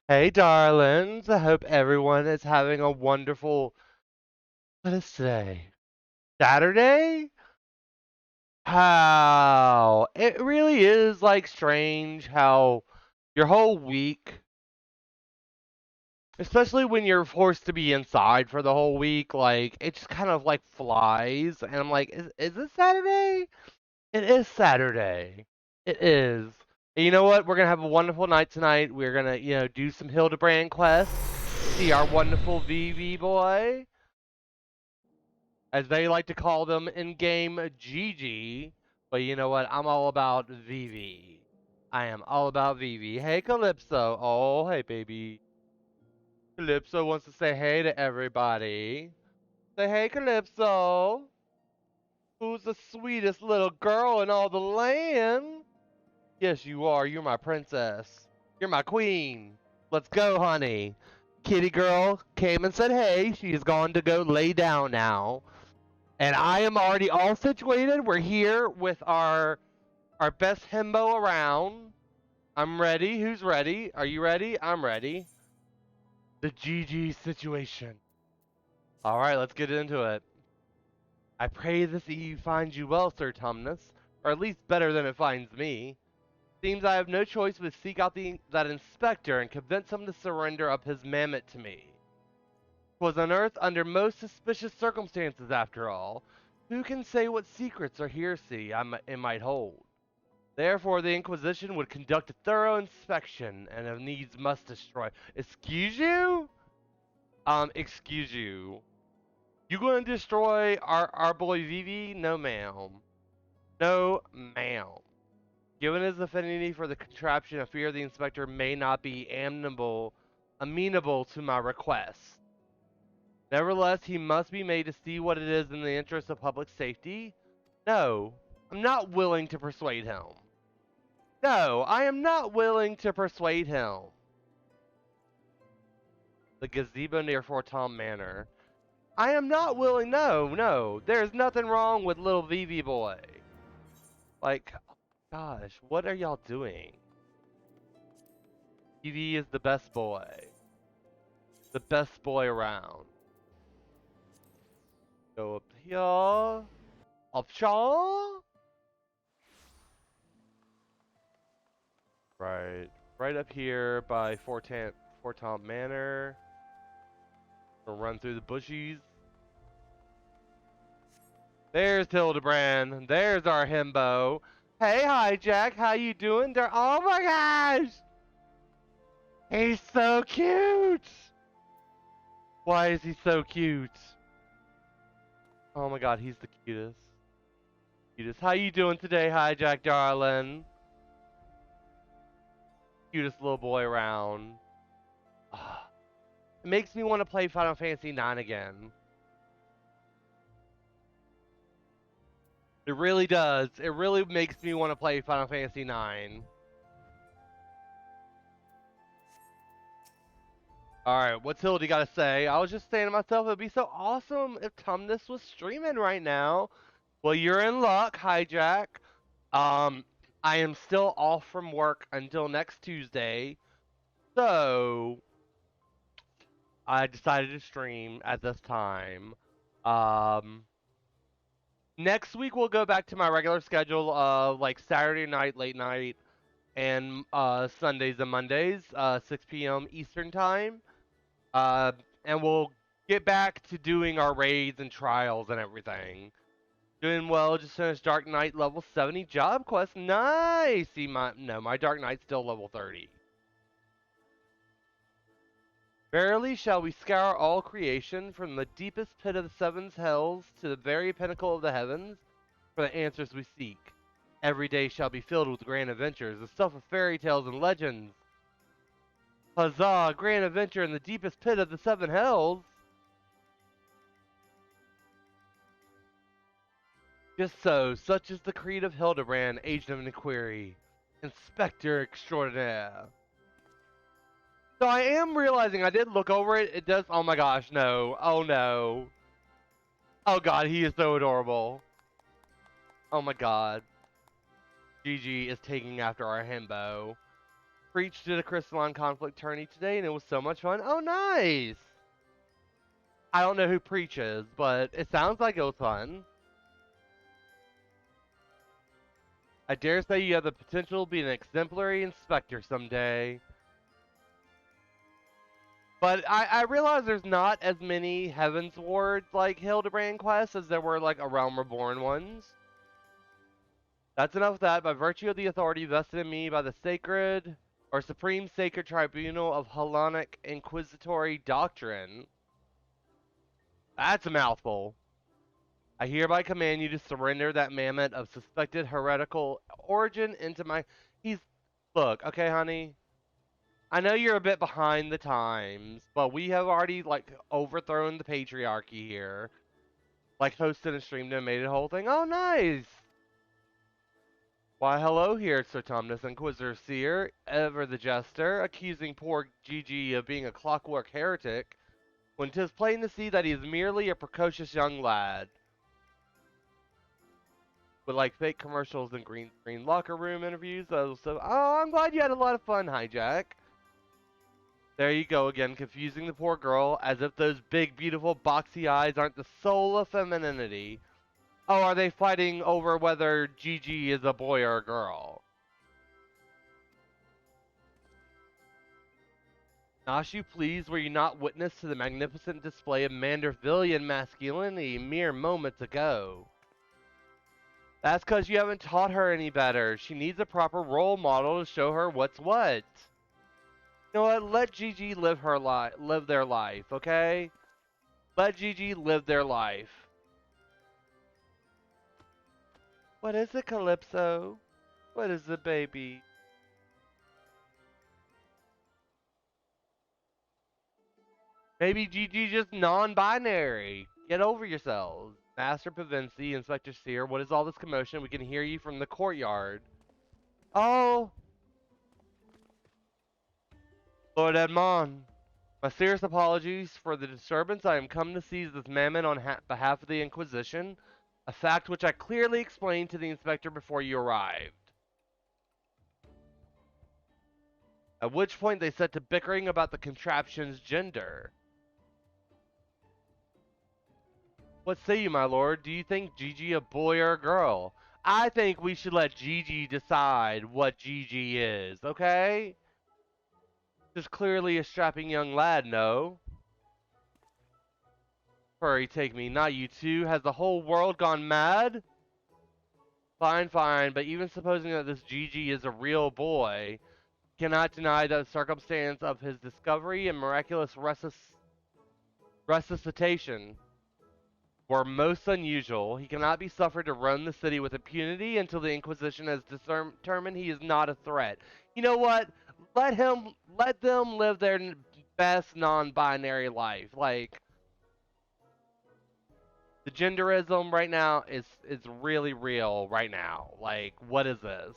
Hey, darlings. I hope everyone is having a wonderful, what is today? Saturday? How? It really is like strange how your whole week, especially when you're forced to be inside for the whole week, like it just kind of like flies. And I'm like, is it Saturday? It is Saturday. It is. And you know what? We're gonna have a wonderful night tonight. We're gonna, do some Hildibrand quests. See our wonderful VV boy, as they like to call them in game, GiGi. But you know what? I'm all about VV. I am all about VV. Hey, Calypso. Oh, hey, baby. Calypso wants to say hey to everybody. Say hey, Calypso. Who's the sweetest little girl in all the land? Yes, you are. You're my princess. You're my queen. Let's go, honey. Kitty girl came and said, hey, she's gone to go lay down now. And I am already all situated. We're here with our best himbo around. I'm ready. Who's ready? Are you ready? I'm ready. The GG situation. All right, let's get into it. I pray this eve finds you well, Sir Tumnus, or at least better than it finds me. Seems I have no choice but seek out that inspector and convince him to surrender up his mammoth to me. 'Twas unearthed under most suspicious circumstances, after all. Who can say what secrets or hearsay it might hold? Therefore, the Inquisition would conduct a thorough inspection, and of needs must destroy. Excuse you? Excuse you. You gonna destroy our boy Vivi? No, ma'am. No, ma'am. Given his affinity for the contraption, I fear the inspector may not be amenable to my request. Nevertheless, he must be made to see what it is in the interest of public safety. No, I'm not willing to persuade him. No, I am not willing to persuade him. The gazebo near Fort Tom Manor. I am not willing. No, there's nothing wrong with little Vivi boy. Like, gosh, what are y'all doing? Vivi is the best boy. The best boy around. Go up here. Up Shaw. Right. Right up here by Fort Tom Manor. We'll run through the bushes. There's Hildibrand. There's our himbo. Hey, Hijack. How you doing there? Oh my gosh! He's so cute! Why is he so cute? Oh my god, he's the cutest. Cutest. How you doing today, Hijack, darling? Cutest little boy around. Ah, it makes me want to play Final Fantasy IX again. It really does. It really makes me want to play Final Fantasy IX. Alright, what's Hildy got to say? I was just saying to myself, it'd be so awesome if Tumnus was streaming right now. Well, you're in luck, Hijack. I am still off from work until next Tuesday. So, I decided to stream at this time. Next week we'll go back to my regular schedule of like Saturday night, late night, and Sundays and Mondays, 6 p.m. Eastern time. And we'll get back to doing our raids and trials and everything. Doing well, just finished Dark Knight level 70 job quest. Nice! See, my Dark Knight's still level 30. Verily shall we scour all creation, from the deepest pit of the seven hells to the very pinnacle of the heavens, for the answers we seek. Every day shall be filled with grand adventures, the stuff of fairy tales and legends. Huzzah! Grand adventure in the deepest pit of the seven hells! Just so, such is the creed of Hildibrand, agent of inquiry, inspector extraordinaire. So I am realizing I did look over it. It does. Oh my gosh, no. Oh no. Oh god, he is so adorable. Oh my god. GiGi is taking after our himbo. Preach did a crystalline conflict tourney today, and it was so much fun. Oh, nice! I don't know who Preach is, but it sounds like it was fun. I dare say you have the potential to be an exemplary inspector someday. But I realize there's not as many Heavensward like Hildibrand quests as there were like a Realm Reborn ones. That's enough of that. By virtue of the authority vested in me by the sacred or supreme sacred tribunal of Hellenic inquisitory doctrine. That's a mouthful. I hereby command you to surrender that mammoth of suspected heretical origin into my. He's. Look, okay, honey. I know you're a bit behind the times, but we have already, like, overthrown the patriarchy here. Like, hosted and streamed and made a whole thing. Oh, nice! Why, hello here, Sir Tumnus, Inquisitor Seer, ever the jester, accusing poor GiGi of being a clockwork heretic, when 'tis plain to see that he is merely a precocious young lad. With like fake commercials and green screen locker room interviews. So, oh, I'm glad you had a lot of fun, Hijack. There you go again, confusing the poor girl as if those big, beautiful, boxy eyes aren't the soul of femininity. Oh, are they fighting over whether GiGi is a boy or a girl? Nash, you please, were you not witness to the magnificent display of Mandervillian masculinity mere moments ago? That's because you haven't taught her any better. She needs a proper role model to show her what's what. You know what? Let GiGi live their life, okay? Let GiGi live their life. What is it, Calypso? What is it, baby? Maybe GiGi just non-binary. Get over yourselves. Master Pavinci, Inspector Seer, what is all this commotion? We can hear you from the courtyard. Oh! Lord Edmond. My serious apologies for the disturbance. I am come to seize this mammon on behalf of the Inquisition, a fact which I clearly explained to the inspector before you arrived. At which point they set to bickering about the contraption's gender. What say you, my lord? Do you think GiGi a boy or a girl? I think we should let GiGi decide what GiGi is, okay? Just clearly a strapping young lad, no? Furry, take me, not you too. Has the whole world gone mad? Fine, fine, but even supposing that this GiGi is a real boy, cannot deny that the circumstance of his discovery and miraculous resuscitation were most unusual. He cannot be suffered to roam the city with impunity until the Inquisition has determined he is not a threat. You know what? Let them live their best non-binary life. Like, the genderism right now is really real right now. Like, what is this?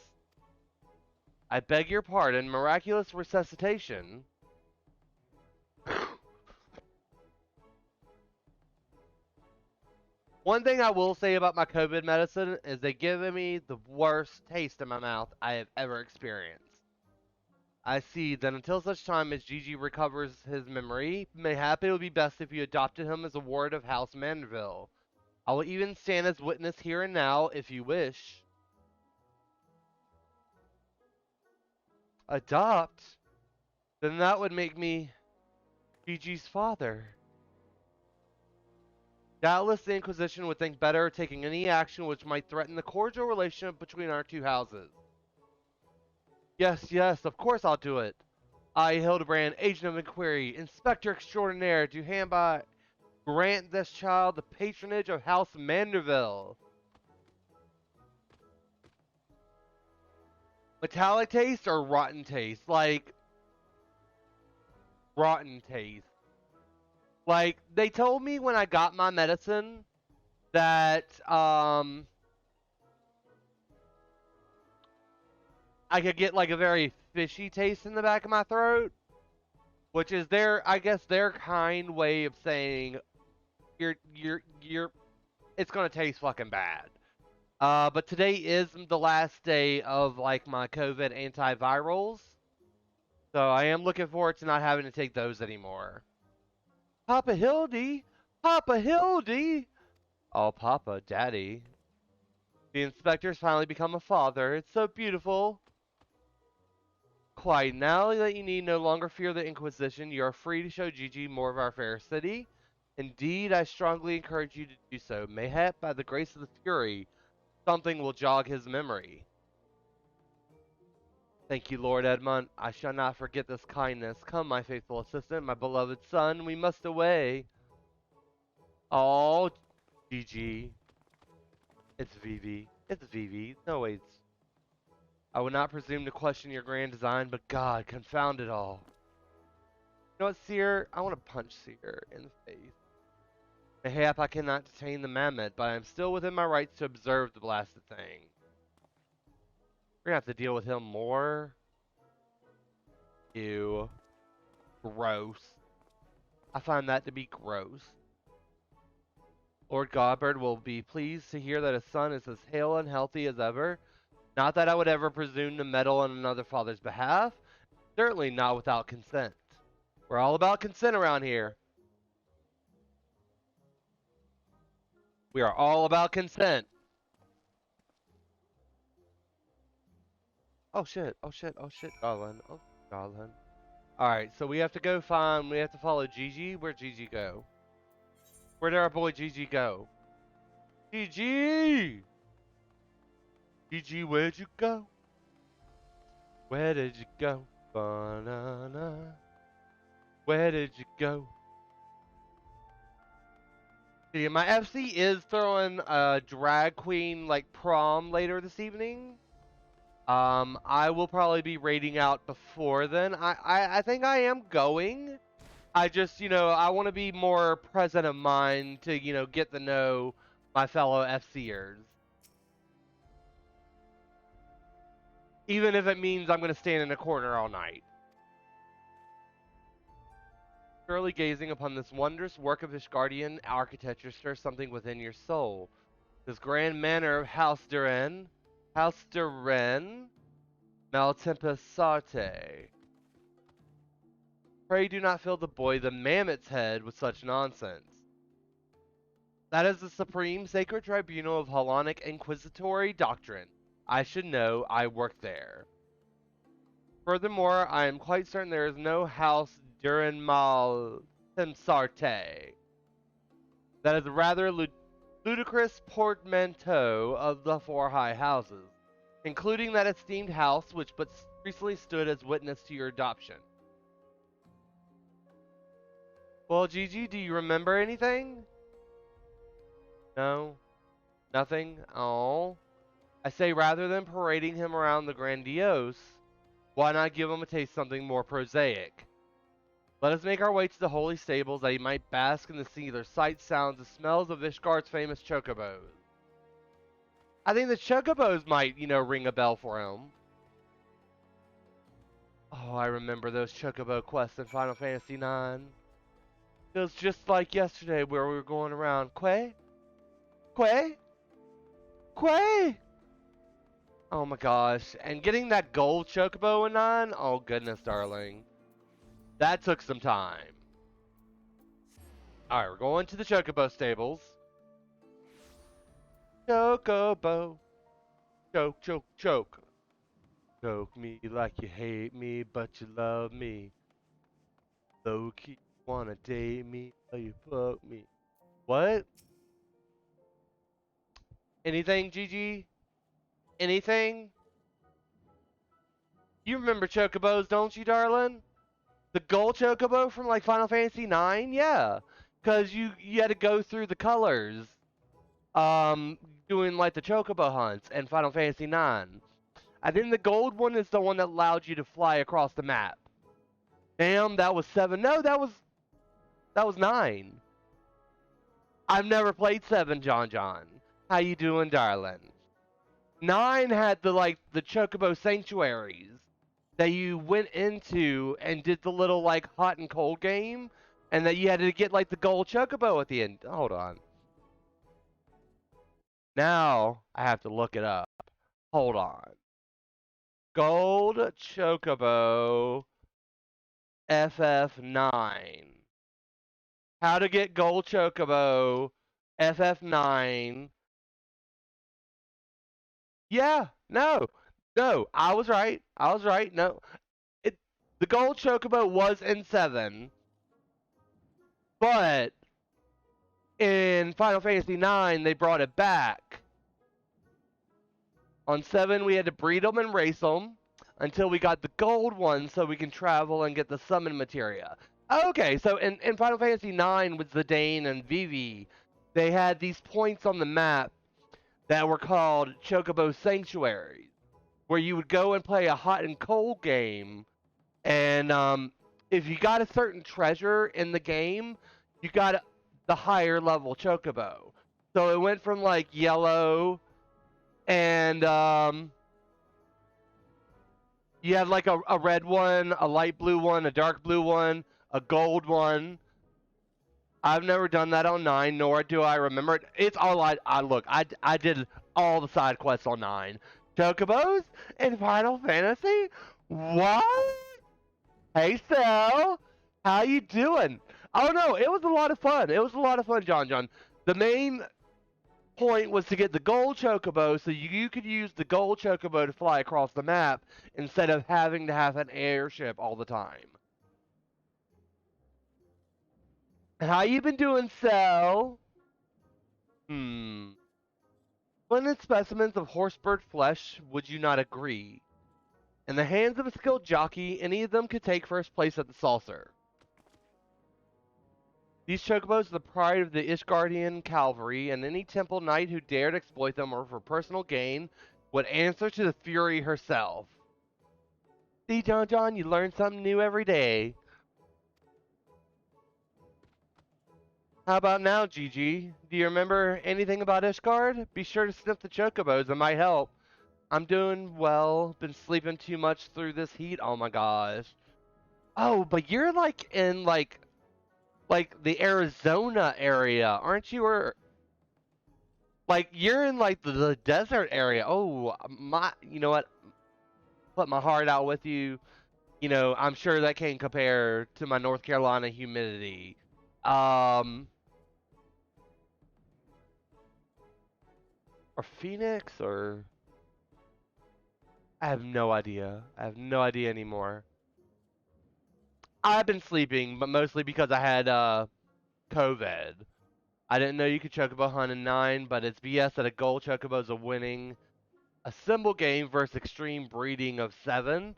I beg your pardon, miraculous resuscitation. One thing I will say about my COVID medicine is they give me the worst taste in my mouth I have ever experienced. I see that until such time as GiGi recovers his memory, mayhap it would be best if you adopted him as a ward of House Manderville. I will even stand as witness here and now if you wish. Adopt? Then that would make me GiGi's father. Doubtless the Inquisition would think better of taking any action which might threaten the cordial relationship between our two houses. Yes, yes, of course I'll do it. I, Hildibrand, Agent of Inquiry, Inspector Extraordinaire, do hereby grant this child the patronage of House Manderville. Metallic taste or rotten taste? Like, rotten taste. Like, they told me when I got my medicine that, I could get like a very fishy taste in the back of my throat, which is I guess their kind way of saying you're, it's gonna taste fucking bad. But today is the last day of like my COVID antivirals, so I am looking forward to not having to take those anymore. Papa Hildy, Papa Hildy. Oh, Papa, Daddy. The inspector's finally become a father. It's so beautiful. Quite. Now that you need no longer fear the Inquisition, you are free to show Gigi more of our fair city. Indeed, I strongly encourage you to do so. Mayhap, by the grace of the Fury, something will jog his memory. Thank you, Lord Edmund. I shall not forget this kindness. Come, my faithful assistant, my beloved son, we must away. Oh, Gigi. It's Vivi. It's Vivi. No, wait. I would not presume to question your grand design, but God, confound it all. You know what, Seer? I want to punch Seer in the face. Mayhap I cannot detain the mammoth, but I am still within my rights to observe the blasted thing. We're gonna have to deal with him more. Ew. Gross. I find that to be gross. Lord Godbird will be pleased to hear that his son is as hale and healthy as ever. Not that I would ever presume to meddle on another father's behalf. Certainly not without consent. We're all about consent around here. We are all about consent. Oh shit, oh shit, oh shit, darling. Oh, darling. Alright, so we have to go find, we have to follow Gigi. Where'd Gigi go? Where did our boy Gigi go? Gigi! Gigi, where'd you go? Where did you go? Banana. Where did you go? See, my FC is throwing a drag queen like prom later this evening. I will probably be raiding out before then. I think I am going. I just, I want to be more present of mind to, get to know my fellow FCers. Even if it means I'm going to stand in a corner all night. Surely gazing upon this wondrous work of Ishgardian architecture stirs something within your soul. This grand manor of House Duren, Maltempesate. Pray do not fill the boy the mammoth's head with such nonsense. That is the supreme sacred tribunal of Hellenic inquisitory doctrine. I should know, I work there. Furthermore, I am quite certain there is no house Duren Maltempesate. That is a rather ludicrous portmanteau of the four high houses, including that esteemed house which but recently stood as witness to your adoption. Well, Gigi, do you remember anything? No? Nothing? Oh. I say rather than parading him around the grandiose, why not give him a taste of something more prosaic? Let us make our way to the holy stables that he might bask in the singular sights, sounds, and smells of Ishgard's famous chocobos. I think the chocobos might, ring a bell for him. Oh, I remember those chocobo quests in Final Fantasy IX. It was just like yesterday where we were going around. Quay? Quay? Quay? Oh my gosh. And getting that gold chocobo in 9? Oh goodness, darling. That took some time. Alright, we're going to the chocobo stables. Chocobo. Choke, choke, choke. Choke me like you hate me, but you love me. Low key, wanna date me, or you fuck me. What? Anything, Gigi? Anything? You remember chocobos, don't you, darling? The gold chocobo from like Final Fantasy IX? Yeah. Cause you had to go through the colors. Doing like the chocobo hunts in Final Fantasy IX. I think the gold one is the one that allowed you to fly across the map. Damn, that was 7. No, that was 9. I've never played 7, John. How you doing, darling? 9 had the chocobo sanctuaries that you went into and did the little like hot and cold game, and that you had to get like the gold chocobo at the end. Hold on. Now I have to look it up. Hold on. Gold Chocobo FF9. How to get Gold Chocobo FF9. Yeah, no. No, I was right. I was right. No. It the Gold Chocobo was in 7, but in Final Fantasy 9 they brought it back. On 7 we had to breed them and race them until we got the gold one so we can travel and get the summon materia. Okay, so in Final Fantasy 9 with Zidane and Vivi, they had these points on the map that were called Chocobo Sanctuaries, where you would go and play a hot and cold game, and if you got a certain treasure in the game, you got the higher level Chocobo. So it went from like yellow, and you had like a red one, a light blue one, a dark blue one, a gold one. I've never done that on 9, nor do I remember it. It's all I look. I did all the side quests on 9. Chocobos in Final Fantasy? What? Hey, Sal. How you doing? Oh, no, it was a lot of fun. It was a lot of fun, John. The main point was to get the gold chocobo so you could use the gold chocobo to fly across the map instead of having to have an airship all the time. How you been doing, Sal? Splendid specimens of horsebird flesh, would you not agree? In the hands of a skilled jockey, any of them could take first place at the saucer. These chocobos are the pride of the Ishgardian cavalry, and any temple knight who dared exploit them or for personal gain would answer to the Fury herself. See, John, you learn something new every day. How about now, GiGi? Do you remember anything about Ishgard? Be sure to sniff the chocobos, it might help. I'm doing well. Been sleeping too much through this heat. Oh my gosh. Oh, but you're like in like the Arizona area, aren't you? Or like you're in like the desert area. Oh, you know what? Put my heart out with you. You know, I'm sure that can't compare to my North Carolina humidity. Um, or Phoenix, or I have no idea. I have no idea anymore. I've been sleeping, but mostly because I had COVID. I didn't know you could chocobo hunt in 9, but it's BS that a gold chocobo is a winning a symbol game versus extreme breeding of 7.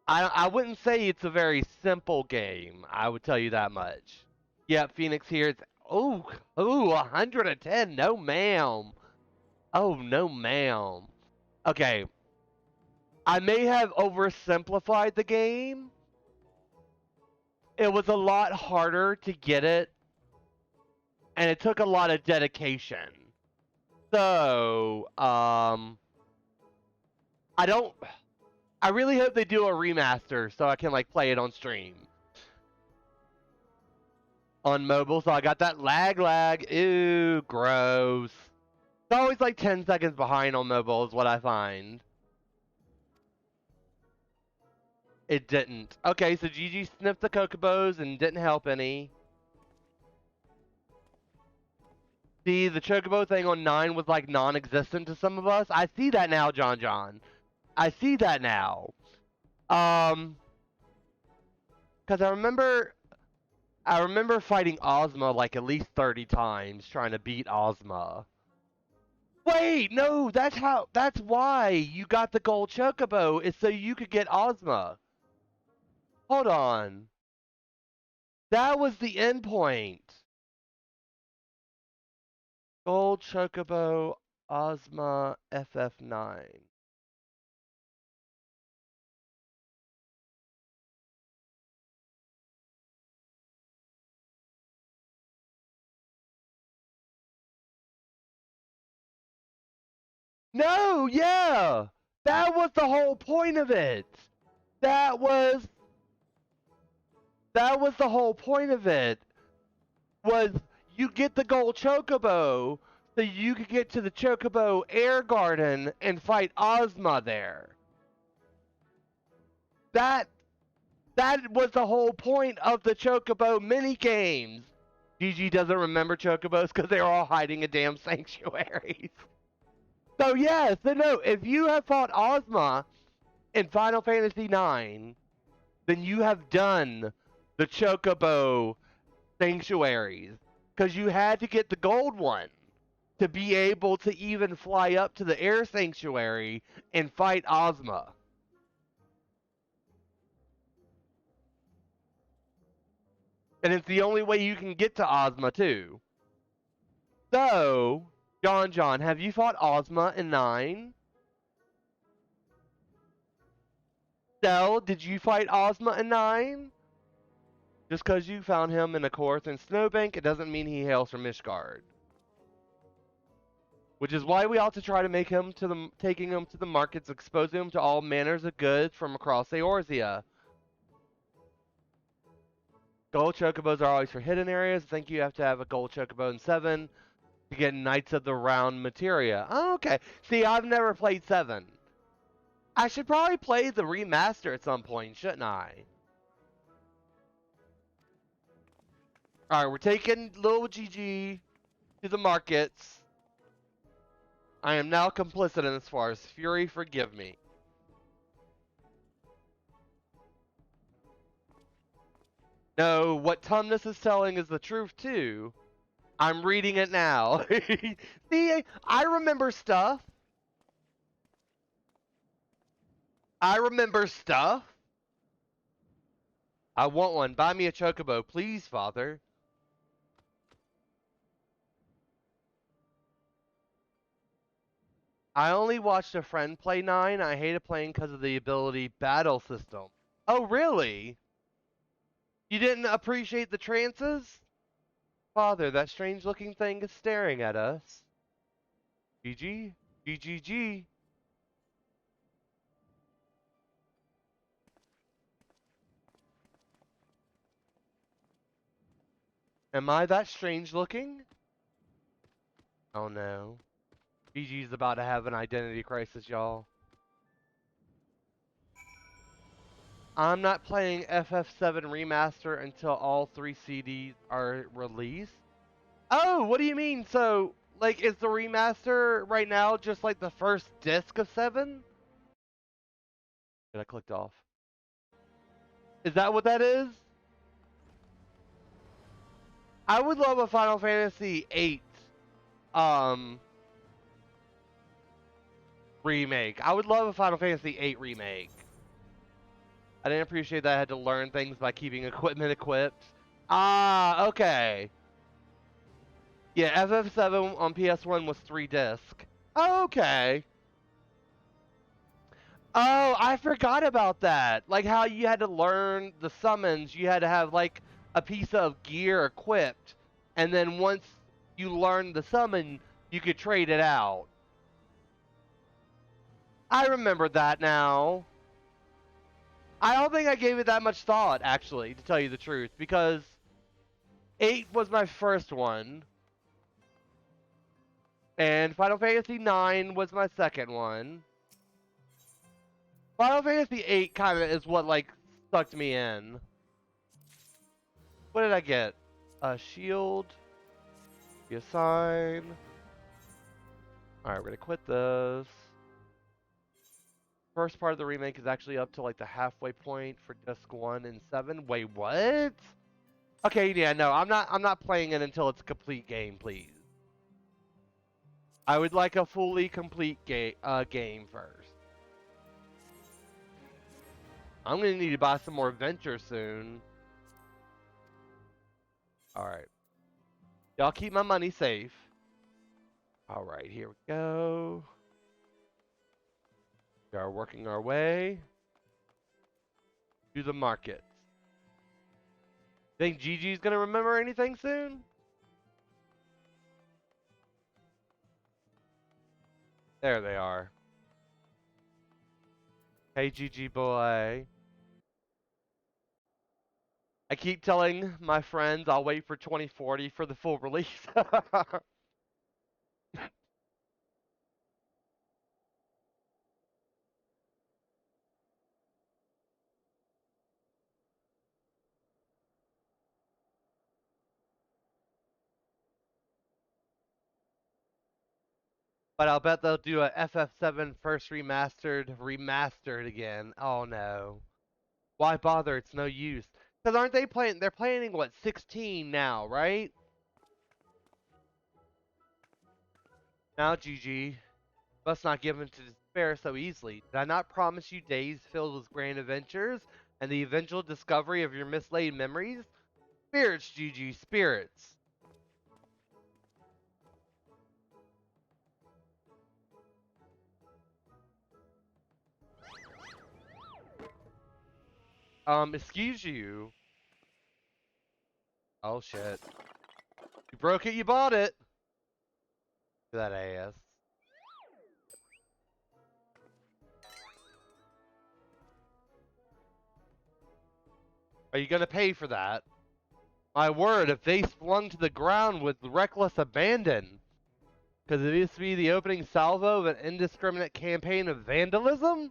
I wouldn't say it's a very simple game. I would tell you that much. Yeah, Phoenix here. It's 110. No, ma'am. Oh, no, ma'am. Okay, I may have oversimplified the game. It was a lot harder to get it, and it took a lot of dedication. So, I don't. I really hope they do a remaster so I can like play it on stream. On mobile, so I got that lag. Ew, gross. It's always like 10 seconds behind on mobile is what I find. It didn't. Okay, so GiGi sniffed the chocobos and didn't help any. See, the chocobo thing on 9 was like non-existent to some of us. I see that now, John. I see that now. Because I remember fighting Ozma like at least 30 times trying to beat Ozma. Wait, no, that's why you got the gold chocobo, is so you could get Ozma. Hold on. That was the end point. Gold chocobo, Ozma, FF9. No, yeah. That was the whole point of it. That was that was the whole point of it. Was you get the gold chocobo so you could get to the Chocobo Air Garden and fight Ozma there. That was the whole point of the Chocobo mini games. GiGi doesn't remember Chocobos because they were all hiding in damn sanctuaries. So yes, no, if you have fought Ozma in Final Fantasy IX, then you have done the Chocobo sanctuaries because you had to get the gold one to be able to even fly up to the air sanctuary and fight Ozma. And it's the only way you can get to Ozma too. So, John, have you fought Ozma in 9? Cell, did you fight Ozma in 9? Just because you found him in a course in Snowbank, it doesn't mean he hails from Ishgard. Which is why we ought to try to make him to the taking him to the markets, exposing him to all manners of goods from across Eorzea. Gold chocobos are always for hidden areas. I think you have to have a gold chocobo in 7 to get Knights of the Round materia. Oh, okay. See, I've never played 7. I should probably play the remaster at some point, shouldn't I? Alright, we're taking little GiGi to the markets. I am now complicit in this farce. Fury, forgive me. No, what Tumnus is telling is the truth too. I'm reading it now. See, I remember stuff. I remember stuff. I want one. Buy me a chocobo, please, Father. I only watched a friend play 9. I hated playing because of the ability battle system. Oh, really? You didn't appreciate the trances? Father, that strange looking thing is staring at us. GG? GGG? Am I that strange looking? Oh no. GG's about to have an identity crisis, y'all. I'm not playing FF7 Remaster until all 3 CDs are released. Oh, what do you mean? So, like, is the remaster right now just like the first disc of 7? That I clicked off. Is that what that is? I would love a Final Fantasy VIII remake. I would love a Final Fantasy VIII remake. I didn't appreciate that I had to learn things by keeping equipment equipped. Ah, okay. Yeah, FF7 on PS1 was 3 disc. Oh, okay. Oh, I forgot about that. Like how you had to learn the summons, you had to have like a piece of gear equipped, and then once you learned the summon, you could trade it out. I remember that now. I don't think I gave it that much thought, actually, to tell you the truth, because 8 was my first one, and Final Fantasy 9 was my second one. Final Fantasy 8 kind of is what, like, sucked me in. What did I get? A shield. Be a sign. Alright, we're gonna quit this. First part of the remake is actually up to, like, the halfway point for disc 1 and 7. Wait, what? Okay, yeah, no, I'm not playing it until it's a complete game, please. I would like a fully complete game first. I'm gonna need to buy some more Venture soon. Alright. Y'all keep my money safe. Alright, here we go. We are working our way to the markets. Think GG's gonna remember anything soon? There they are. Hey GG boy. I keep telling my friends I'll wait for 2040 for the full release. But I'll bet they'll do a FF7 first remastered again. Oh no. Why bother? It's no use. Because aren't they playing? They're planning what 16 now, right? Now, GG, must not give in to despair so easily. Did I not promise you days filled with grand adventures and the eventual discovery of your mislaid memories? Spirits, GG, spirits. Excuse you. Oh shit. You broke it, you bought it. Look at that ass. Are you gonna pay for that? My word, if they flung to the ground with reckless abandon. Because it used to be the opening salvo of an indiscriminate campaign of vandalism?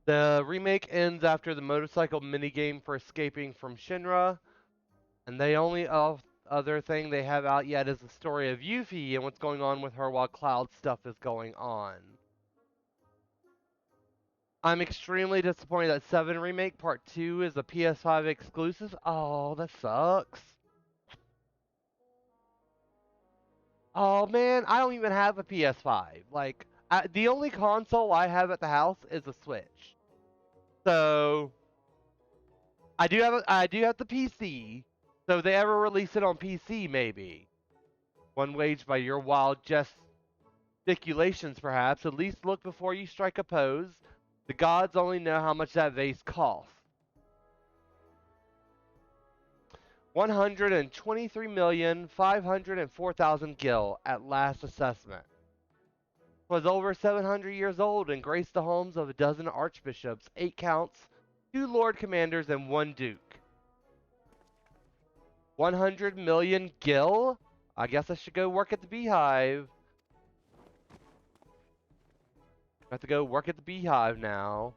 The remake ends after the motorcycle minigame for escaping from Shinra, and the only other thing they have out yet is the story of Yuffie and what's going on with her while Cloud stuff is going on. I'm extremely disappointed that 7 Remake Part 2 is a PS5 exclusive. Oh, that sucks. Oh man, I don't even have a PS5. Like, the only console I have at the house is a Switch. So I do have the PC. So if they ever release it on PC, maybe one waged by your wild gesticulations, perhaps. At least look before you strike a pose. The gods only know how much that vase costs. 123,504,000 gil at last assessment. Was over 700 years old and graced the homes of a dozen archbishops, 8 counts, 2 lord commanders, and 1 duke. 100 million gil? I guess I should go work at the beehive. I have to go work at the beehive now.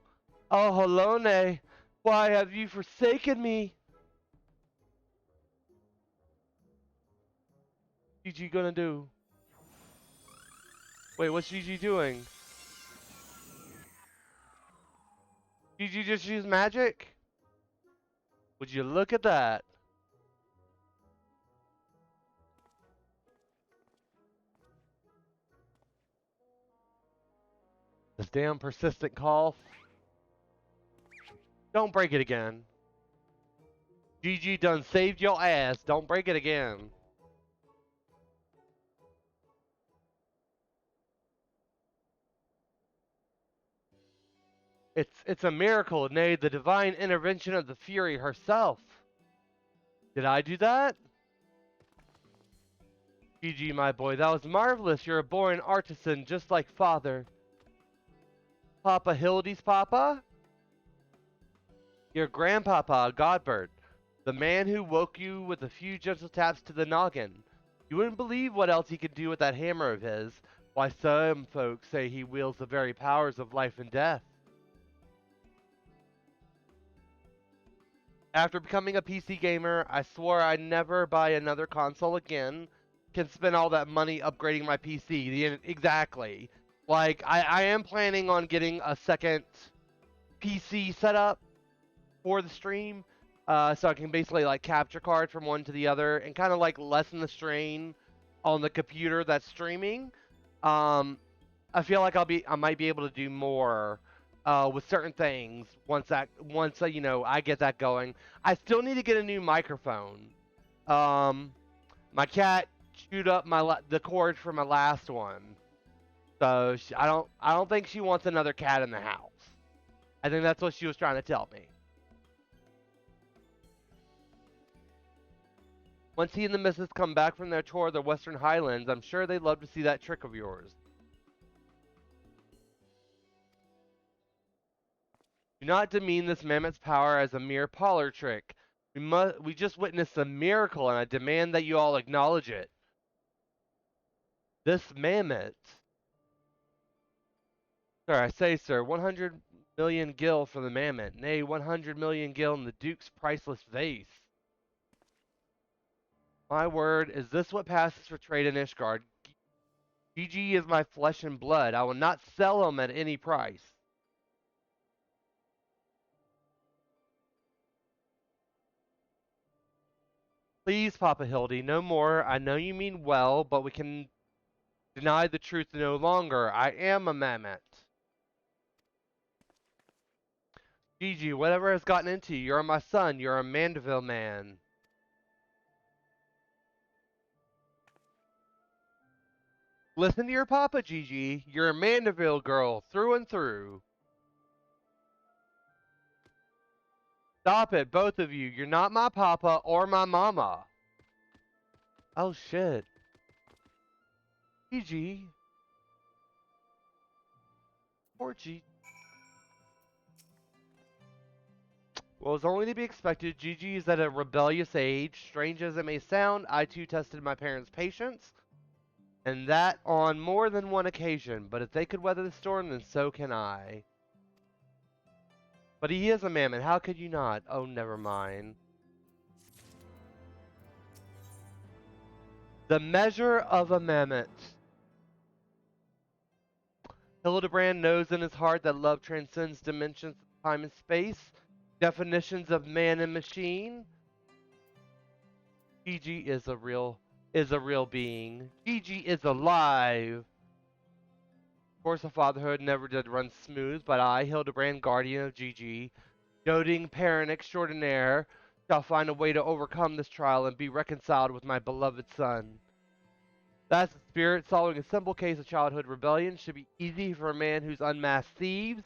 Oh, Halone, why have you forsaken me? GiGi gonna do? Wait, what's GiGi doing? GiGi just use magic? Would you look at that? This damn persistent cough. Don't break it again. GiGi done saved your ass. Don't break it again. It's a miracle, nay, the divine intervention of the Fury herself. Did I do that? GiGi, my boy, that was marvelous. You're a born artisan, just like father. Papa Hildy's papa? Your grandpapa, Godbert. The man who woke you with a few gentle taps to the noggin. You wouldn't believe what else he could do with that hammer of his. Why, some folks say he wields the very powers of life and death. After becoming a PC gamer, I swore I'd never buy another console again. Can spend all that money upgrading my PC. Exactly. Like, I am planning on getting a second PC setup for the stream. So I can basically like capture card from one to the other and kind of like lessen the strain on the computer that's streaming. I feel like I might be able to do more with certain things once you know I get that going. I still need to get a new microphone. My cat chewed up the cord for my last one, so I don't think she wants another cat in the house. I think that's what she was trying to tell me. Once he and the missus come back from their tour of the Western Highlands, I'm sure they'd love to see that trick of yours. Do not demean this mammoth's power as a mere parlor trick. We just witnessed a miracle, and I demand that you all acknowledge it. This mammoth. Sir, I say, sir, 100 million gil for the mammoth, nay, 100 million gil in the Duke's priceless vase. My word, is this what passes for trade in Ishgard? GG is my flesh and blood. I will not sell him at any price. Please, Papa Hildy, no more. I know you mean well, but we can deny the truth no longer. I am a mammoth. GG, whatever has gotten into you, you're my son. You're a Manderville man. Listen to your papa, GG. You're a Manderville girl, through and through. Stop it, both of you. You're not my papa or my mama. Oh, shit. GG. Poor G. Well, it's only to be expected. GG is at a rebellious age. Strange as it may sound, I too tested my parents' patience, and that on more than one occasion. But if they could weather the storm, then so can I. But he is a mammoth. How could you not? Oh, never mind. The measure of a mammoth. Hildibrand knows in his heart that love transcends dimensions of time and space, definitions of man and machine. GG is a real being. GG is alive. Of course, the fatherhood never did run smooth, but I, Hildibrand, guardian of GG, doting parent extraordinaire, shall find a way to overcome this trial and be reconciled with my beloved son. That's the spirit. Solving a simple case of childhood rebellion should be easy for a man who's unmasked thieves,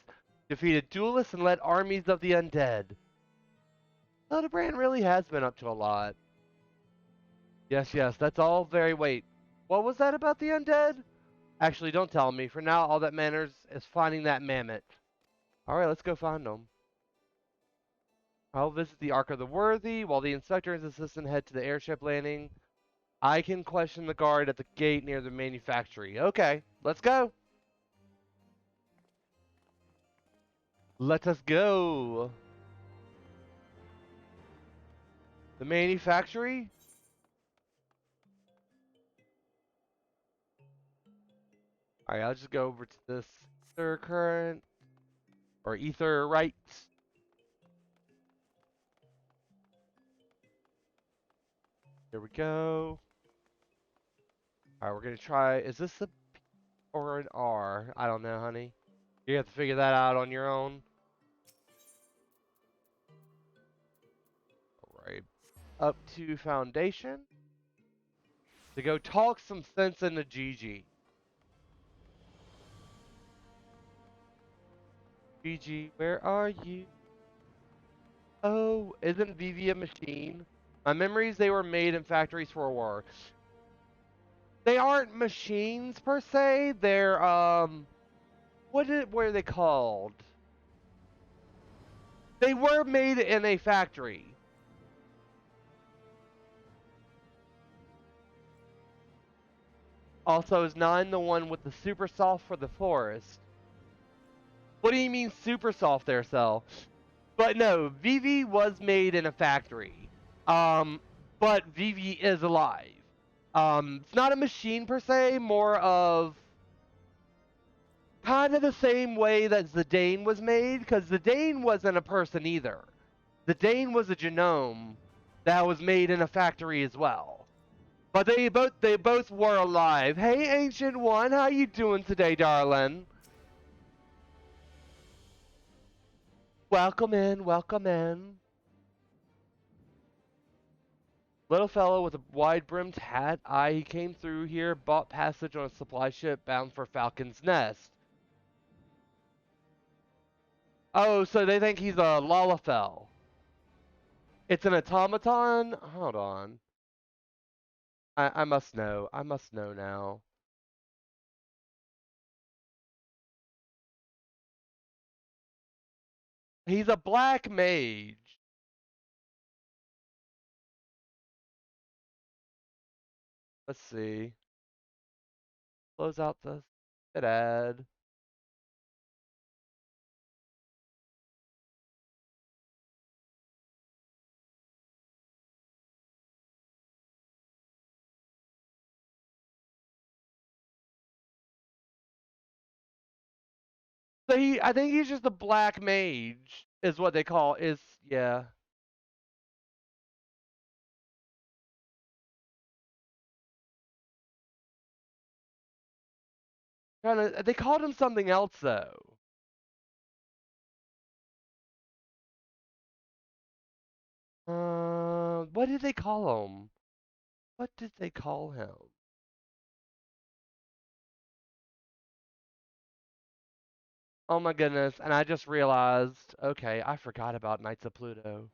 defeated duelists, and led armies of the undead. Hildibrand really has been up to a lot. Yes, yes, that's all very... Wait, what was that about the undead? Actually, don't tell me. For now, all that matters is finding that mammoth. Alright, let's go find them. I'll visit the Ark of the Worthy, while the inspector and his assistant head to the airship landing. I can question the guard at the gate near the manufactory. Okay, let's go. Let us go. The manufactory? Alright, I'll just go over to this ether current. Or ether right. Here we go. Alright, we're gonna try. Is this a P or an R? I don't know, honey. You have to figure that out on your own. Alright. Up to foundation. To go talk some sense into GG. GG, where are you? Oh, isn't VV a machine? My memories, they were made in factories for war. They aren't machines per se. They're what are they called? They were made in a factory. Also, is 9 the one with the super soft for the forest? What do you mean super soft there, Cell? But no, VV was made in a factory. But VV is alive. It's not a machine per se, more of kind of the same way that Zidane was made, because Zidane wasn't a person either. Zidane was a genome that was made in a factory as well. But they both were alive. Hey, Ancient One, how you doing today, darling? Welcome in, welcome in. Little fellow with a wide-brimmed hat. He came through here, bought passage on a supply ship bound for Falcon's Nest. Oh, so they think he's a Lalafell. It's an automaton? Hold on. I must know. I must know now. He's a black mage. Let's see. Close out the ad. So I think he's just a black mage, is what they call. Yeah. They called him something else though. What did they call him? What did they call him? Oh my goodness! And I just realized. Okay, I forgot about Knights of Pluto.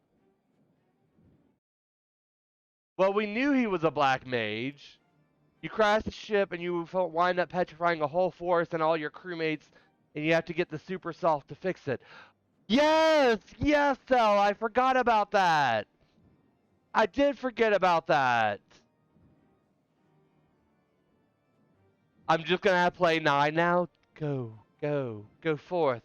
Well, we knew he was a black mage. You crash the ship and you wind up petrifying a whole forest and all your crewmates, and you have to get the super soft to fix it. Yes, yes, Sel. I forgot about that. I did forget about that. I'm just gonna have to play 9 now. Go forth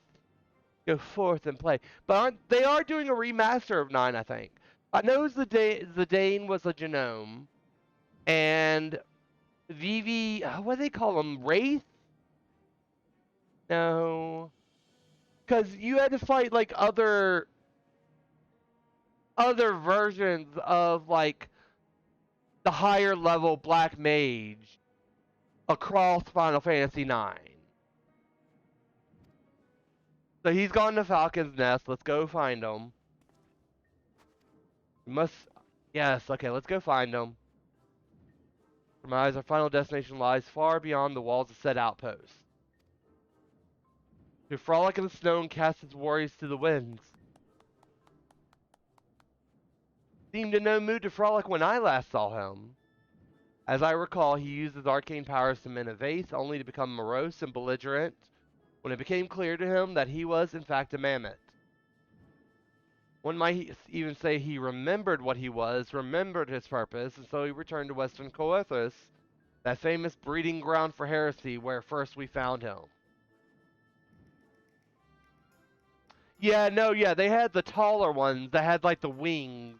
and play. But they are doing a remaster of 9, I think. I know Zidane was a genome, and Vivi, what do they call them? Wraith? No, because you had to fight like other versions of like the higher level black mage across Final Fantasy 9. So he's gone to Falcon's Nest. Let's go find him. We must. Yes. Okay. Let's go find him. From my eyes, our final destination lies far beyond the walls of said outpost. To frolic in the snow and cast its warriors to the winds. Seemed in no mood to frolic when I last saw him. As I recall, he used his arcane powers to mend a vase, only to become morose and belligerent when it became clear to him that he was, in fact, a mammoth. One might even say he remembered what he was, remembered his purpose, and so he returned to Western Coethus, that famous breeding ground for heresy where first we found him. Yeah, no, yeah, they had the taller ones that had like the wings.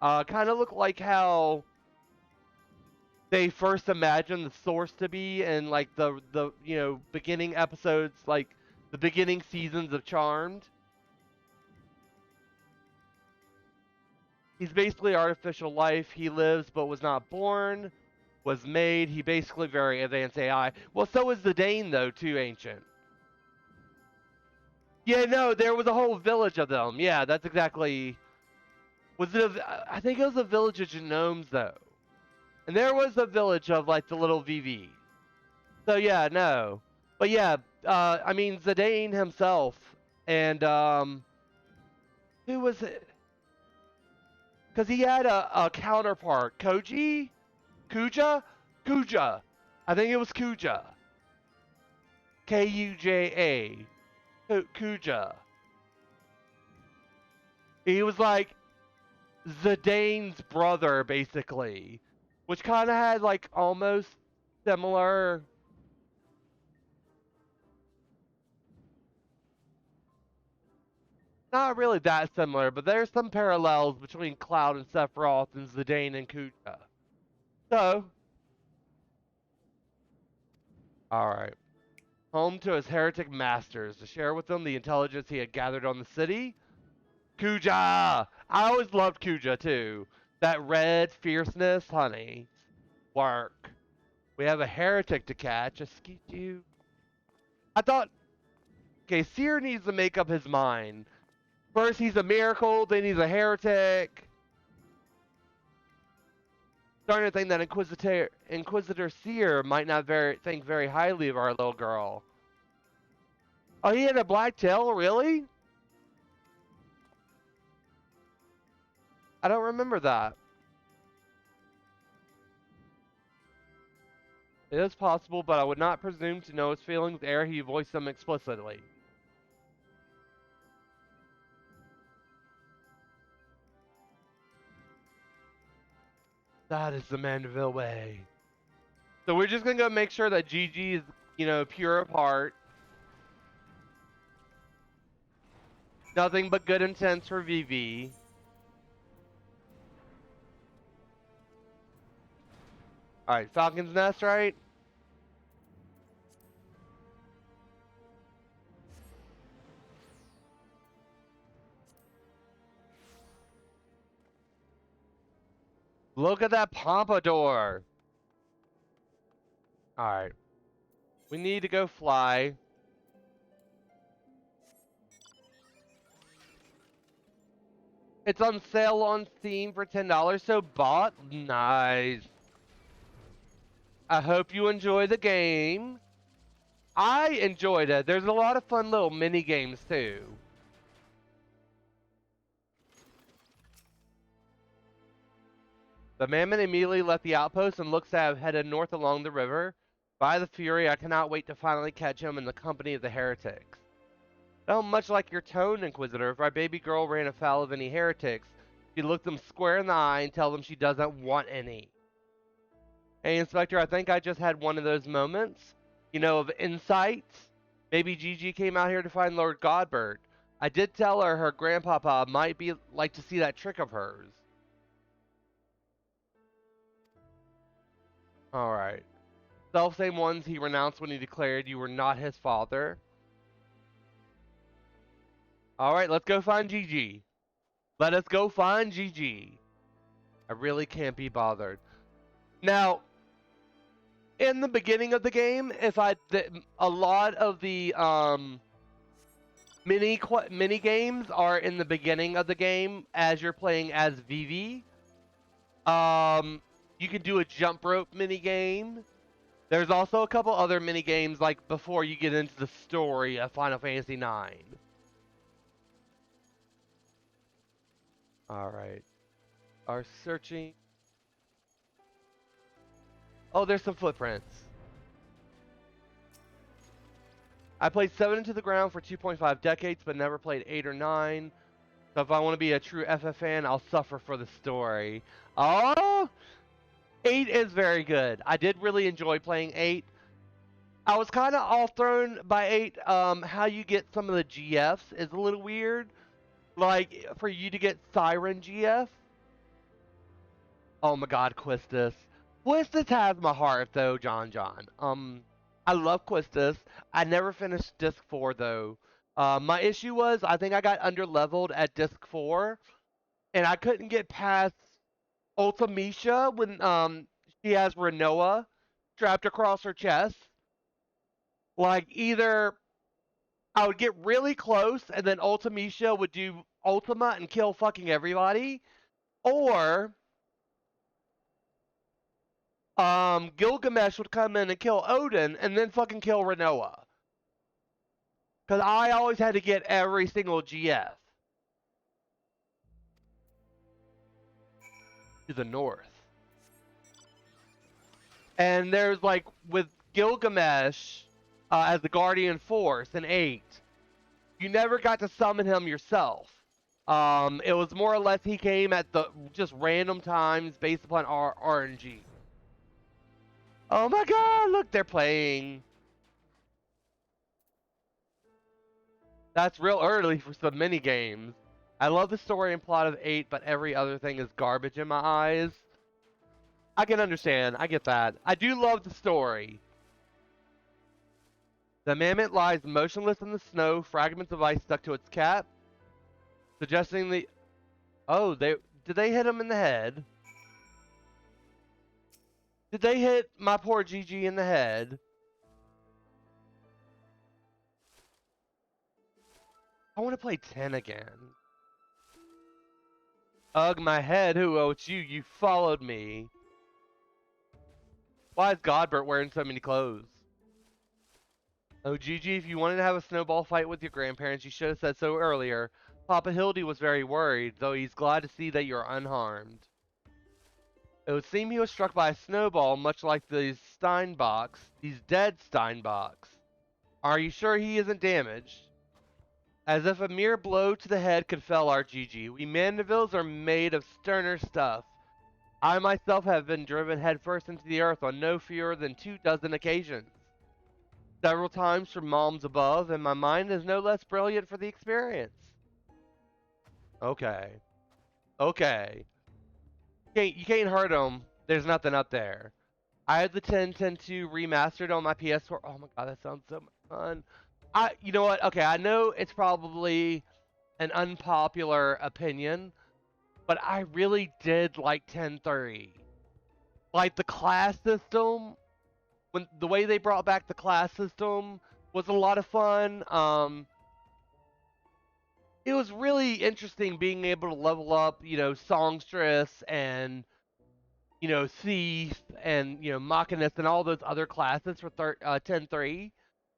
Kind of looked like how they first imagined the source to be in like the beginning episodes, like the beginning seasons of Charmed. He's basically artificial life. He lives but was not born, was made. He basically very advanced AI. Well, so is the Dane though, too, Ancient. Yeah, no, there was a whole village of them. Yeah, that's exactly. Was it? I think it was a village of genomes though, and there was a village of like the little VV. So yeah, no, but yeah, I mean Zidane himself, and who was it? Because he had a counterpart, Kuja, Kuja. I think it was Kuja. Kuja. Kuja. He was like Zidane's brother, basically, which kind of had like almost similar. Not really that similar, but there's some parallels between Cloud and Sephiroth and Zidane and Kuja. So, alright. Home to his heretic masters to share with them the intelligence he had gathered on the city. Kuja! I always loved Kuja too. That red fierceness, honey. Work. We have a heretic to catch. A Skeetu. I thought, okay, Seer needs to make up his mind. First he's a miracle, then he's a heretic. Starting to think that Inquisitor Seer might not think very highly of our little girl. Oh, he had a black tail, really? I don't remember that. It is possible, but I would not presume to know his feelings ere he voiced them explicitly. That is the Manderville way. So we're just gonna go make sure that GG is, you know, pure of heart. Nothing but good intents for VV. Alright, Falcon's Nest, right? Look at that pompadour. Alright. We need to go fly. It's on sale on Steam for $10, so bought. Nice. I hope you enjoy the game. I enjoyed it. There's a lot of fun little mini games too. The mammoth immediately left the outpost and looks to have headed north along the river. By the Fury, I cannot wait to finally catch him in the company of the heretics. Oh, much like your tone, Inquisitor, if our baby girl ran afoul of any heretics, she'd look them square in the eye and tell them she doesn't want any. Hey, Inspector, I think I just had one of those moments, you know, of insight. Maybe Gigi came out here to find Lord Godbert. I did tell her her grandpapa might be like to see that trick of hers. Alright. Self-same ones he renounced when he declared you were not his father. Alright, let's go find Gigi. Let us go find Gigi. I really can't be bothered. Now, in the beginning of the game, a lot of the mini games are in the beginning of the game as you're playing as Vivi. You can do a jump rope mini game. There's also a couple other mini games like before you get into the story of Final Fantasy IX. All right, are searching. Oh, there's some footprints. I played 7 Into the Ground for 2.5 decades, but never played 8 or 9. So if I want to be a true FF fan, I'll suffer for the story. Oh, 8 is very good. I did really enjoy playing 8. I was kind of all thrown by 8. How you get some of the GFs is a little weird. Like, for you to get Siren GF. Oh my god, Quistis. Quistis has my heart, though, John. I love Quistis. I never finished Disc 4, though. My issue was, I think I got underleveled at Disc 4, and I couldn't get past Ultimecia when she has Renoa strapped across her chest. Like, either I would get really close, and then Ultimecia would do Ultima and kill fucking everybody, or Gilgamesh would come in and kill Odin, and then fucking kill Renoa. Because I always had to get every single GF. To the north. And there's like, with Gilgamesh as the Guardian Force in 8, you never got to summon him yourself. It was more or less he came at the just random times based upon RNG. Oh my god, look, they're playing. That's real early for some mini games. I love the story and plot of 8, but every other thing is garbage in my eyes. I can understand. I get that. I do love the story. The mammoth lies motionless in the snow, fragments of ice stuck to its cap, suggesting the... Oh, did they hit him in the head? Did they hit my poor Gigi in the head? I want to play 10 again. Ugh, my head. Who? Oh, it's you. You followed me. Why is Godbert wearing so many clothes? Oh, Gigi, if you wanted to have a snowball fight with your grandparents, you should have said so earlier. Papa Hildy was very worried, though he's glad to see that you're unharmed. It would seem he was struck by a snowball, much like these dead Steinbocks. Are you sure he isn't damaged? As if a mere blow to the head could fell our Gigi. We Mandervilles are made of sterner stuff. I myself have been driven headfirst into the earth on no fewer than 2 dozen occasions. Several times from moms above, and my mind is no less brilliant for the experience. Okay. Okay. You can't hurt them. There's nothing up there. I had the 1010-2 remastered on my PS4. Oh my god, that sounds so much fun. You know what? Okay, I know it's probably an unpopular opinion, but I really did like 1030. Like the class system, when the way they brought back the class system was a lot of fun. It was really interesting being able to level up, songstress and thief and machinist and all those other classes for 10.3.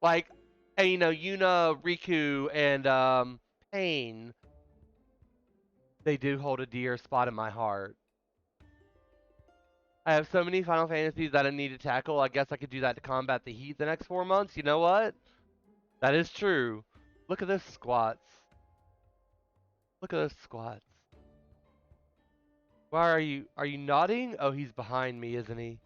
Like, and Yuna, Riku, and Pain, they do hold a dear spot in my heart. I have so many Final Fantasies that I need to tackle. I guess I could do that to combat the heat the next 4 months. You know what? That is true. Look at those squats. Look at those squats. Why are you nodding? Oh, he's behind me, isn't he?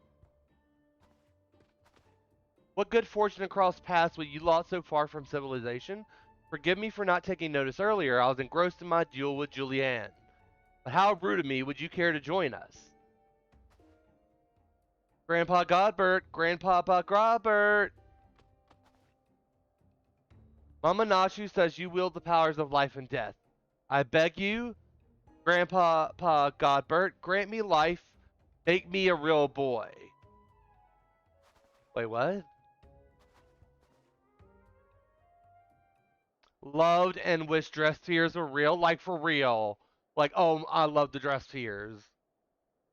What good fortune across paths will you lot so far from civilization? Forgive me for not taking notice earlier. I was engrossed in my duel with Julianne. But how rude of me, would you care to join us? Grandpa Godbert, Grandpapa Godbert. Mama Nashu says you wield the powers of life and death. I beg you, Grandpapa Godbert, grant me life. Make me a real boy. Wait, what? Loved and wished dress fears were real, like for real. Like, oh, I love the dress fears.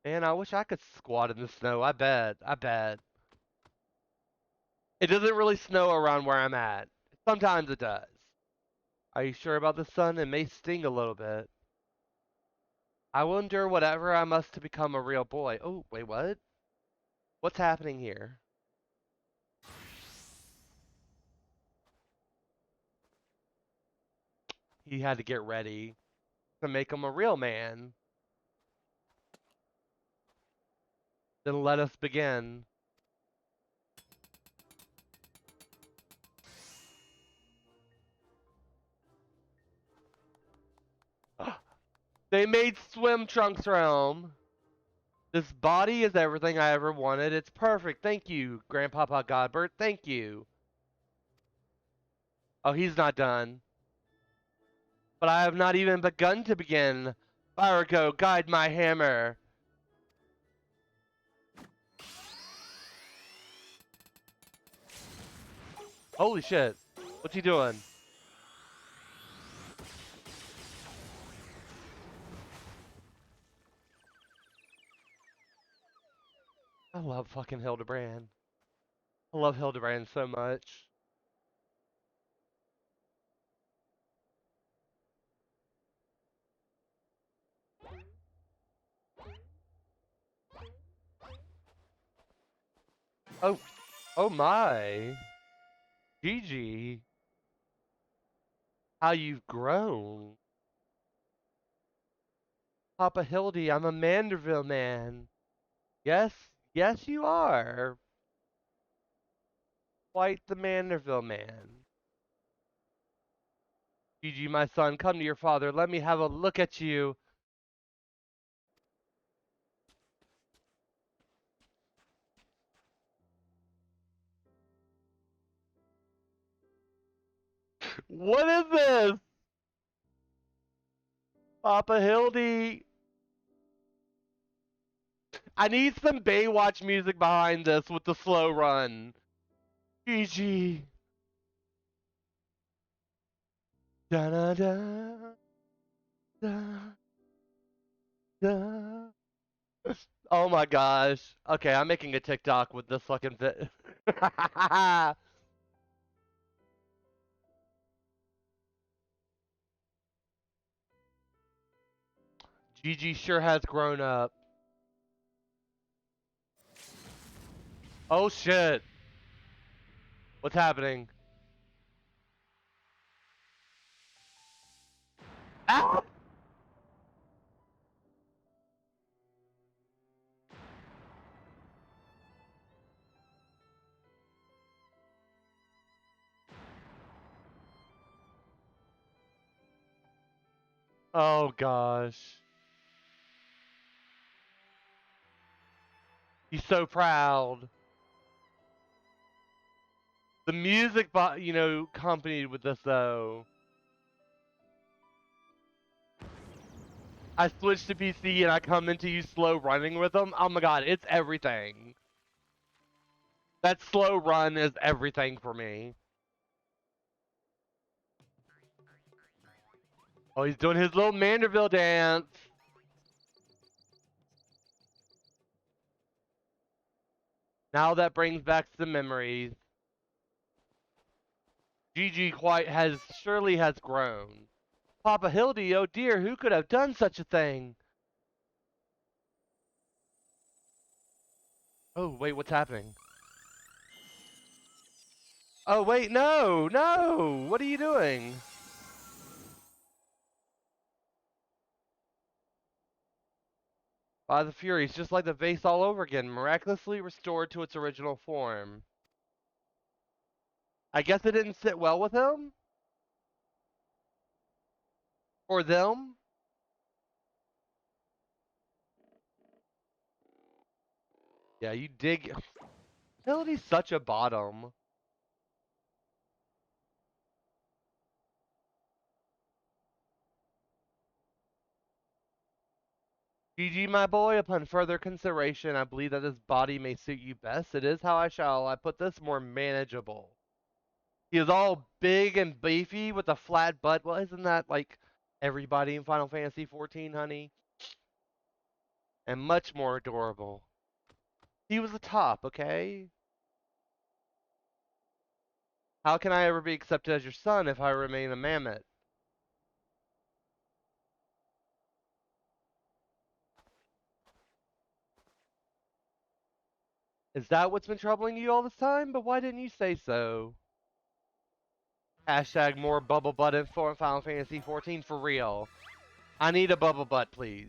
Man, I wish I could squat in the snow. I bet. I bet. It doesn't really snow around where I'm at. Sometimes it does. Are you sure about the sun? It may sting a little bit. I will endure whatever I must to become a real boy. Oh, wait, what? What's happening here? He had to get ready to make him a real man. Then let us begin. They made swim trunks realm. This body is everything I ever wanted. It's perfect. Thank you, Grandpapa Godbert. Thank you. Oh, he's not done. But I have not even begun to begin. Barago, guide my hammer. Holy shit. What's he doing? I love fucking Hildibrand. I love Hildibrand so much. Oh, oh my. GiGi. How you've grown. Papa Hildy, I'm a Manderville man. Yes, yes you are. Quite the Manderville man. GiGi, my son, come to your father. Let me have a look at you. What is this? Papa Hildy. I need some Baywatch music behind this with the slow run. GG. Da da da da da. Oh my gosh. Okay, I'm making a TikTok with this fucking bit. GG sure has grown up. Oh shit. What's happening? Ah! Oh gosh. He's so proud. The music, accompanied with this though. I switch to PC and I come into you slow running with them. Oh my god, it's everything. That slow run is everything for me. Oh, he's doing his little Manderville dance. Now that brings back some memories. GiGi surely has grown. Papa Hildy, oh dear, who could have done such a thing? Oh, wait, what's happening? Oh, wait, no, no! What are you doing? By the Furies, just like the vase all over again, miraculously restored to its original form. I guess it didn't sit well with him? Or them? Yeah, you dig. Hildy's such a bottom. GG, my boy, upon further consideration, I believe that this body may suit you best. It is how I put this, more manageable. He is all big and beefy with a flat butt. Well, isn't that like everybody in Final Fantasy XIV, honey? And much more adorable. He was the top, okay? How can I ever be accepted as your son if I remain a mammoth? Is that what's been troubling you all this time? But why didn't you say so? Hashtag more bubble butt in Final Fantasy XIV for real. I need a bubble butt, please.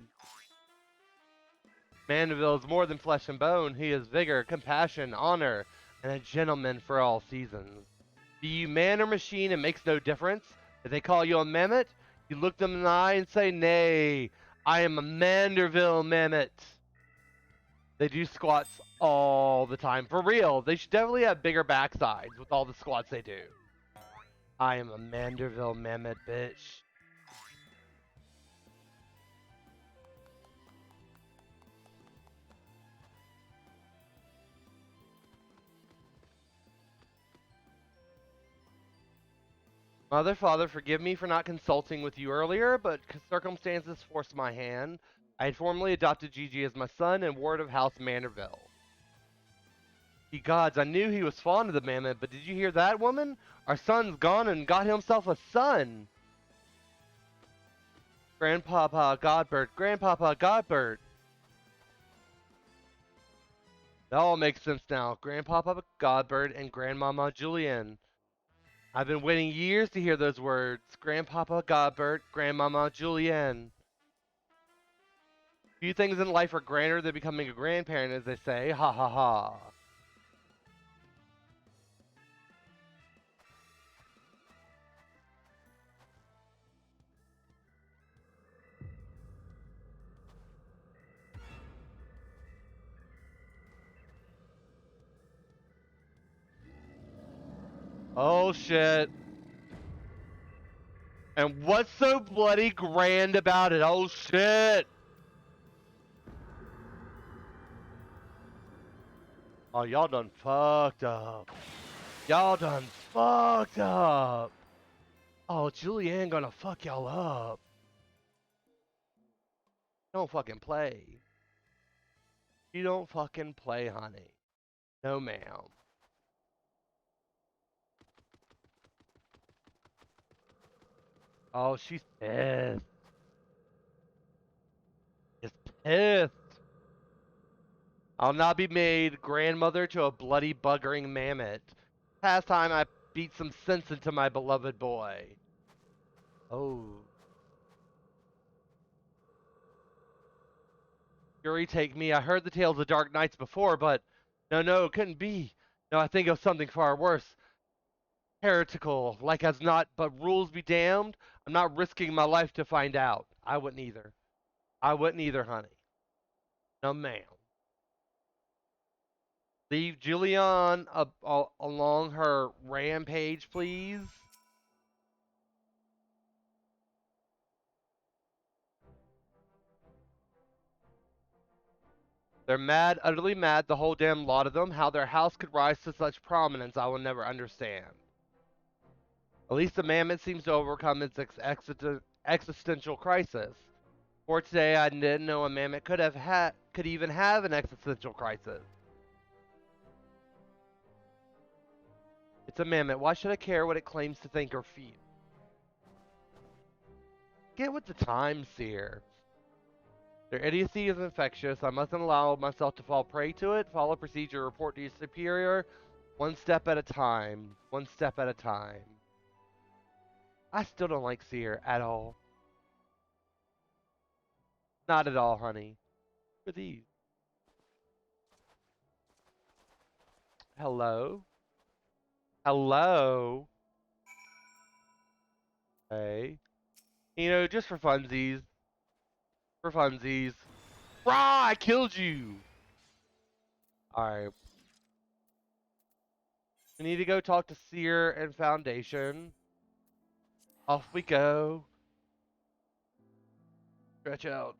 Mandeville is more than flesh and bone. He is vigor, compassion, honor, and a gentleman for all seasons. Be you man or machine, it makes no difference. If they call you a mammoth, you look them in the eye and say, nay, I am a Manderville mammoth. They do squats all the time. For real, they should definitely have bigger backsides with all the squats they do. I am a Manderville mammoth, bitch. Mother, father, forgive me for not consulting with you earlier, but circumstances forced my hand. I had formally adopted GiGi as my son and ward of House Manderville. Ye gods, I knew he was fond of the mammoth, but did you hear that, woman? Our son's gone and got himself a son! Grandpapa Godbert, Grandpapa Godbert! That all makes sense now. Grandpapa Godbert and Grandmama Julienne. I've been waiting years to hear those words. Grandpapa Godbert, Grandmama Julienne. Few things in life are grander than becoming a grandparent, as they say. Ha ha ha. Oh shit. And what's so bloody grand about it? Oh shit. Oh, y'all done fucked up. Y'all done fucked up. Oh, Julianne gonna fuck y'all up. Don't fucking play. You don't fucking play, honey. No, ma'am. Oh, she's pissed. She's pissed. I'll not be made grandmother to a bloody buggering mammoth. Past time I beat some sense into my beloved boy. Oh. Fury take me. I heard the tales of dark nights before, but no, it couldn't be. No, I think of something far worse. Heretical, like as not, but rules be damned. I'm not risking my life to find out. I wouldn't either. I wouldn't either, honey. No, ma'am. Leave Julian along her rampage, please. They're mad, utterly mad, the whole damn lot of them. How their house could rise to such prominence, I will never understand. At least the mammoth seems to overcome its existential crisis. For today, I didn't know a mammoth could even have an existential crisis. It's a mammoth. Why should I care what it claims to think or feel? Get with the times here. Their idiocy is infectious. I mustn't allow myself to fall prey to it. Follow procedure. Report to your superior. One step at a time. One step at a time. I still don't like Seer at all. Not at all, honey. What are these? Hello? Hello? Hey. You know, just for funsies. For funsies. Rah! I killed you! Alright. We need to go talk to Seer and Foundation. Off we go. Stretch out.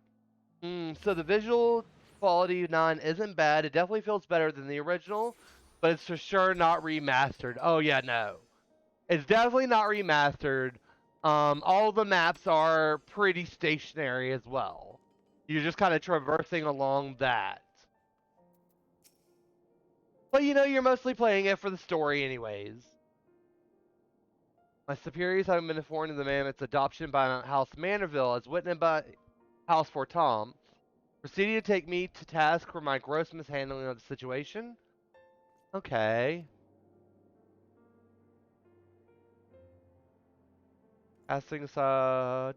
So the visual quality 9 isn't bad. It definitely feels better than the original, but it's for sure not remastered. Oh yeah, no. It's definitely not remastered. All the maps are pretty stationary as well. You're just kind of traversing along that. But you know, you're mostly playing it for the story anyways. My superiors haven't been informed of the mammoth's adoption by House Manderville as witnessed by House for Tom, proceeding to take me to task for my gross mishandling of the situation. Okay. Asking I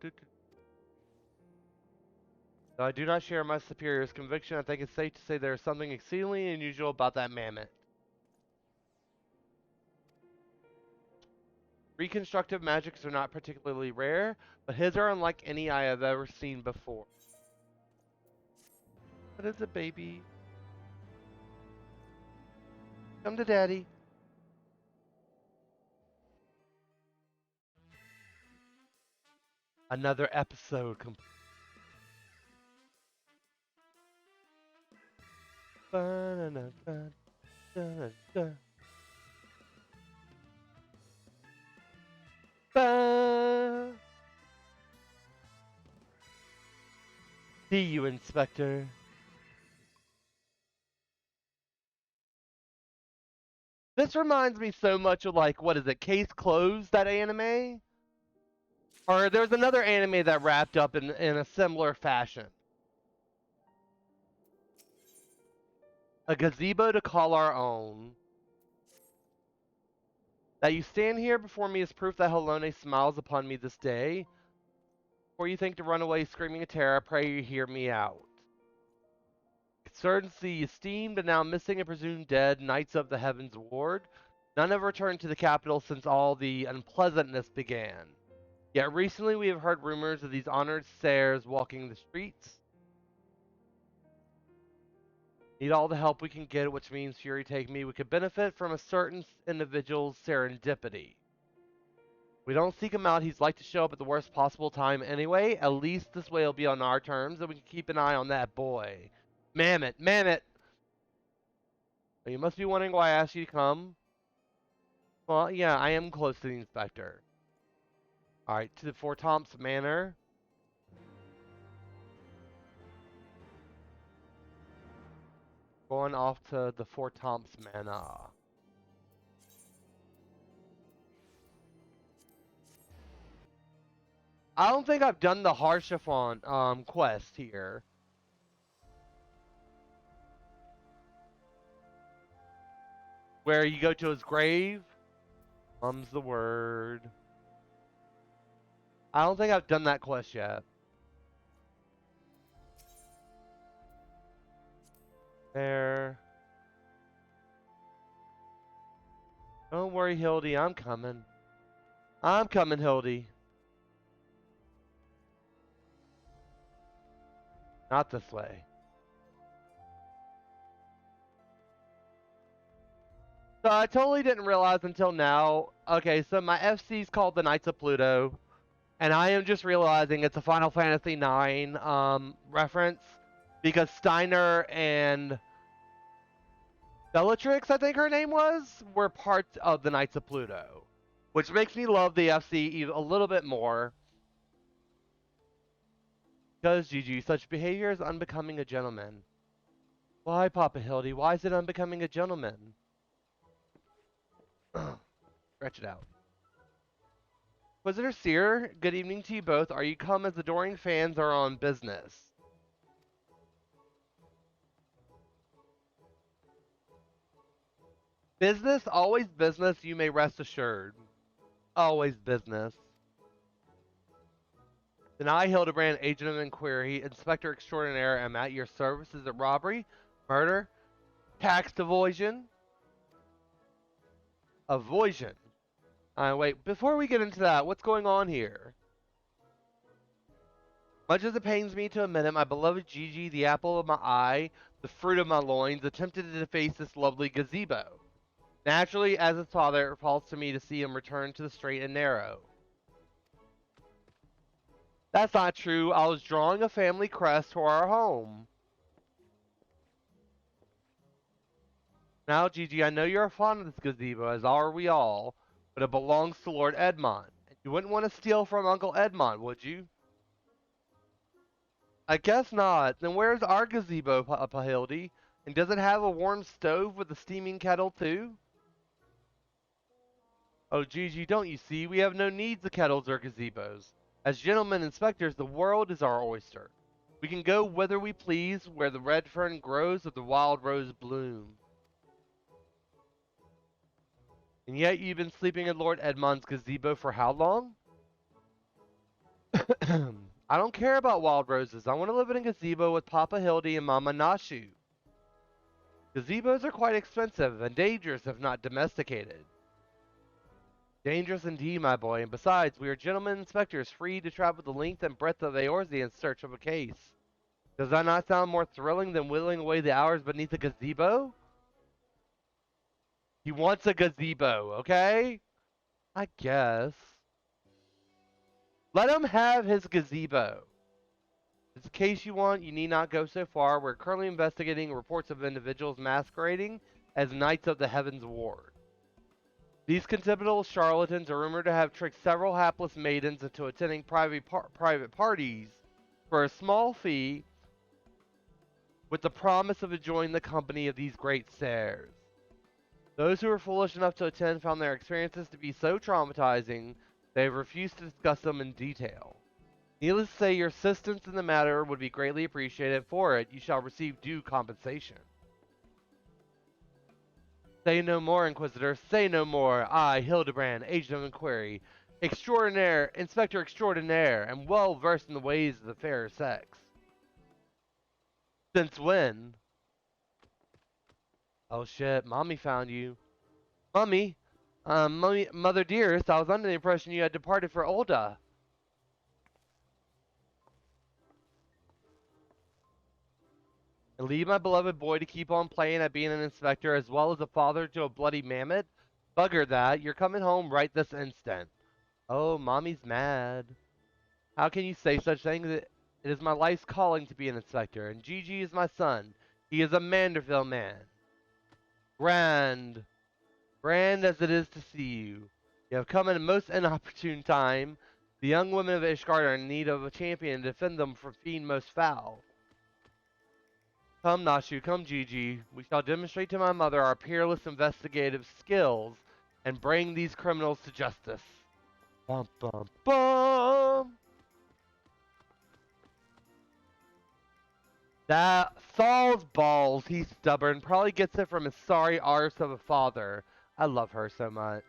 do not share my superior's conviction. I think it's safe to say there is something exceedingly unusual about that mammoth. Reconstructive magics are not particularly rare, but his are unlike any I have ever seen before. What is it, baby? Come to daddy. Another episode complete. See you, Inspector. This reminds me so much of, like, what is it, Case Closed, that anime? Or there's another anime that wrapped up in a similar fashion. A gazebo to call our own. That you stand here before me is proof that Helone smiles upon me this day. Before you think to run away screaming in terror, I pray you hear me out. Concerned to see esteemed and now missing and presumed dead knights of the Heavensward. None have returned to the capital since all the unpleasantness began. Yet recently we have heard rumors of these honored sirs walking the streets. Need all the help we can get, which means Fury take me. We could benefit from a certain individual's serendipity. We don't seek him out. He's like to show up at the worst possible time anyway. At least this way he'll be on our terms, and we can keep an eye on that boy. Mammoth, Mammoth! You must be wondering why I asked you to come. Well, yeah, I am close to the inspector. Alright, to the Fort Thompson Manor. Going off to the Fort Thompson Manor. I don't think I've done the Harshaphon quest here. Where you go to his grave. Mum's the word. I don't think I've done that quest yet. There. Don't worry, Hildy. I'm coming. I'm coming, Hildy. Not this way. So I totally didn't realize until now. Okay, so my FC is called the Knights of Pluto, and I am just realizing it's a Final Fantasy IX reference because Steiner and Bellatrix, I think her name was, were part of the Knights of Pluto, which makes me love the FC a little bit more. Because GiGi, such behavior is unbecoming a gentleman. Why, Papa Hildy? Why is it unbecoming a gentleman? Stretch it out. Inquisitor Seer, good evening to you both. Are you come as adoring fans or on business? Business, always business, you may rest assured. Always business. Then I, Hildibrand, agent of inquiry, inspector extraordinaire, am at your service. Is it robbery, murder, tax evasion? Avoision. Wait, before we get into that, what's going on here? Much as it pains me to admit it, my beloved GiGi, the apple of my eye, the fruit of my loins, attempted to deface this lovely gazebo. Naturally, as his father, it falls to me to see him return to the straight and narrow. That's not true. I was drawing a family crest for our home. Now, GiGi, I know you're fond of this gazebo, as are we all, but it belongs to Lord Edmond. You wouldn't want to steal from Uncle Edmond, would you? I guess not. Then where's our gazebo, Pahildi? And does it have a warm stove with a steaming kettle, too? Oh, GiGi, don't you see? We have no needs of kettles or gazebos. As gentlemen inspectors, the world is our oyster. We can go whither we please, where the red fern grows or the wild rose bloom. And yet you've been sleeping in Lord Edmond's gazebo for how long? I don't care about wild roses. I want to live in a gazebo with Papa Hildy and Mama Nashu. Gazebos are quite expensive and dangerous if not domesticated. Dangerous indeed, my boy, and besides, we are gentlemen inspectors free to travel the length and breadth of Eorzea in search of a case. Does that not sound more thrilling than whittling away the hours beneath a gazebo? He wants a gazebo, okay? I guess. Let him have his gazebo. If it's a case you want, you need not go so far. We're currently investigating reports of individuals masquerading as Knights of the Heavensward. These contemptible charlatans are rumored to have tricked several hapless maidens into attending private parties for a small fee with the promise of enjoying the company of these great sirs. Those who were foolish enough to attend found their experiences to be so traumatizing they have refused to discuss them in detail. Needless to say, your assistance in the matter would be greatly appreciated. For it, you shall receive due compensation. Say no more, Inquisitor, say no more. I, Hildibrand, agent of inquiry, extraordinaire, inspector extraordinaire, am well versed in the ways of the fairer sex. Since when? Oh shit, Mommy found you. Mummy, Mother dearest, I was under the impression you had departed for Olda. And leave my beloved boy to keep on playing at being an inspector as well as a father to a bloody mammoth? Bugger that, you're coming home right this instant. Oh, Mommy's mad. How can you say such things? It is my life's calling to be an inspector, and GiGi is my son. He is a Manderville man. Grand. Grand as it is to see you. You have come at a most inopportune time. The young women of Ishgard are in need of a champion to defend them from fiend most foul. Come, Nashu, come, GiGi. We shall demonstrate to my mother our peerless investigative skills and bring these criminals to justice. Bum, bum, bum! That Saul's balls, he's stubborn. Probably gets it from his sorry arse of a father. I love her so much.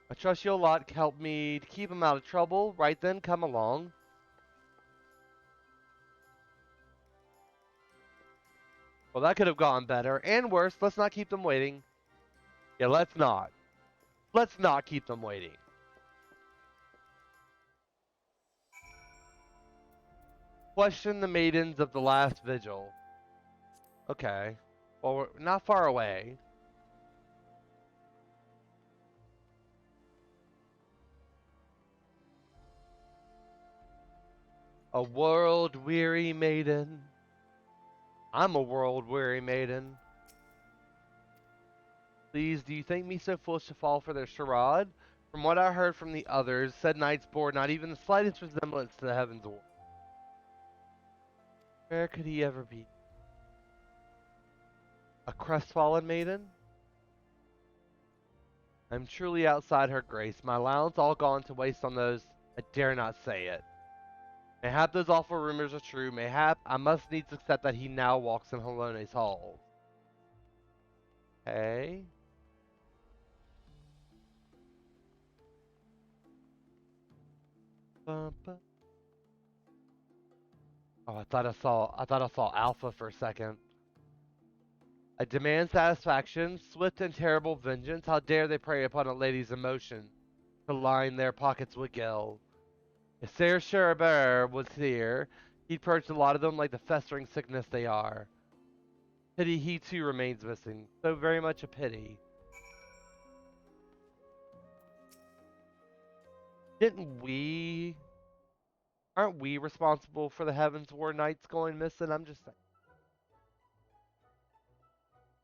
I trust you'll lot help me to keep him out of trouble. Right then, come along. Well, that could have gone better. And worse, let's not keep them waiting. Yeah, let's not. Let's not keep them waiting. Question the maidens of the last vigil. Okay. Well, we're not far away. A world-weary maiden. I'm a world-weary maiden. Please, do you think me so foolish to fall for their charade? From what I heard from the others, said knights bore not even the slightest resemblance to the Heavensward. Where could he ever be? A crestfallen maiden? I'm truly outside her grace. My allowance all gone to waste on those. I dare not say it. Mayhap those awful rumors are true. Mayhap I must needs accept that he now walks in Halone's hall. Okay. Bum. Oh, I thought I saw Alpha for a second. I demand satisfaction, swift and terrible vengeance. How dare they prey upon a lady's emotion to line their pockets with gil? If Sir Cherubert was here, he'd purge a lot of them like the festering sickness they are. Pity he too remains missing. So very much a pity. Didn't we... Aren't we responsible for the Heavensward Knights going missing? I'm just saying.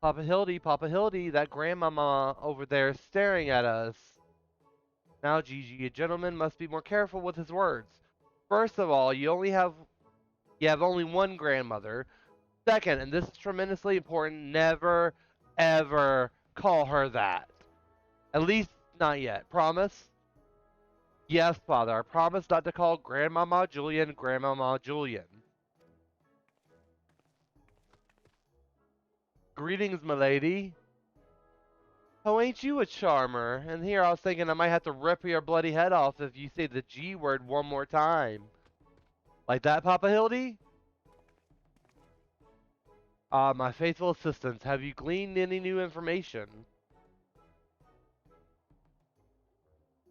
Papa Hildy, that grandmama over there is staring at us. Now, GiGi, a gentleman must be more careful with his words. First of all, you have only one grandmother. Second, and this is tremendously important, never, ever call her that. At least not yet. Promise? Yes, Father. I promise not to call Grandmama Julian Grandmama Julian. Greetings, milady. Oh, ain't you a charmer? And here I was thinking I might have to rip your bloody head off if you say the G word one more time. Like that, Papa Hildy? Ah, my faithful assistants, have you gleaned any new information?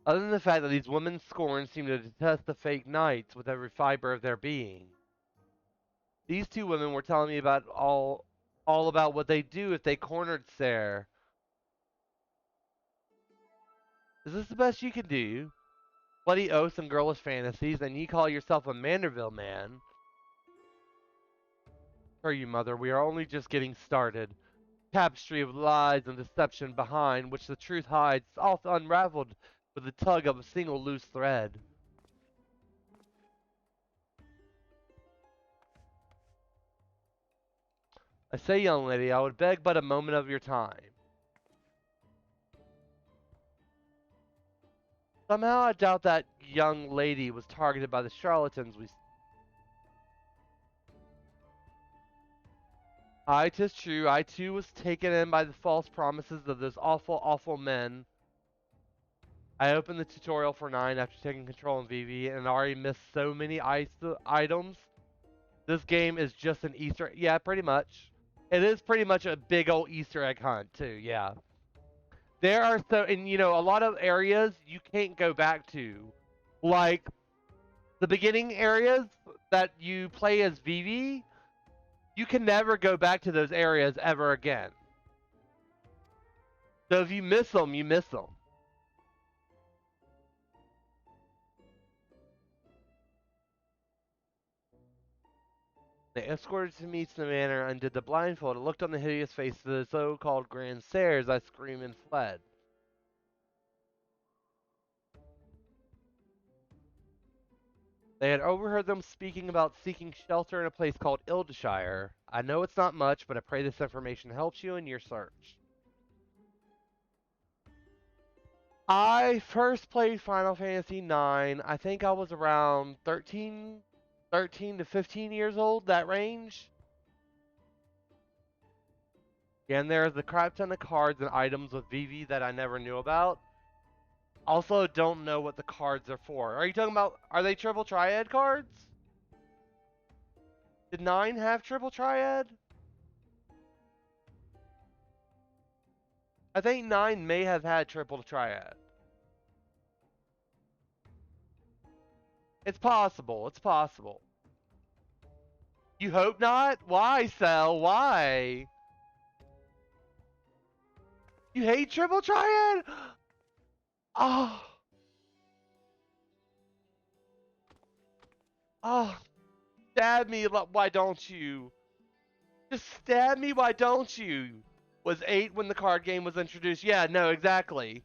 Other than the fact that these women's scorn seem to detest the fake knights with every fiber of their being. These two women were telling me about all about what they'd do if they cornered Sarah. Is this the best you can do? Bloody oaths and girlish fantasies, and you call yourself a Manderville man? Hurry, you mother, we are only just getting started. Tapestry of lies and deception behind which the truth hides, all unraveled with the tug of a single loose thread. I say, young lady, I would beg but a moment of your time. Somehow I doubt that young lady was targeted by the charlatans we... Aye, 'tis true, I too was taken in by the false promises of those awful, awful men. I opened the tutorial for 9 after taking control in VV and already missed so many items. This game is just an Easter... Yeah, pretty much. It is pretty much a big old Easter egg hunt, too, yeah. There are so... And, you know, a lot of areas you can't go back to. Like, the beginning areas that you play as VV, you can never go back to those areas ever again. So if you miss them, you miss them. They escorted me to the manor, undid the blindfold, and looked on the hideous face of the so-called Grand Sire as I screamed and fled. They had overheard them speaking about seeking shelter in a place called Ildeshire. I know it's not much, but I pray this information helps you in your search. I first played Final Fantasy IX. I think I was around 13 to 15 years old, that range. And there's a crap ton of cards and items with VV that I never knew about. Also, don't know what the cards are for. Are you talking about, are they triple triad cards? Did 9 have triple triad? I think 9 may have had triple triad. It's possible, it's possible. You hope not? Why, Cell? Why? You hate Triple Triad? Oh. Oh. Stab me, why don't you? Just stab me, why don't you? Was 8 when the card game was introduced? Yeah, no, exactly.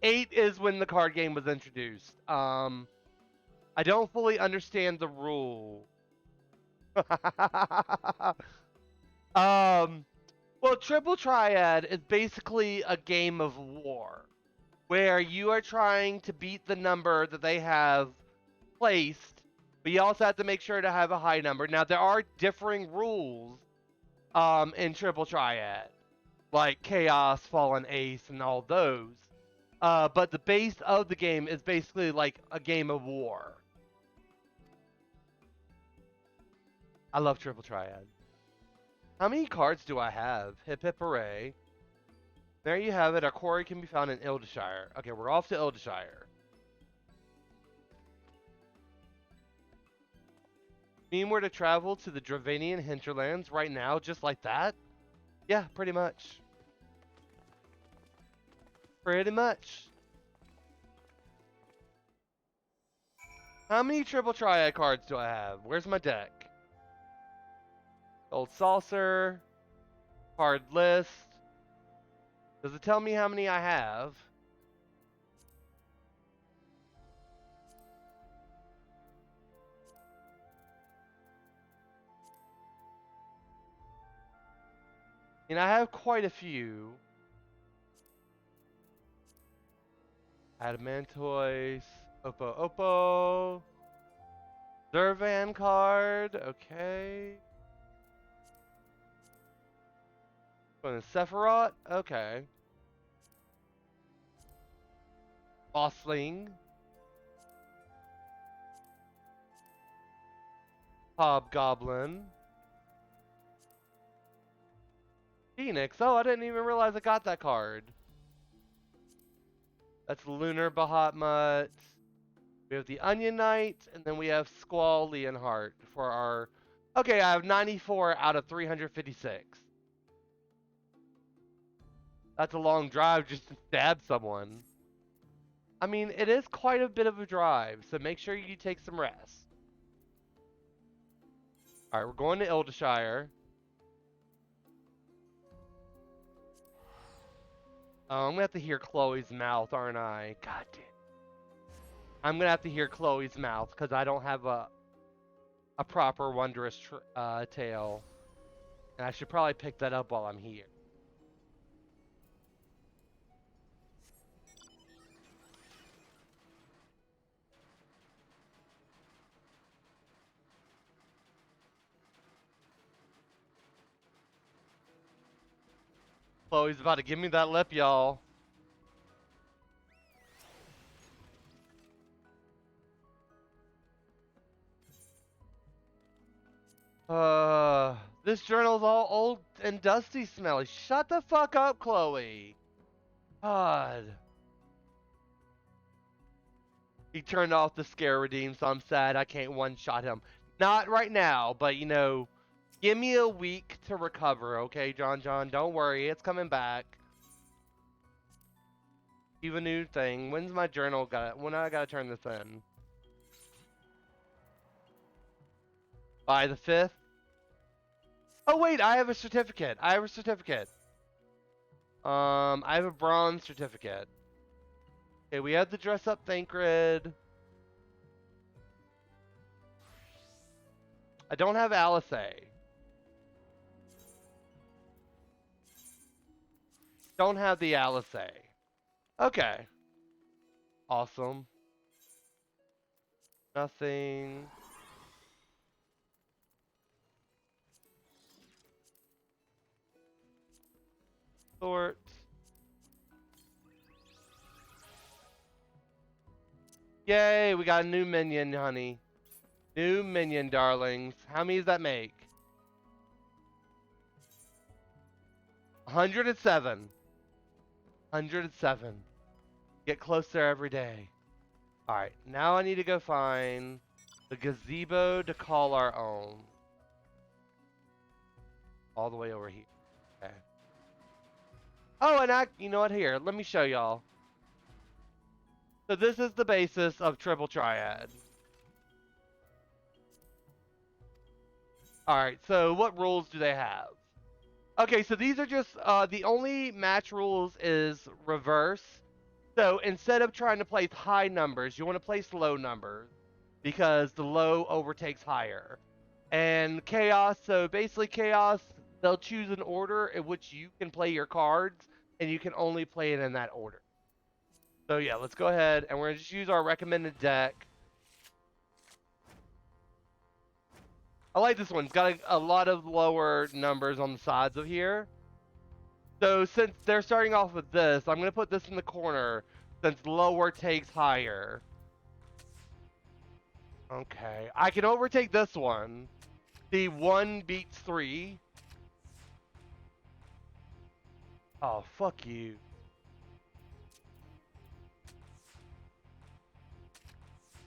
8 is when the card game was introduced. I don't fully understand the rule. Well, Triple Triad is basically a game of war where you are trying to beat the number that they have placed, but you also have to make sure to have a high number. Now, there are differing rules in Triple Triad, like Chaos, Fallen Ace, and all those. But the base of the game is basically like a game of war. I love Triple Triad. How many cards do I have? Hip Hip Hooray. There you have it. Our quarry can be found in Ildeshire. Okay, we're off to Ildeshire. Mean we're to travel to the Dravanian hinterlands right now, just like that? Yeah, pretty much. Pretty much. How many Triple Triad cards do I have? Where's my deck? Old Saucer. Card list. Does it tell me how many I have? And I have quite a few. Adamantoise, Oppo Oppo, Zervan card, okay. Going to Sephiroth, okay. Bossling. Hobgoblin. Phoenix, oh, I didn't even realize I got that card. That's Lunar Bahamut. We have the Onion Knight, and then we have Squall Leonhardt for our... Okay, I have 94 out of 356. That's a long drive just to stab someone. I mean, it is quite a bit of a drive, so make sure you take some rest. Alright, we're going to Ildeshire. Oh, I'm gonna have to hear Chloe's mouth, aren't I? God damn. I'm gonna have to hear Chloe's mouth because I don't have a proper wondrous tail, and I should probably pick that up while I'm here. Chloe's about to give me that lip, y'all. This journal's all old and dusty smelly. Shut the fuck up, Chloe. God. He turned off the scare redeem, so I'm sad I can't one-shot him. Not right now, but you know, give me a week to recover, okay, John? Don't worry, it's coming back. Even new thing. When's my journal when I gotta turn this in? By the 5th? Oh wait, I have a certificate. I have a bronze certificate. Okay, we have the dress up Thancred. I don't have Alizé. Don't have the Alizé. Okay. Awesome. Nothing. Sort. Yay, we got a new minion, honey. New minion, darlings. How many does that make? 107. 107. Get closer every day. Alright, now I need to go find The gazebo to call our own. All the way over here. Okay. Oh, and you know what? Here, let me show y'all. So this is the basis of Triple Triad. Alright, so what rules do they have? Okay, so these are just, the only match rules is reverse. So instead of trying to place high numbers, you want to place low numbers because the low overtakes higher. And chaos, so basically chaos, they'll choose an order in which you can play your cards, and you can only play it in that order. So yeah, let's go ahead, and we're going to just use our recommended deck. I like this one. It's got a lot of lower numbers on the sides of here. So since they're starting off with this, I'm going to put this in the corner since lower takes higher. Okay. I can overtake this one. The 1 beats 3. Oh, fuck you.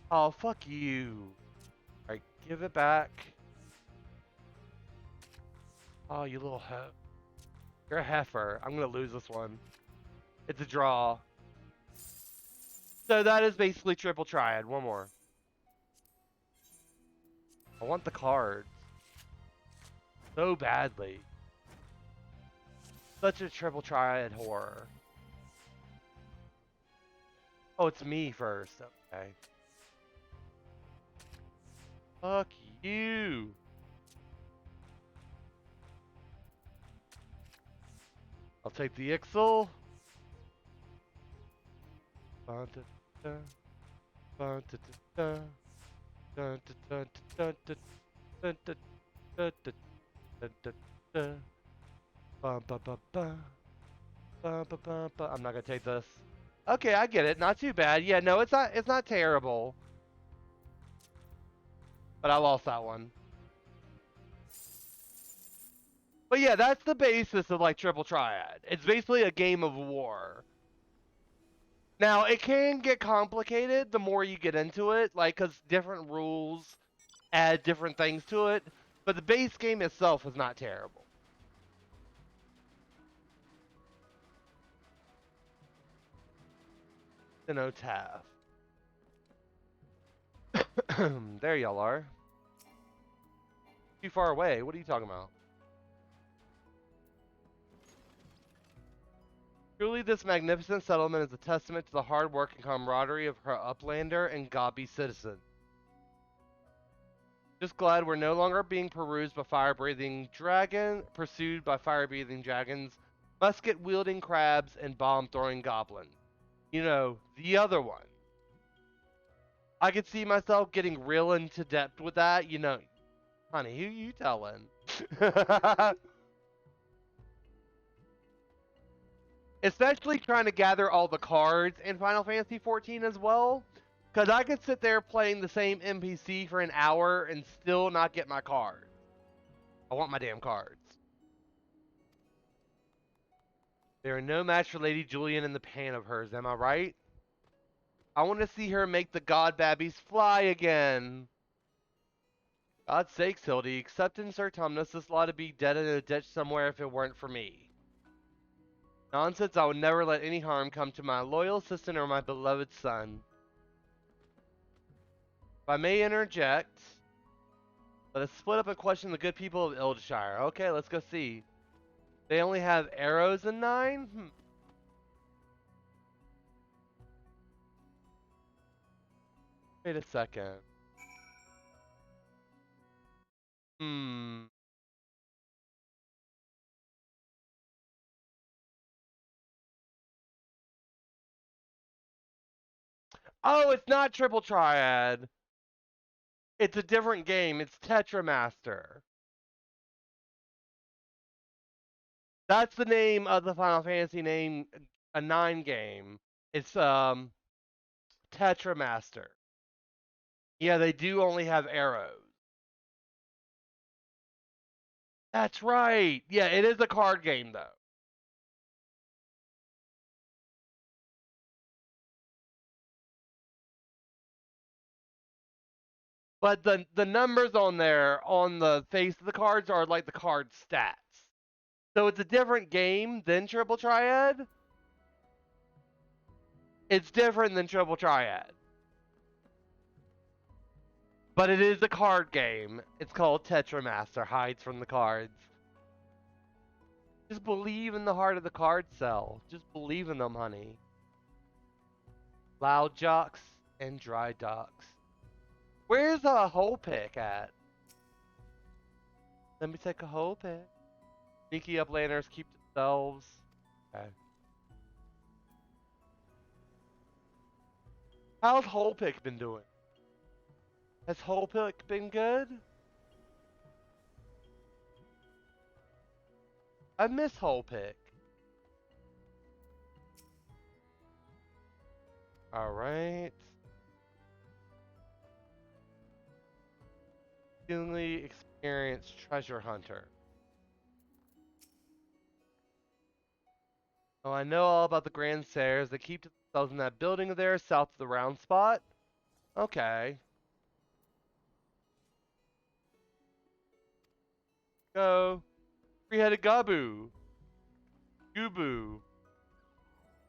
Oh, fuck you. Alright, give it back. Oh, you little you're a heifer. I'm going to lose this one. It's a draw. So that is basically Triple Triad. One more. I want the cards. So badly. Such a Triple Triad horror. Oh, it's me first. Okay. Fuck you. I'll take the Ixel. I'm not gonna take this. Okay, I get it. Not too bad. Yeah, no, it's not. It's not terrible. But I lost that one. But yeah, that's the basis of like Triple Triad. It's basically a game of war. Now it can get complicated the more you get into it, like because different rules add different things to it. But the base game itself is not terrible. Cenotaph. There y'all are. Too far away. What are you talking about? Truly, this magnificent settlement is a testament to the hard work and camaraderie of her uplander and Gabi citizen. Just glad we're no longer being pursued by fire-breathing dragons, musket-wielding crabs, and bomb-throwing goblins. You know, the other one. I could see myself getting real into depth with that, you know. Honey, who you telling? Especially trying to gather all the cards in Final Fantasy XIV as well. Because I could sit there playing the same NPC for an hour and still not get my cards. I want my damn cards. There are no match for Lady Julian in the pan of hers, am I right? I want to see her make the god babbies fly again. God's sakes, Hildy, acceptance or tumnus, this law to be dead in a ditch somewhere if it weren't for me. Nonsense, I would never let any harm come to my loyal assistant or my beloved son. If I may interject, let us split up and question the good people of Ildshire. Okay, let's go see. They only have arrows in 9? Wait a second. Hmm. Oh, it's not Triple Triad. It's a different game. It's Tetramaster. That's the name of the Final Fantasy name, a 9 game. It's Tetramaster. Yeah, they do only have arrows. That's right. Yeah, it is a card game though. But the numbers on there on the face of the cards are like the card stats. So it's a different game than Triple Triad. It's different than Triple Triad. But it is a card game. It's called Tetramaster, hides from the cards. Just believe in the heart of the card cell. Just believe in them, honey. Loud Jocks and Dry Docks. Where's a hole pick at? Let me take a hole pick. Sneaky uplanders keep themselves. Okay. How's hole pick been doing? Has hole pick been good? I miss hole pick. Alright. Newly experienced treasure hunter. Oh, I know all about the Grand Stairs. They keep to themselves in that building there, south of the round spot. Okay. Go. Three-headed Gabu. Gubu.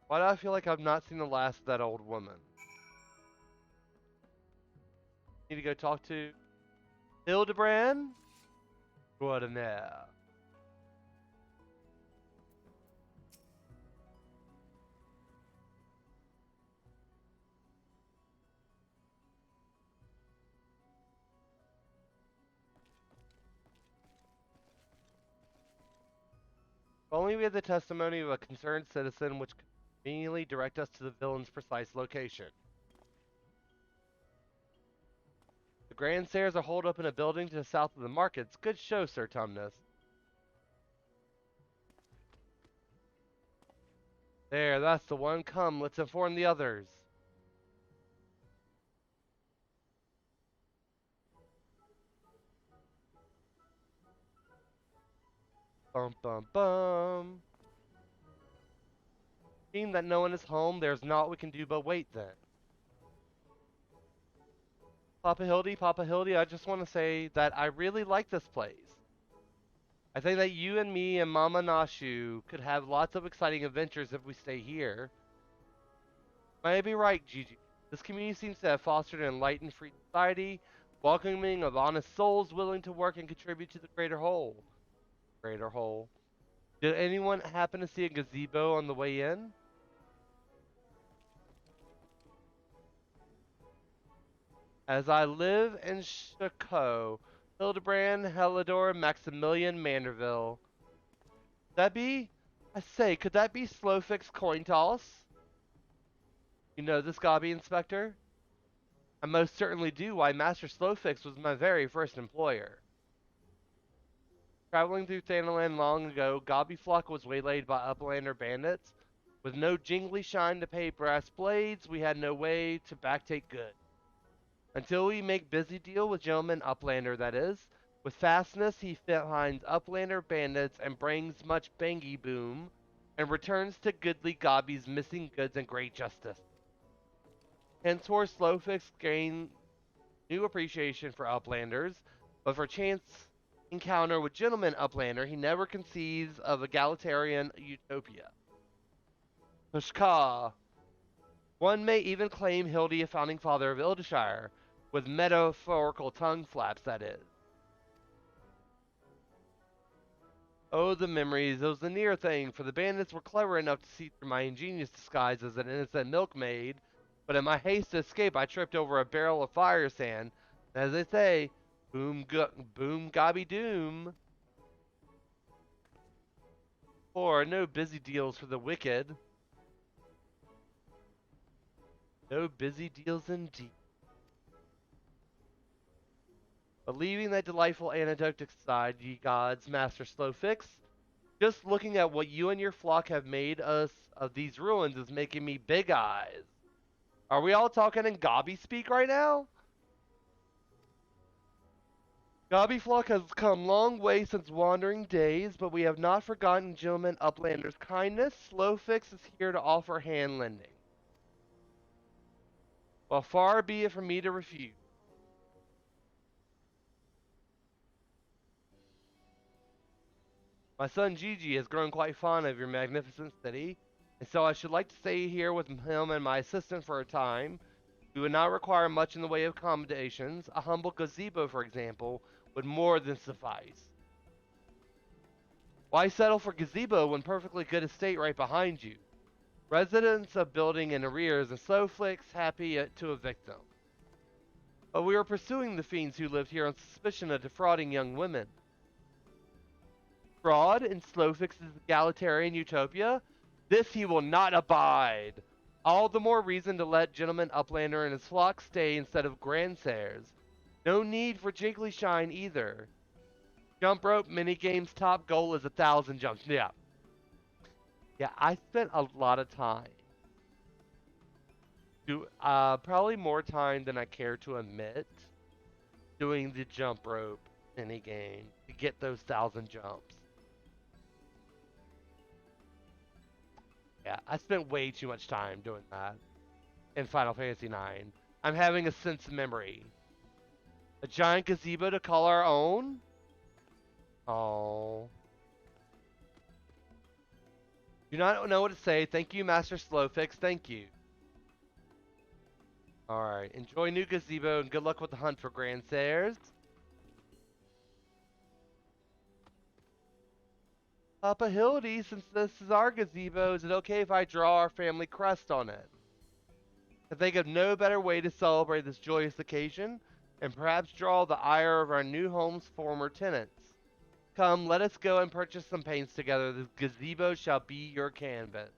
Why do I feel like I've not seen the last of that old woman? Need to go talk to Hildibrand? Extraordinaire. If only we had the testimony of a concerned citizen which could conveniently direct us to the villain's precise location. The Grand Stairs are holed up in a building to the south of the markets. Good show, Sir Tumnus. There, that's the one. Come, let's inform the others. Bum bum bum. Seeing that no one is home, there's naught we can do but wait then. Papa Hildy, I just want to say that I really like this place. I think that you and me and Mama Nashu could have lots of exciting adventures if we stay here. Might be right, Gigi. This community seems to have fostered an enlightened, free society, welcoming of honest souls willing to work and contribute to the greater whole. Greater whole. Did anyone happen to see a gazebo on the way in? As I live in Chicago, Hildebrand, Helidor, Maximilian, Manderville. That be? I say, could that be Slowfix coin toss? You know this Gobby Inspector? I most certainly do. Why, Master Slowfix was my very first employer. Traveling through Thanaland long ago, Gobby Flock was waylaid by Uplander bandits. With no jingly shine to pay brass blades, we had no way to backtake good. Until we make busy deal with gentleman Uplander, that is. With fastness, he finds Uplander bandits and brings much bangy boom, and returns to goodly Gobby's missing goods and great justice. Henceforth, Slowfix gained new appreciation for Uplanders, but for chance encounter with gentleman Uplander, he never conceives of egalitarian utopia. Pushka. One may even claim Hildy a founding father of Ildeshire, with metaphorical tongue flaps, that is. Oh, the memories. It was the near thing, for the bandits were clever enough to see through my ingenious disguise as an innocent milkmaid, but in my haste to escape, I tripped over a barrel of fire sand. As they say, boom, boom, gobby doom. Or no busy deals for the wicked. No busy deals indeed. But leaving that delightful anecdote aside, ye gods, Master Slowfix, just looking at what you and your flock have made us of these ruins is making me big eyes. Are we all talking in Gobby speak right now? Gobby flock has come long way since wandering days, but we have not forgotten gentleman Uplander's kindness. Slowfix is here to offer hand lending. Well, far be it from me to refuse. My son Gigi has grown quite fond of your magnificent city, and so I should like to stay here with him and my assistant for a time. We would not require much in the way of accommodations. A humble gazebo, for example, would more than suffice. Why settle for gazebo when perfectly good estate right behind you? Residents of building in arrears and slow flicks happy to evict them. But we are pursuing the fiends who lived here on suspicion of defrauding young women. Fraud in Slowfix's egalitarian utopia? This he will not abide. All the more reason to let gentleman Uplander and his flock stay instead of grandsires. No need for jiggly shine either. Jump rope minigame's top goal is 1,000 jumps. Yeah. Yeah, I spent a lot of time. Probably more time than I care to admit doing the jump rope minigame to get those 1,000 jumps. Yeah, I spent way too much time doing that in Final Fantasy IX. I'm having a sense of memory. A giant gazebo to call our own? Oh. Do not know what to say. Thank you, Master Slowfix. Thank you. Alright, enjoy new gazebo and good luck with the hunt for grandsires. Papa Hildy, since this is our gazebo, is it okay if I draw our family crest on it? I think of no better way to celebrate this joyous occasion, and perhaps draw the ire of our new home's former tenants. Come, let us go and purchase some paints together. This gazebo shall be your canvas.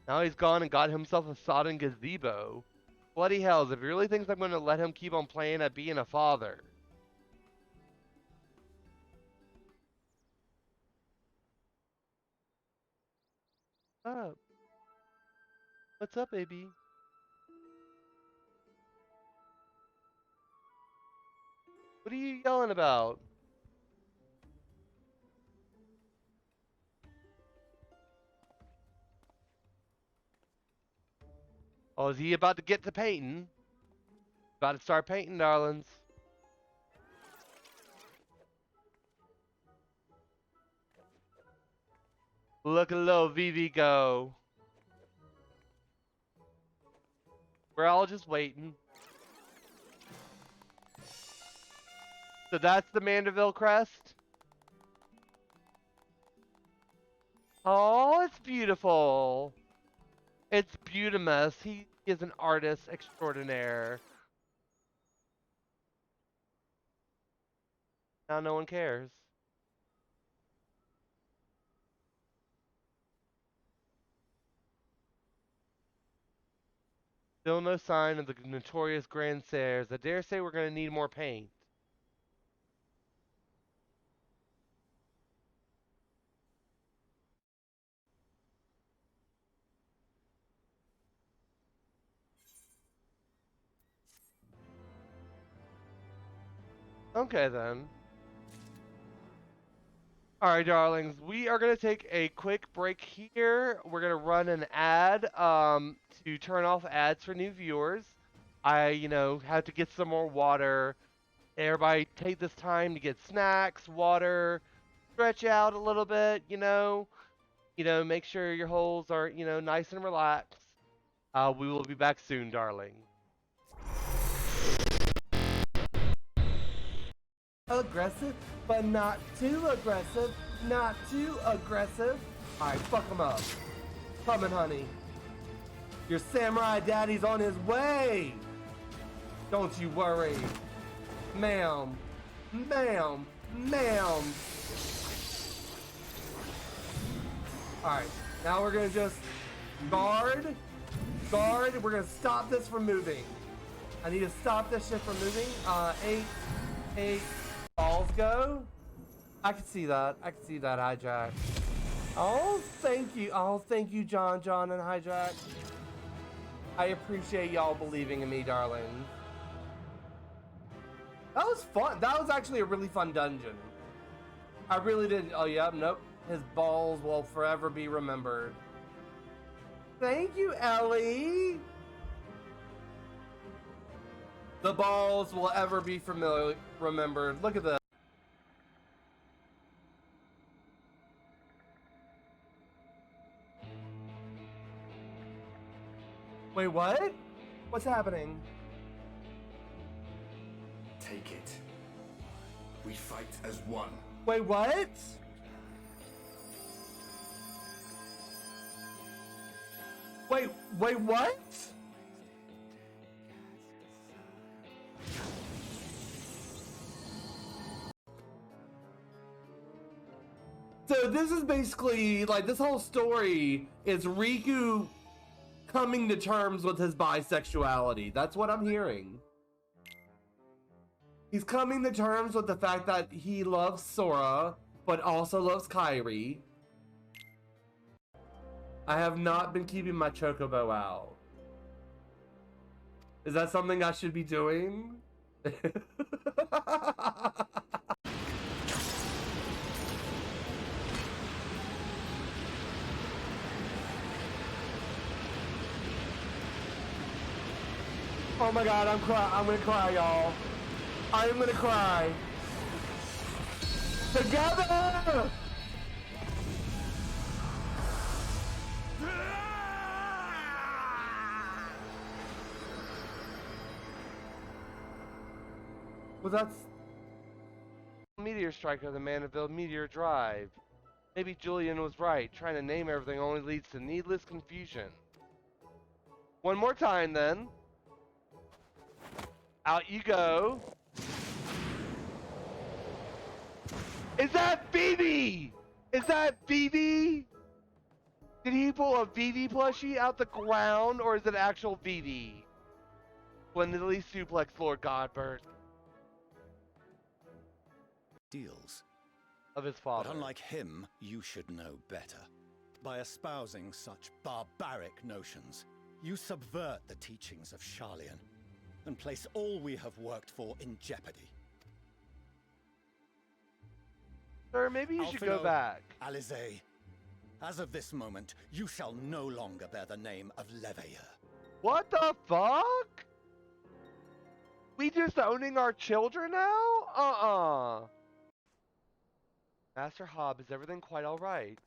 Now he's gone and got himself a sodden gazebo. Bloody hells, if he really thinks I'm going to let him keep on playing at being a father. Up. What's up, baby? What are you yelling about? Oh, is he about to get to painting? About to start painting, darlings. Look at little Vivi go. We're all just waiting. So that's the Manderville crest? Oh, it's beautiful. It's Beautimus. He is an artist extraordinaire. Now no one cares. Still no sign of the notorious grandsires. I dare say we're going to need more paint. Okay then. Alright, darlings, we are going to take a quick break here. We're going to run an ad to turn off ads for new viewers. Had to get some more water. Everybody take this time to get snacks, water, stretch out a little bit, make sure your holes are, nice and relaxed. We will be back soon, darling. Aggressive, but not too aggressive. Not too aggressive. Alright, fuck him up. Coming, honey. Your samurai daddy's on his way. Don't you worry. Ma'am. Ma'am. Ma'am. Alright, now we're gonna just guard. Guard. We're gonna stop this from moving. I need to stop this shit from moving. 8. Balls go. I can see that. I can see that, Hijack. Oh, thank you. Oh, thank you, John, and Hijack. I appreciate y'all believing in me, darling. That was fun. That was actually a really fun dungeon. I really did. Oh, yeah, nope. His balls will forever be remembered. Thank you, Ellie. The balls will ever be remembered. Look at this. Wait, what? What's happening? Take it. We fight as one. Wait, what? Wait, what? So this is basically, like, this whole story is Riku coming to terms with his bisexuality. That's what I'm hearing. He's coming to terms with the fact that he loves Sora, but also loves Kairi. I have not been keeping my chocobo out. Is that something I should be doing? Oh my god, I'm gonna cry, y'all. I am gonna cry. Together! Well, that's... Meteor Strike of the Manderville Meteor Drive. Maybe Julian was right. Trying to name everything only leads to needless confusion. One more time, then. Out you go. Is that Vivi? Is that Vivi? Did he pull a Vivi plushie out the ground, or is it actual Vivi? Splendidly suplex Lord Godbert. Deals. Of his father. But unlike him, you should know better. By espousing such barbaric notions, you subvert the teachings of Sharlayan and place all we have worked for in jeopardy. Sir, maybe you should go back. Alizé, as of this moment, you shall no longer bear the name of Leveilleur. What the fuck? We just owning our children now? Master Hobb, is everything quite alright?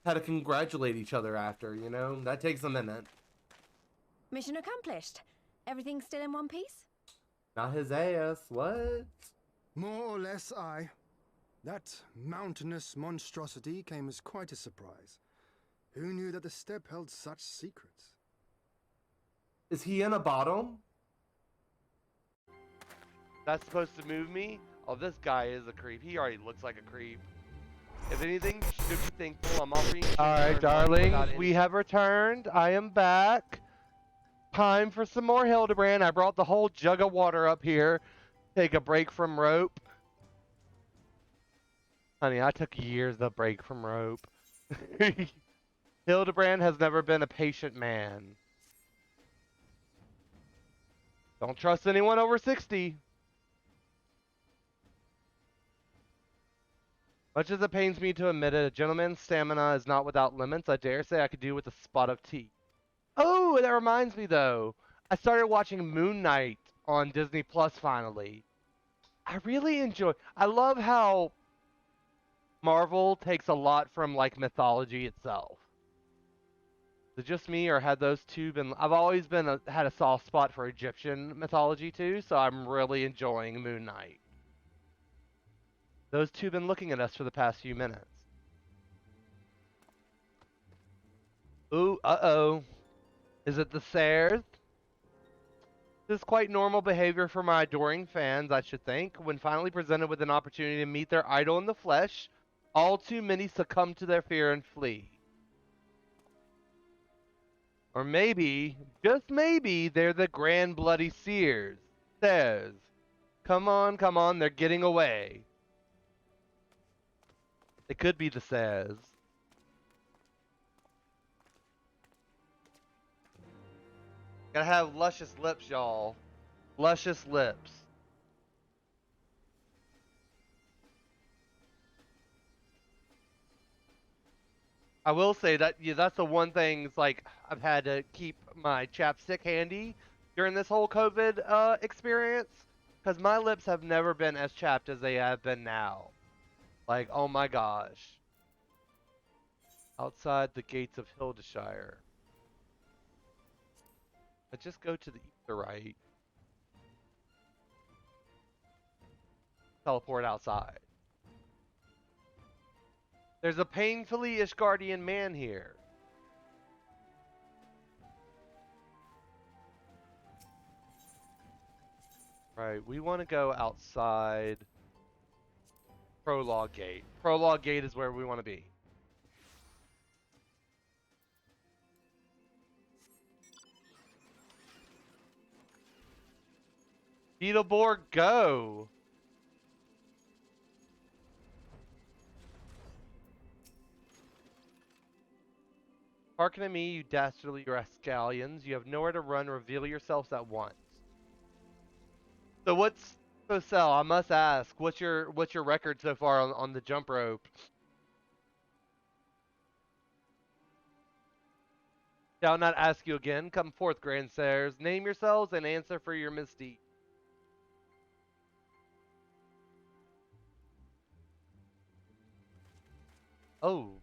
How to congratulate each other after, you know? That takes a minute. Mission accomplished. Everything still in one piece? Not his ass, what? More or less, aye. That mountainous monstrosity came as quite a surprise. Who knew that the steppe held such secrets? Is he in a bottom? That's supposed to move me? Oh, this guy is a creep. He already looks like a creep. If anything, you should be thankful. I'm offering. Alright, darling. We have returned. I am back. Time for some more Hildibrand. I brought the whole jug of water up here. Take a break from rope. Honey, I took years to break from rope. Hildibrand has never been a patient man. Don't trust anyone over 60. Much as it pains me to admit it, a gentleman's stamina is not without limits. I dare say I could do with a spot of tea. Oh, that reminds me though. I started watching Moon Knight on Disney Plus finally. I really enjoy. I love how Marvel takes a lot from like mythology itself. Is it just me, or had those two been? I've always had a soft spot for Egyptian mythology too, so I'm really enjoying Moon Knight. Those two have been looking at us for the past few minutes. Ooh, uh-oh. Is it the Sayers? This is quite normal behavior for my adoring fans, I should think. When finally presented with an opportunity to meet their idol in the flesh, all too many succumb to their fear and flee. Or maybe, just maybe, they're the Grand Bloody Seers. Says, come on, they're getting away. It could be the Says. Gotta have luscious lips, y'all. Luscious lips. I will say that that's the one thing, like, I've had to keep my chapstick handy during this whole COVID experience, because my lips have never been as chapped as they have been now. Like, oh my gosh. Outside the gates of Hildeshire. Let's just go to the right. Teleport outside. There's a painfully Ishgardian man here. Right, we want to go outside Prologue Gate. Prologue Gate is where we want to be. Beetleborg, go! Hearken to me, you dastardly rascallions. You have nowhere to run. Reveal yourselves at once. So what's so Sel? I must ask, what's your record so far on the jump rope? Shall not ask you again. Come forth, grandsires. Name yourselves and answer for your misdeed. Oh.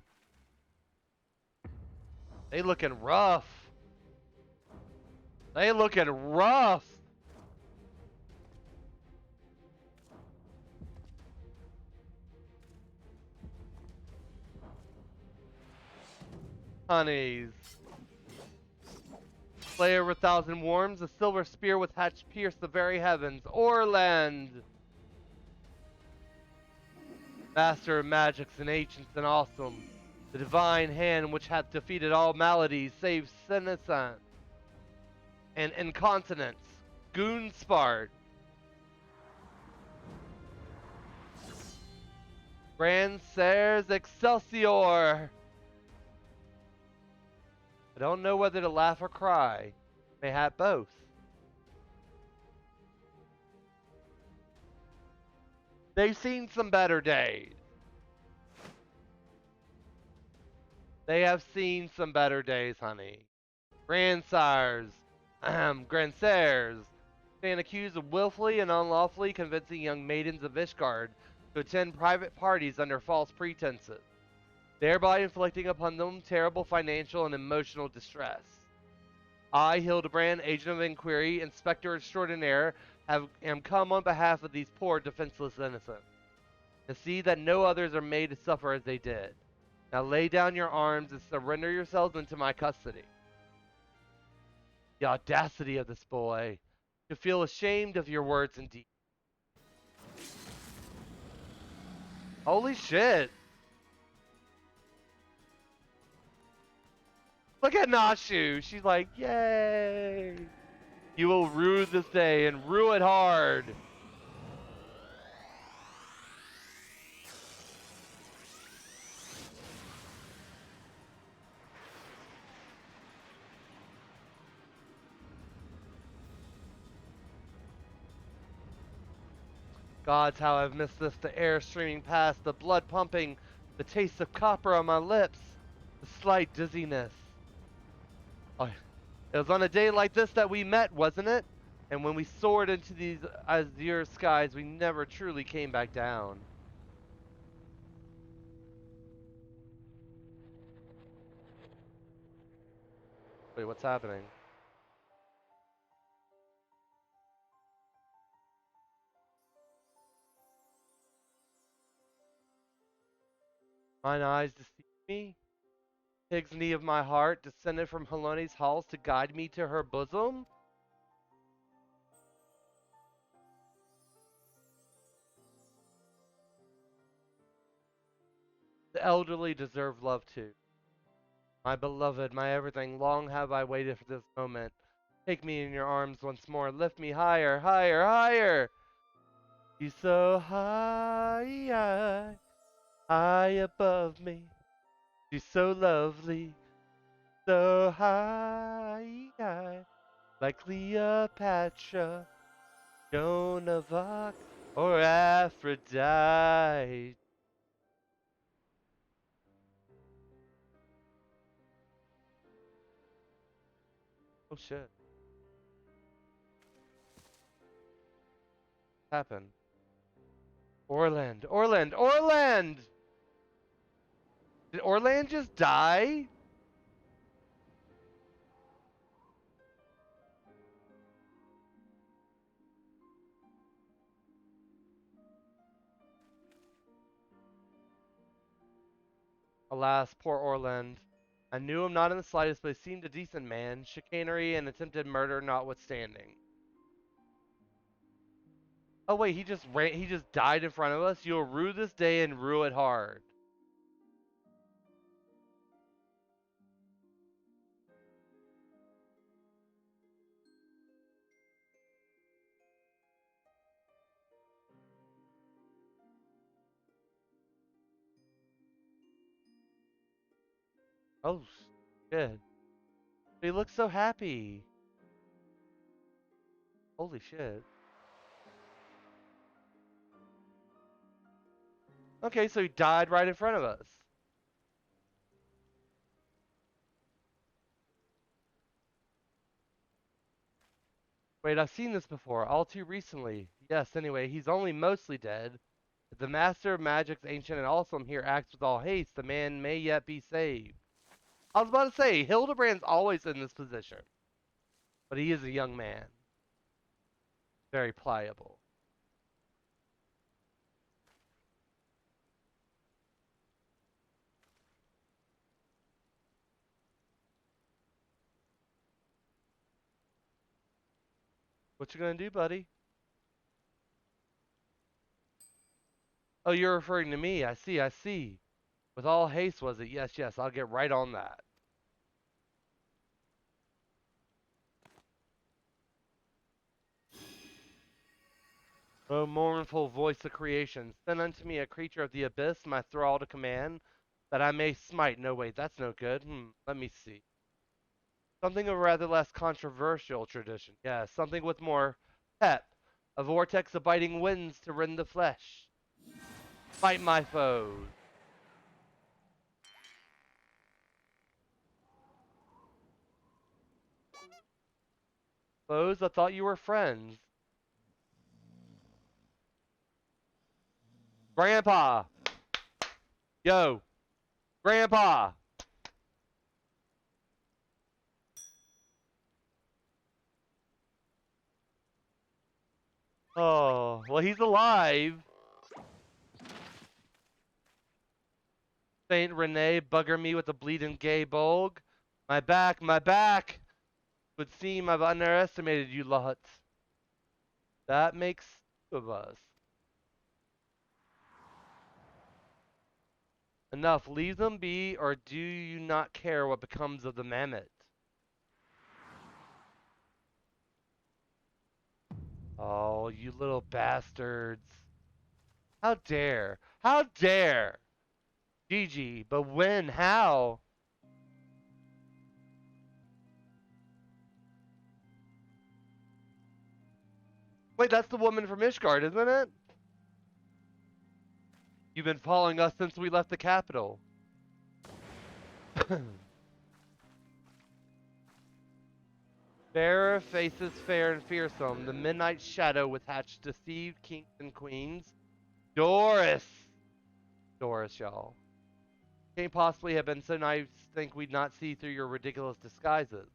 They looking rough. They looking rough. Honeys. Slayer of 1,000 worms, a silver spear with hatch pierced the very heavens. Orland. Master of magics and ancients and awesome. The divine hand which hath defeated all maladies save senescence and incontinence. Goonspart. Grandsires Excelsior. I don't know whether to laugh or cry. Mayhap both. They've seen some better days. They have seen some better days, honey. Grandsires, grandsires, stand accused of willfully and unlawfully convincing young maidens of Ishgard to attend private parties under false pretenses, thereby inflicting upon them terrible financial and emotional distress. I, Hildibrand, Agent of Inquiry, Inspector Extraordinaire, am come on behalf of these poor defenseless innocents, to see that no others are made to suffer as they did. Now lay down your arms and surrender yourselves into my custody. The audacity of this boy, to feel ashamed of your words and deeds. Holy shit! Look at Nashu. She's like, yay! You will rue this day and rue it hard. Gods, how I've missed this. The air streaming past, the blood pumping, the taste of copper on my lips, the slight dizziness. Oh, it was on a day like this that we met, wasn't it? And when we soared into these azure skies, we never truly came back down. Wait, what's happening? Mine eyes deceive me? Pig's knee of my heart, descended from Helone's halls to guide me to her bosom? The elderly deserve love too. My beloved, my everything, long have I waited for this moment. Take me in your arms once more, lift me higher, higher, higher! You so high, high above me. You so lovely, so high, like Cleopatra, Joan of Arc, or Aphrodite. Oh shit. Happened. Orland, Orland, Orland! Did Orland just die? Alas, poor Orland. I knew him not in the slightest, but he seemed a decent man, chicanery and attempted murder notwithstanding. Oh wait, he just died in front of us? You'll rue this day and rue it hard. Oh, shit. He looks so happy. Holy shit. Okay, so he died right in front of us. Wait, I've seen this before, all too recently. Yes, anyway, he's only mostly dead. If the master of magic's ancient and awesome here acts with all haste, the man may yet be saved. I was about to say, Hildibrand's always in this position. But he is a young man. Very pliable. What you gonna do, buddy? Oh, you're referring to me. I see, I see. With all haste, was it? Yes, yes, I'll get right on that. O mournful voice of creation, send unto me a creature of the abyss, my thrall to command, that I may smite. No, wait, that's no good. Let me see. Something of a rather less controversial tradition. Yeah, something with more pep. A vortex of biting winds to rend the flesh. Fight my foes. Foes, I thought you were friends. Grandpa! Yo! Grandpa! Oh, well, he's alive. Saint Rene, bugger me with a bleeding gay bulg. My back, my back! Would seem I've underestimated you lot. That makes two of us. Enough, leave them be, or do you not care what becomes of the mammoth? Oh, you little bastards. How dare? How dare? GiGi, but when? How? Wait, that's the woman from Ishgard, isn't it? You've been following us since we left the capital. Fair faces fair and fearsome, the midnight shadow with hatched deceived kings and queens. Doris! Doris, y'all. Can't possibly have been so naive to think we'd not see through your ridiculous disguises.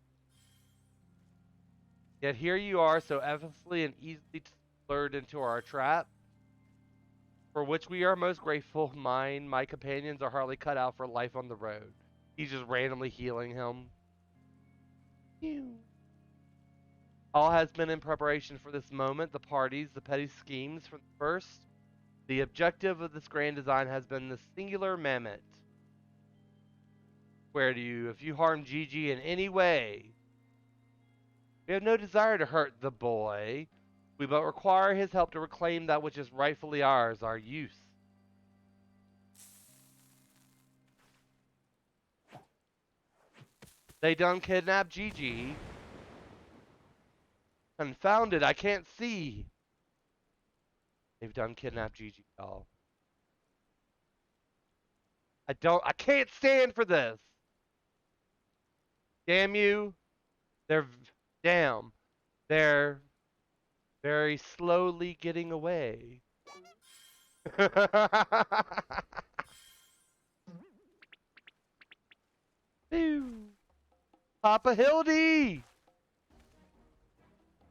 Yet here you are, so effortlessly and easily lured into our trap, for which we are most grateful. My companions are hardly cut out for life on the road. He's just randomly healing him. All has been in preparation for this moment. The parties, the petty schemes from the first. The objective of this grand design has been the singular mammoth. Swear to you, if you harm GiGi in any way, we have no desire to hurt the boy. We but require his help to reclaim that which is rightfully ours, our youth. They done kidnapped GiGi. Confounded, I can't see. They've done kidnapped GiGi, y'all. I can't stand for this. Damn you. Damn. They're Very slowly getting away. Ew. Papa Hildy!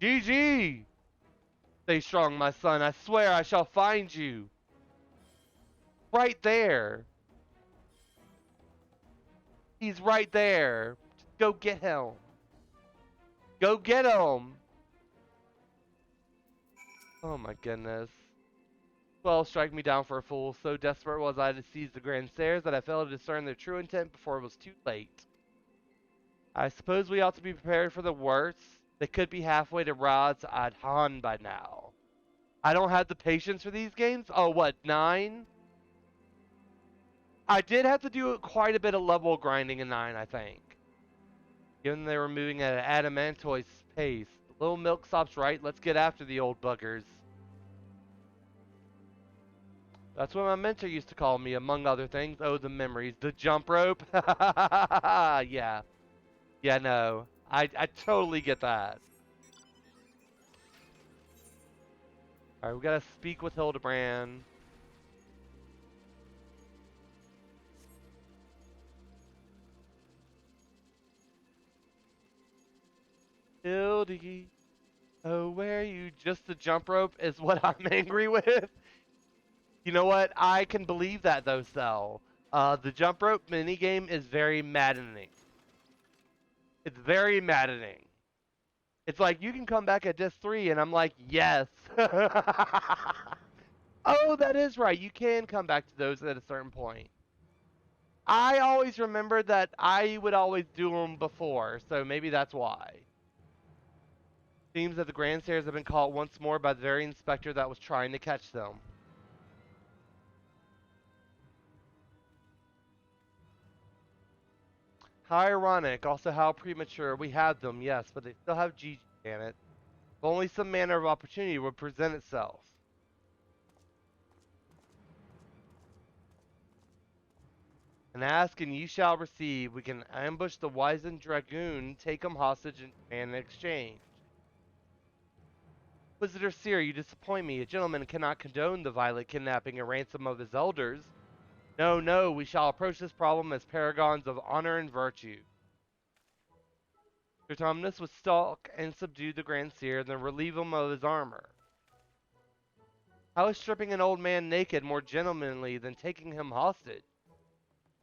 GG! Stay strong, my son. I swear I shall find you. Right there. He's right there. Just go get him. Go get him. Oh my goodness. 12 strike me down for a fool. So desperate was I to seize the grand stairs that I failed to discern their true intent before it was too late. I suppose we ought to be prepared for the worst. They could be halfway to Rod's Adhan by now. I don't have the patience for these games. Oh, what, 9? I did have to do quite a bit of level grinding in 9, I think. Given they were moving at an adamantoise pace. The little milk stops right. Let's get after the old buggers. That's what my mentor used to call me, among other things. Oh, the memories. The jump rope. Yeah. Yeah, no. I totally get that. Alright, we gotta speak with Hildibrand. Hildy. Oh, where are you? Just the jump rope is what I'm angry with. You know what? I can believe that though, Cell. The jump rope minigame is very maddening. It's very maddening. It's like, you can come back at disc 3, and I'm like, yes. Oh, that is right. You can come back to those at a certain point. I always remembered that I would always do them before, so maybe that's why. Seems that the grand stairs have been caught once more by the very inspector that was trying to catch them. How ironic, also how premature. We had them, yes, but they still have GiGi, damn it. If only some manner of opportunity would present itself. And ask and you shall receive. We can ambush the wizened dragoon, take him hostage, and demand an exchange. Inquisitor Seer, you disappoint me. A gentleman cannot condone the violent kidnapping and ransom of his elders. No, no, we shall approach this problem as paragons of honor and virtue. Sir Terminus would stalk and subdue the Grand Seer, then relieve him of his armor. How is stripping an old man naked more gentlemanly than taking him hostage?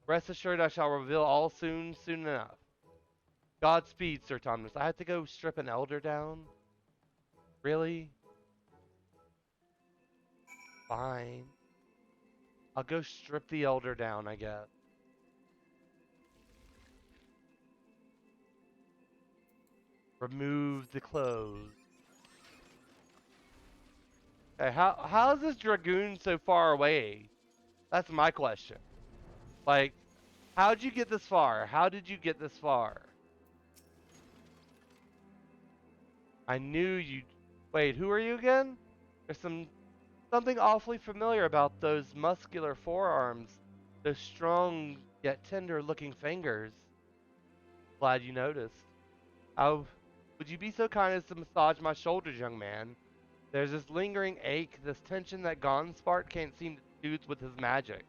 Rest assured I shall reveal all soon enough. Godspeed, Sir Thomas. I have to go strip an elder down? Really? Fine. I'll go strip the elder down, I guess. Remove the clothes. Okay, how is this dragoon so far away? That's my question. Like, how'd you get this far? How did you get this far? I knew you'd... Wait, who are you again? There's something awfully familiar about those muscular forearms. Those strong yet tender looking fingers. Glad you noticed. Would you be so kind as to massage my shoulders, young man? There's this lingering ache, this tension that Gonspart can't seem to soothe with his magic.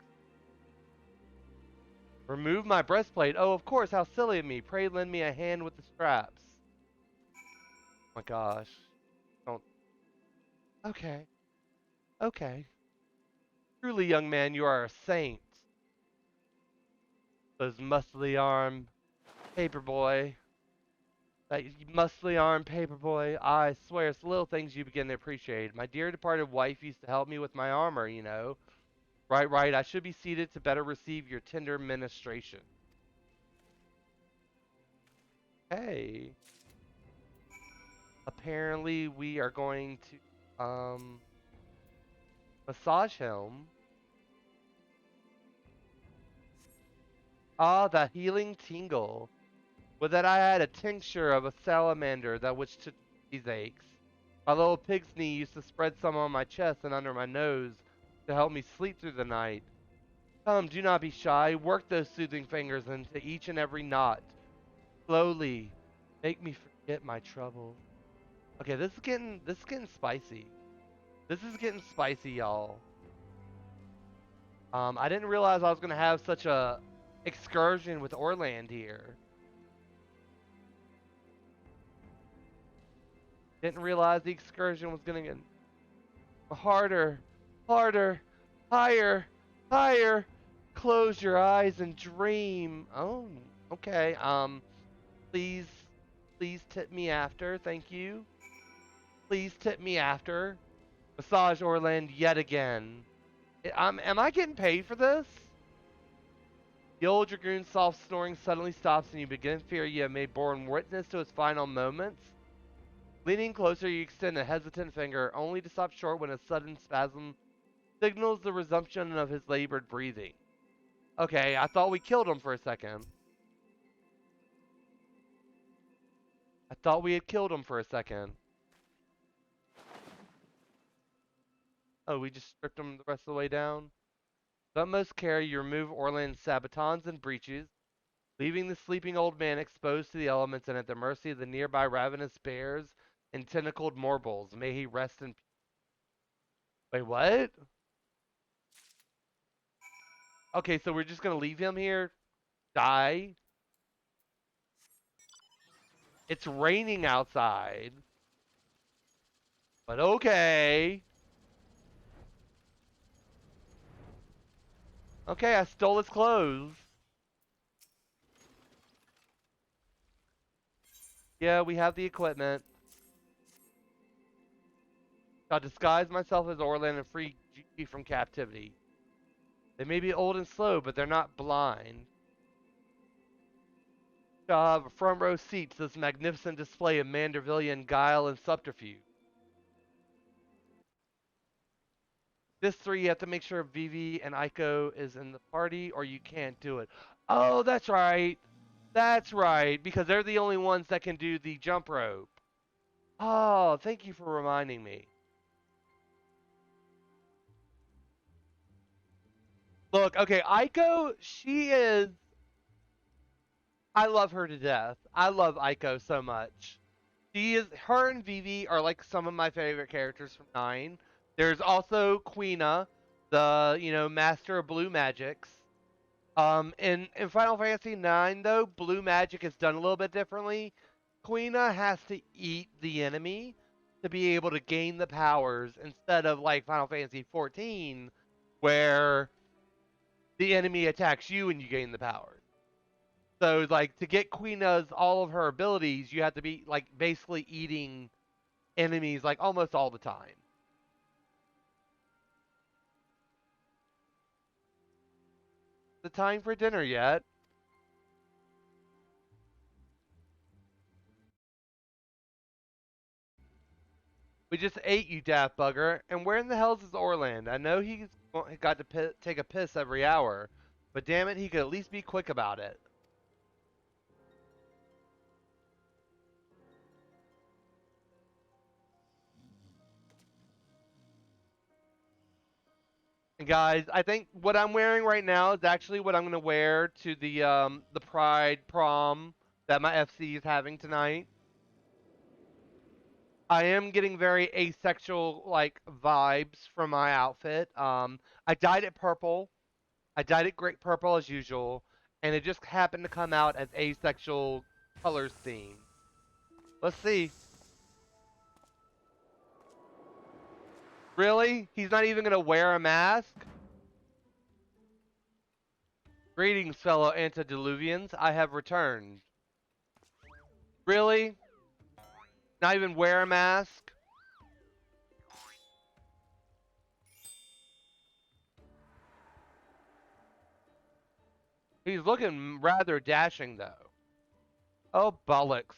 Remove my breastplate? Oh, of course, how silly of me. Pray lend me a hand with the straps. Oh my gosh. Don't... Okay. Okay. Truly, young man, you are a saint. Those muscly arm paperboy. That muscly arm paperboy. I swear it's the little things you begin to appreciate. My dear departed wife used to help me with my armor, you know. Right, right. I should be seated to better receive your tender ministration. Hey. Apparently we are going to massage him. Ah, that healing tingle. With that I had a tincture of a salamander that which took these aches. My little pig's knee used to spread some on my chest and under my nose to help me sleep through the night. Come, do not be shy. Work those soothing fingers into each and every knot. Slowly, make me forget my trouble. Okay, this is getting spicy. This is getting spicy, y'all. I didn't realize I was gonna have such a excursion with Orland here. Didn't realize the excursion was gonna get harder, harder, higher, higher. Close your eyes and dream. Oh, okay. Please, please tip me after. Thank you. Please tip me after. Massage Orland yet again. Am I getting paid for this? The old dragoon's soft snoring suddenly stops and you begin to fear you have made borne witness to his final moments. Leaning closer, you extend a hesitant finger, only to stop short when a sudden spasm signals the resumption of his labored breathing. Okay, I thought we killed him for a second. I thought we had killed him for a second. Oh, we just stripped him the rest of the way down? With utmost care, you remove Orland's sabatons and breeches, leaving the sleeping old man exposed to the elements and at the mercy of the nearby ravenous bears and tentacled morbals. May he rest in peace. Wait, what? Okay, so we're just gonna leave him here? Die? It's raining outside. But okay. Okay, I stole his clothes. Yeah, we have the equipment. I'll disguise myself as Orland and free GiGi from captivity. They may be old and slow, but they're not blind. Shall have a front row seat to this magnificent display of Mandervillian guile and subterfuge. This three, you have to make sure Vivi and Aiko is in the party, or you can't do it. Oh, that's right. That's right, because they're the only ones that can do the jump rope. Oh, thank you for reminding me. Look, okay, Aiko, she is... I love her to death. I love Aiko so much. Her and Vivi are like some of my favorite characters from 9. There's also Quina, the, master of blue magics. In Final Fantasy 9 though, blue magic is done a little bit differently. Quina has to eat the enemy to be able to gain the powers instead of like Final Fantasy 14 where the enemy attacks you and you gain the powers. So like to get Quina's all of her abilities, you have to be like basically eating enemies like almost all the time. The time for dinner yet? We just ate, you daft bugger. And where in the hell's is Orland? I know he's got to take a piss every hour, but damn it, he could at least be quick about it. And guys, I think what I'm wearing right now is actually what I'm gonna wear to the Pride prom that my FC is having tonight. I am getting very asexual like vibes from my outfit. I dyed it purple. I dyed it great purple as usual, and it just happened to come out as asexual colors theme. Let's see. Really? He's not even gonna wear a mask? Greetings, fellow antediluvians. I have returned. Really? Not even wear a mask? He's looking rather dashing, though. Oh, bollocks.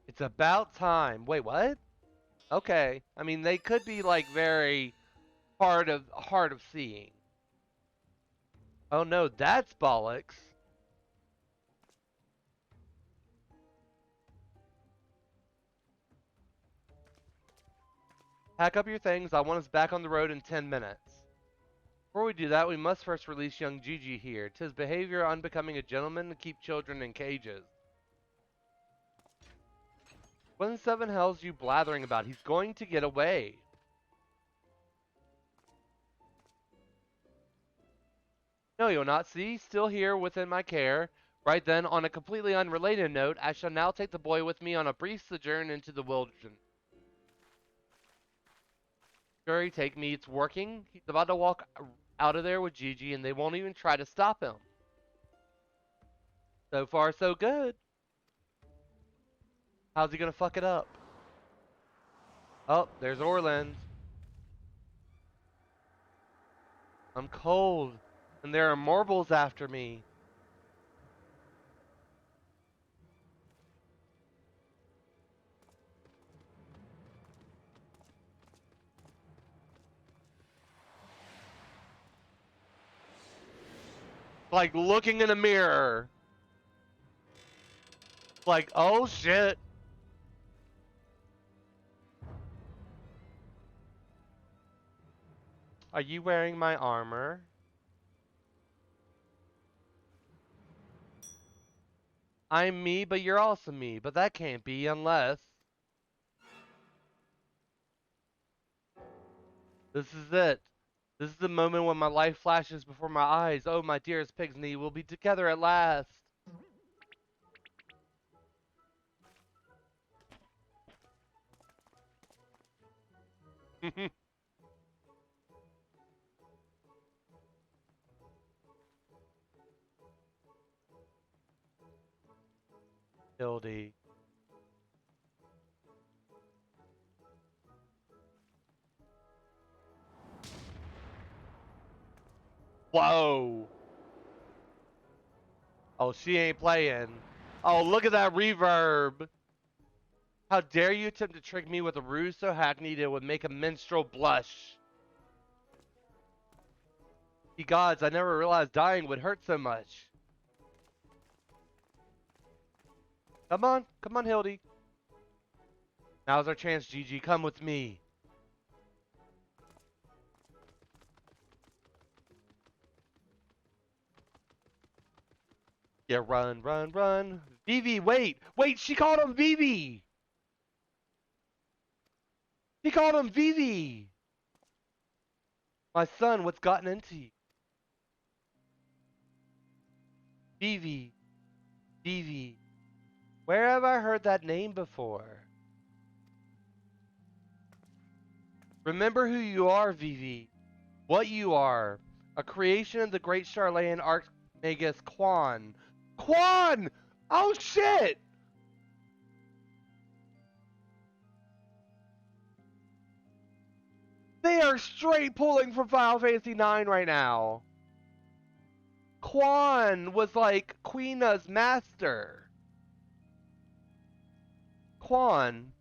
It's about time. Wait, what? Okay. I mean, they could be, like, very hard of seeing. Oh, no, that's bollocks. Pack up your things. I want us back on the road in 10 minutes. Before we do that, we must first release young GiGi here. 'Tis behavior unbecoming a gentleman to keep children in cages. What in seven hell's you blathering about? He's going to get away. No, you'll not see. Still here within my care. Right then, on a completely unrelated note, I shall now take the boy with me on a brief sojourn into the wilderness. Sure, take me. It's working. He's about to walk out of there with GiGi, and they won't even try to stop him. So far, so good. How's he gonna fuck it up? Oh, there's Orland. I'm cold, and there are marbles after me. Like looking in a mirror. Like, oh shit. Are you wearing my armor? I'm me, but you're also me. But that can't be unless... This is it. This is the moment when my life flashes before my eyes. Oh, my dearest Pigsney, we'll be together at last. Hildy. Whoa. Oh, she ain't playing. Oh, look at that reverb. How dare you attempt to trick me with a ruse so hackneyed it would make a minstrel blush. Ye gods, I never realized dying would hurt so much. Come on, Hildy. Now's our chance, GiGi. Come with me. Yeah, run. Vivi, wait! Wait, she called him Vivi! He called him Vivi! My son, what's gotten into you? Vivi. Where have I heard that name before? Remember who you are, Vivi. What you are. A creation of the great Charlayan Archmagus Quan. Quan! Oh shit! They are straight pulling from Final Fantasy IX right now. Quan was like Queena's master. Quan.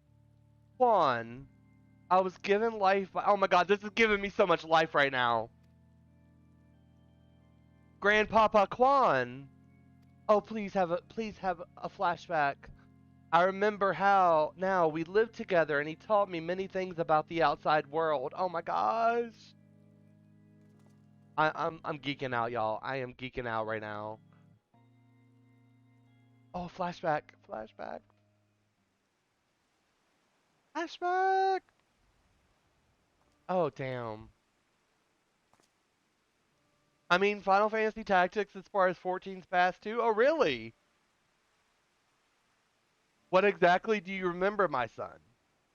I was given life by... Oh my god, this is giving me so much life right now. Grandpapa Quan. Oh, please have a flashback. I remember how now we lived together and he taught me many things about the outside world. Oh my gosh. I'm geeking out, y'all. I am geeking out right now. Oh, flashback. Oh, damn. I mean, Final Fantasy Tactics as far as 14's past too? Oh, really? What exactly do you remember, my son?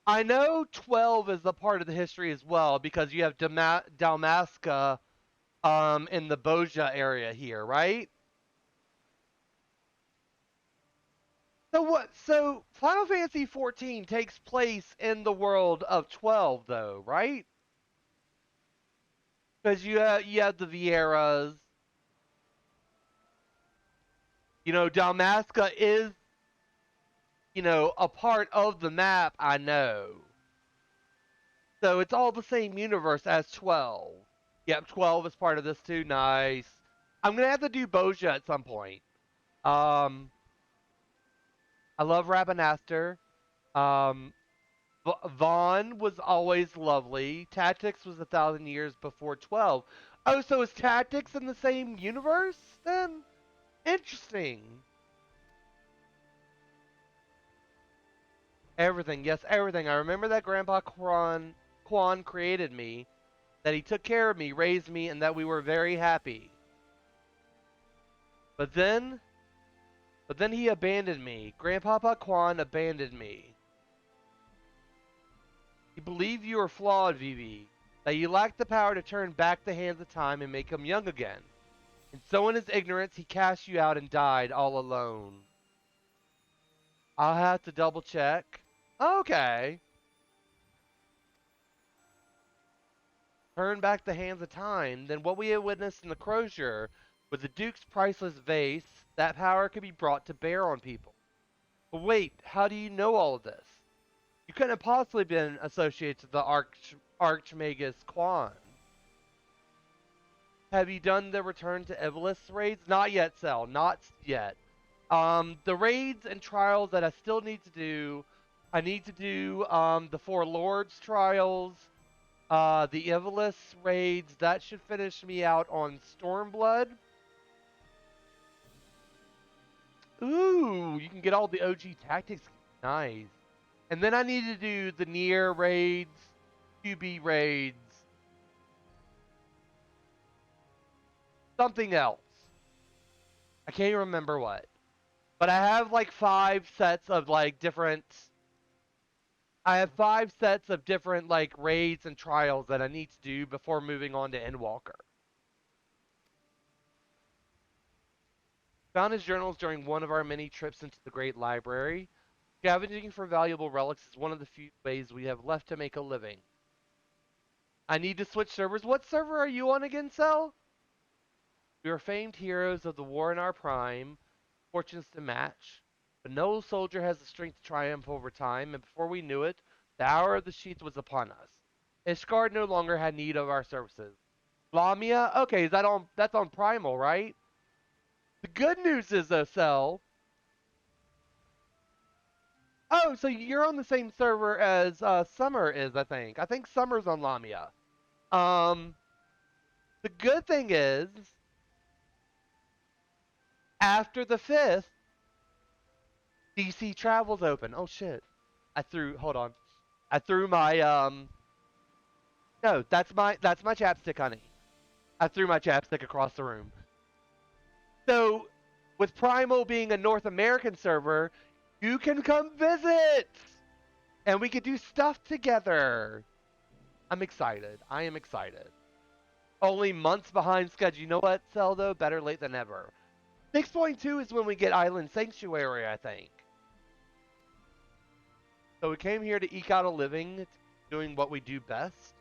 I know 12 is a part of the history as well because you have Dalmasca in the Boja area here, right? So Final Fantasy 14 takes place in the world of 12 though, right? Because you have the Vieras. You know, Dalmasca is, you know, a part of the map, I know. So it's all the same universe as 12. Yep, 12 is part of this too. Nice. I'm going to have to do Boja at some point. I love Rabanastre. Vaughn was always lovely. Tactics was 1,000 years before 12. Oh, so is tactics in the same universe then? Interesting. Everything, yes, everything. I remember that Grandpa Quan created me, that he took care of me, raised me, and that we were very happy. But then he abandoned me. Grandpapa Quan abandoned me. He believed you were flawed, Vivi, that you lacked the power to turn back the hands of time and make him young again. And so in his ignorance, he cast you out and died all alone. I'll have to double check. Okay. Turn back the hands of time, then what we had witnessed in the Crozier with the Duke's priceless vase, that power could be brought to bear on people. But wait, how do you know all of this? You couldn't have possibly been associated to the Archmagus Quan. Have you done the Return to Evelys raids? Not yet, Cell. Not yet. The raids and trials that I still need to do, I need to do the Four Lords trials, the Evelys raids. That should finish me out on Stormblood. Ooh, you can get all the OG tactics. Nice. And then I need to do the Nier raids, QB raids, something else. I can't even remember what. But I have like 5 sets of like different... I have 5 sets of different like raids and trials that I need to do before moving on to Endwalker. Found his journals during one of our many trips into the Great Library. Scavenging for valuable relics is one of the few ways we have left to make a living. I need to switch servers. What server are you on again, Cell? We are famed heroes of the war in our prime, fortunes to match. But no soldier has the strength to triumph over time, and before we knew it, the hour of the sheath was upon us. Ishgard no longer had need of our services. Lamia? Okay, is that on? That's on Primal, right? The good news is, though, Cell. Oh, so you're on the same server as Summer is, I think. I think Summer's on Lamia. The good thing is, after the 5th, DC Travel's open. Oh shit. Hold on. I threw my, no, that's my chapstick, honey. I threw my chapstick across the room. So, with Primal being a North American server, you can come visit! And we can do stuff together. I'm excited. I am excited. Only months behind schedule. You know what, Cell, though? Better late than never. 6.2 is when we get Island Sanctuary, I think. So we came here to eke out a living, doing what we do best.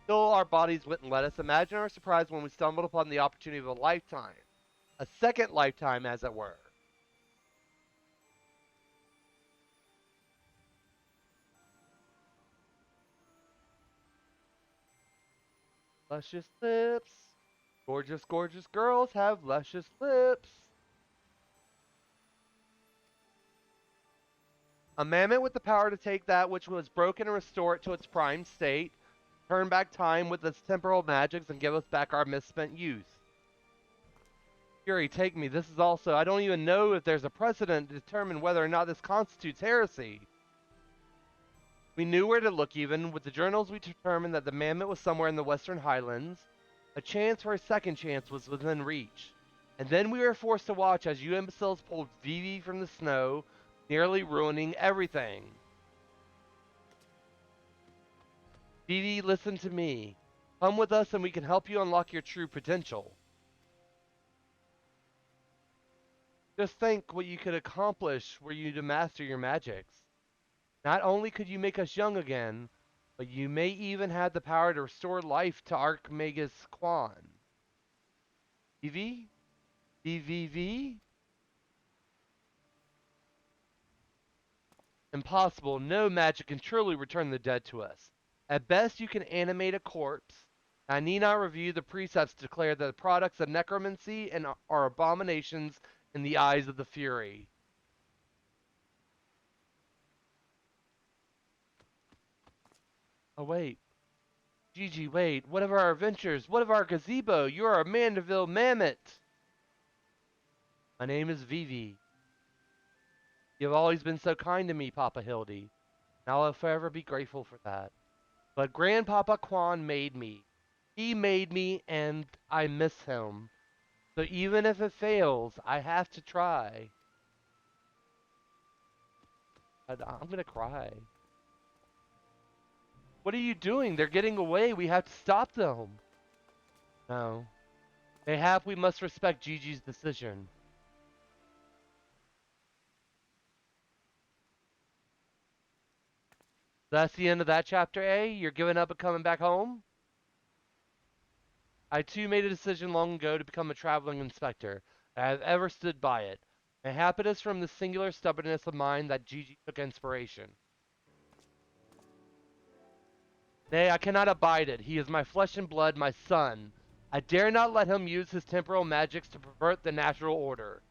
Still, our bodies wouldn't let us. Imagine our surprise when we stumbled upon the opportunity of a lifetime. A second lifetime, as it were. Luscious lips. Gorgeous, gorgeous girls have luscious lips. A mammoth with the power to take that which was broken and restore it to its prime state, turn back time with its temporal magics, and give us back our misspent youth. Fury, take me. This is also... I don't even know if there's a precedent to determine whether or not this constitutes heresy. We knew where to look even. With the journals, we determined that the mammoth was somewhere in the Western Highlands. A chance for a second chance was within reach. And then we were forced to watch as you imbeciles pulled Vivi from the snow, nearly ruining everything. Vivi, listen to me. Come with us and we can help you unlock your true potential. Just think what you could accomplish were you to master your magics. Not only could you make us young again, but you may even have the power to restore life to Archmagus Quan. Vivi? VVV? Impossible. No magic can truly return the dead to us. At best, you can animate a corpse. I need not review the precepts to declare that the products of necromancy and are abominations in the eyes of the Fury. Oh, wait. Gigi, wait. What of our adventures? What of our gazebo? You are a Manderville mammoth. My name is Vivi. You have always been so kind to me, Papa Hildy, and I'll forever be grateful for that. But Grandpapa Quan made me. He made me, and I miss him. So even if it fails, I have to try. I'm gonna cry. What are you doing? They're getting away. We have to stop them. No. Mayhap we must respect Gigi's decision. That's the end of that chapter, A? You're giving up and coming back home? I too made a decision long ago to become a traveling inspector. I have ever stood by it. Mayhap it is from the singular stubbornness of mind that Gigi took inspiration. Nay, I cannot abide it. He is my flesh and blood, my son. I dare not let him use his temporal magics to pervert the natural order.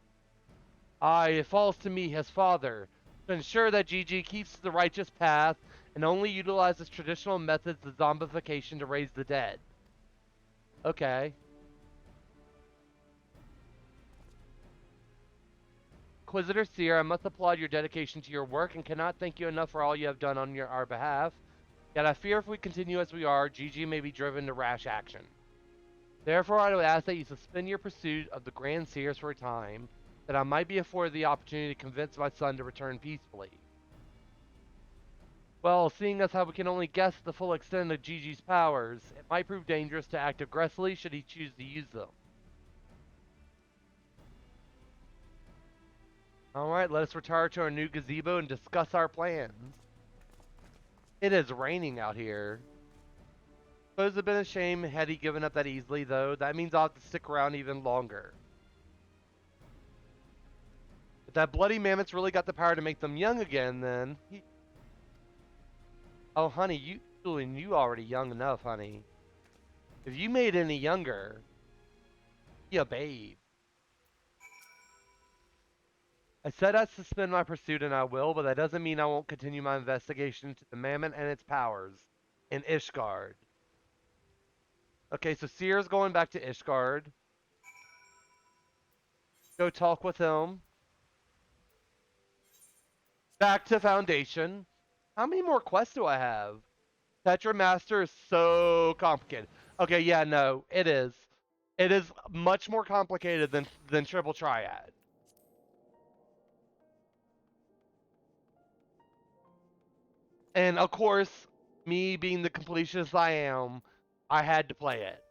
Aye, it falls to me, his father, to ensure that Gigi keeps the righteous path and only utilizes traditional methods of zombification to raise the dead. Okay. Inquisitor Seer, I must applaud your dedication to your work and cannot thank you enough for all you have done on our behalf. Yet I fear if we continue as we are, Gigi may be driven to rash action. Therefore, I would ask that you suspend your pursuit of the Grand Seers for a time, that I might be afforded the opportunity to convince my son to return peacefully. Well, seeing as how we can only guess the full extent of Gigi's powers, it might prove dangerous to act aggressively should he choose to use them. Alright, let us retire to our new gazebo and discuss our plans. It is raining out here. Suppose it'd been a shame had he given up that easily, though. That means I'll have to stick around even longer. If that bloody mammoth's really got the power to make them young again, then Oh, honey, you already young enough, honey. If you made any younger, you a babe. I said I'd suspend my pursuit, and I will, but that doesn't mean I won't continue my investigation into the mammoth and its powers in Ishgard. Okay, so Seer's going back to Ishgard. Go talk with him. Back to Foundation. How many more quests do I have? Tetra Master is so complicated. Okay, yeah, no, it is. It is much more complicated than Triple Triad. And of course, me being the completionist I am, I had to play it.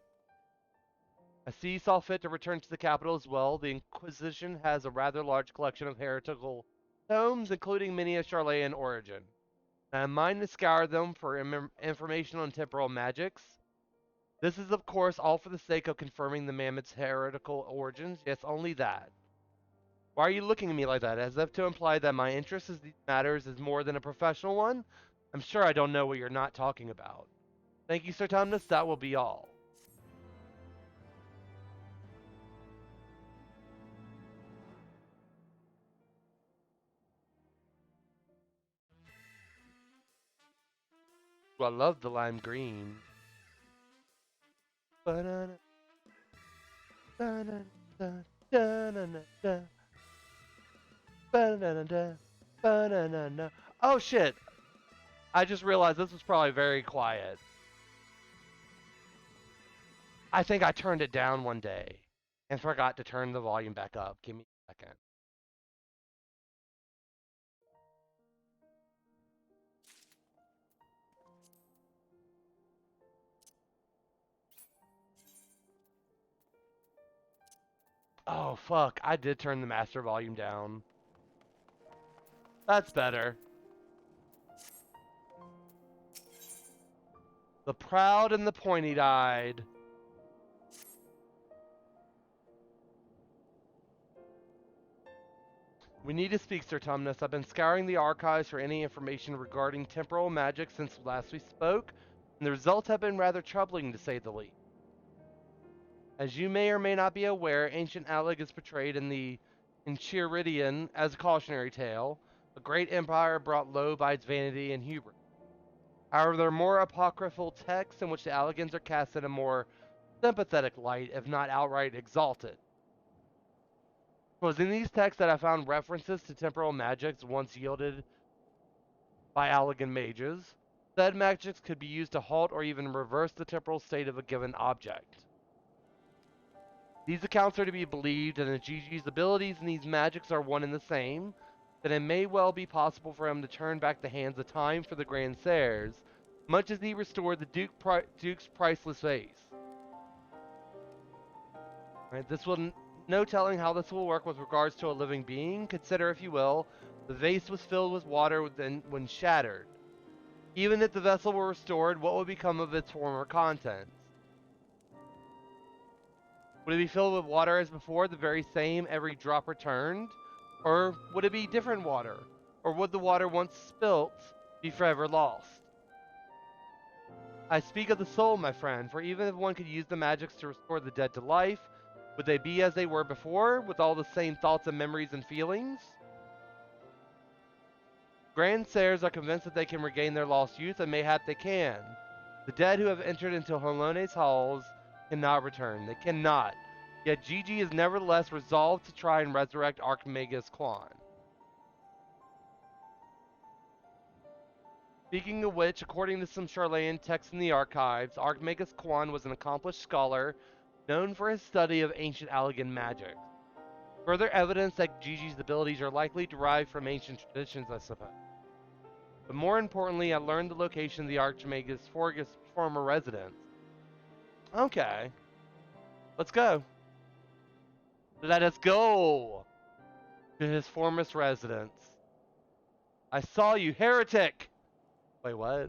I see you saw fit to return to the capital as well. The Inquisition has a rather large collection of heretical tomes, including many of Charlayan origin. I mind to scour them for information on temporal magics. This is, of course, all for the sake of confirming the mammoth's heretical origins. Yes, only that. Why are you looking at me like that, as if to imply that my interest in these matters is more than a professional one? I'm sure I don't know what you're not talking about. Thank you, Sir Tumnus. That will be all. Ooh, I love the lime green. Ba-da-da, da-da-da, da-da-da, ba-da-da, ba-da-da. Oh shit! I just realized this was probably very quiet. I think I turned it down one day and forgot to turn the volume back up. Give me a second. Oh, fuck. I did turn the master volume down. That's better. The proud and the pointy-eyed. We need to speak, Sir Tumnus. I've been scouring the archives for any information regarding temporal magic since last we spoke, and the results have been rather troubling, to say the least. As you may or may not be aware, ancient Alec is portrayed in the Enchiridion as a cautionary tale, a great empire brought low by its vanity and hubris. However, there are more apocryphal texts in which the Alligans are cast in a more sympathetic light, if not outright exalted. It was in these texts that I found references to temporal magics once yielded by Allagan mages. Said magics could be used to halt or even reverse the temporal state of a given object. These accounts are to be believed, and if GiGi's abilities in these magics are one and the same, then it may well be possible for him to turn back the hands of time for the Grandsires, much as he restored the Duke's priceless vase. Right, this will no telling how this will work with regards to a living being. Consider, if you will, the vase was filled with water when shattered. Even if the vessel were restored, what would become of its former contents? Would it be filled with water as before, the very same, every drop returned? Or would it be different water? Or would the water once spilt be forever lost? I speak of the soul, my friend, for even if one could use the magics to restore the dead to life, would they be as they were before, with all the same thoughts and memories and feelings? Grandsires are convinced that they can regain their lost youth, and mayhap they can. The dead who have entered into Holone's halls cannot return. They cannot. Yet GiGi is nevertheless resolved to try and resurrect Archmagus Quan. Speaking of which, according to some Charlayan texts in the archives, Archmagus Quan was an accomplished scholar known for his study of ancient Allagan magic. Further evidence that GiGi's abilities are likely derived from ancient traditions, I suppose. But more importantly, I learned the location of the Archmagus' former residence. Okay. Let's go. Let us go to his former residence. I saw you, heretic! Wait, what?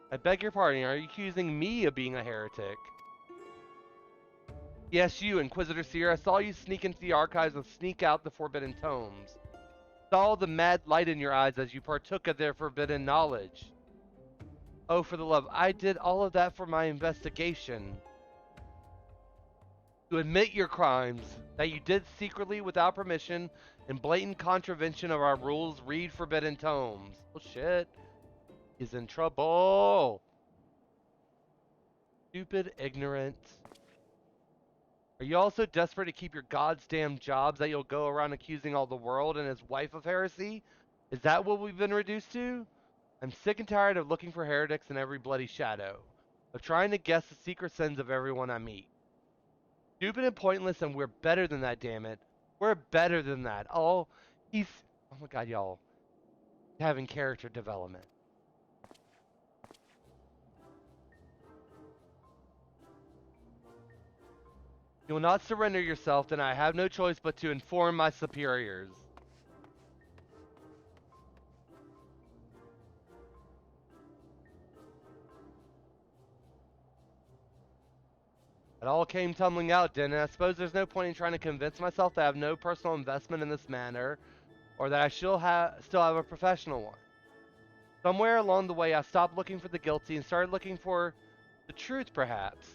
I beg your pardon, are you accusing me of being a heretic? Yes, you, Inquisitor Seer, I saw you sneak into the archives and sneak out the forbidden tomes. Saw the mad light in your eyes as you partook of their forbidden knowledge. Oh, for the love, I did all of that for my investigation. To admit your crimes, that you did secretly without permission, in blatant contravention of our rules, read forbidden tomes. Oh shit. He's in trouble. Stupid, ignorant. Are you also desperate to keep your goddamn jobs that you'll go around accusing all the world and his wife of heresy? Is that what we've been reduced to? I'm sick and tired of looking for heretics in every bloody shadow, of trying to guess the secret sins of everyone I meet. Stupid and pointless, and we're better than that, damn it. We're better than that. Oh my god, y'all. Having character development. You will not surrender yourself, then I have no choice but to inform my superiors. It all came tumbling out, didn't it? I suppose there's no point in trying to convince myself that I have no personal investment in this matter, or that I still have a professional one. Somewhere along the way, I stopped looking for the guilty and started looking for the truth, perhaps,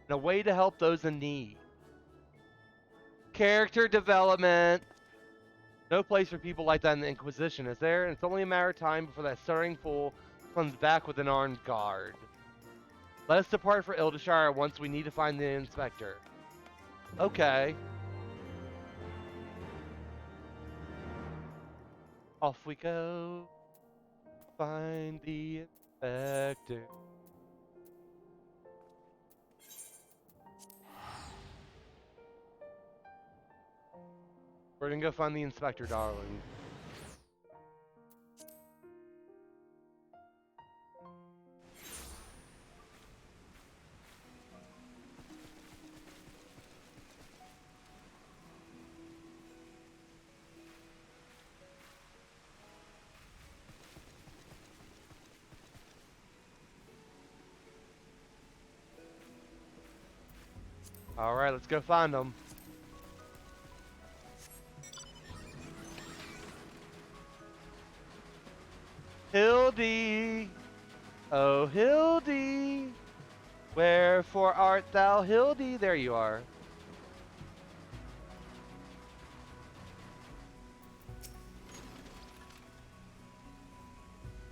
and a way to help those in need. Character development. No place for people like that in the Inquisition, is there? And it's only a matter of time before that stuttering fool comes back with an armed guard. Let us depart for Ildashire at once. We need to find the inspector. Okay. Off we go. Find the inspector. We're gonna go find the inspector, darling. Alright, let's go find them. Hildy! Oh, Hildy! Wherefore art thou, Hildy? There you are.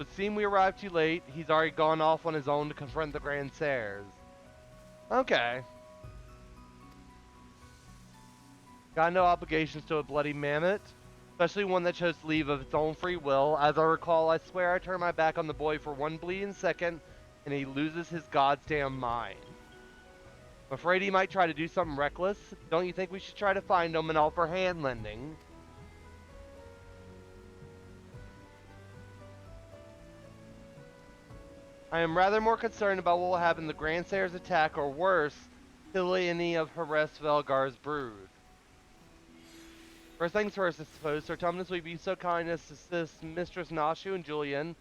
Would seem we arrived too late. He's already gone off on his own to confront the Grand Serres. Okay. Got no obligations to a bloody mammoth, especially one that chose to leave of its own free will. As I recall, I swear I turned my back on the boy for one bleeding second, and he loses his goddamn mind. I'm afraid he might try to do something reckless. Don't you think we should try to find him and offer hand lending? I am rather more concerned about what will happen to the Grand Serres attack, or worse, kill any of Heavensward's brood. First things first, I suppose. Sir Tumnus, will you be so kind as to assist Mistress Nashu and Julian?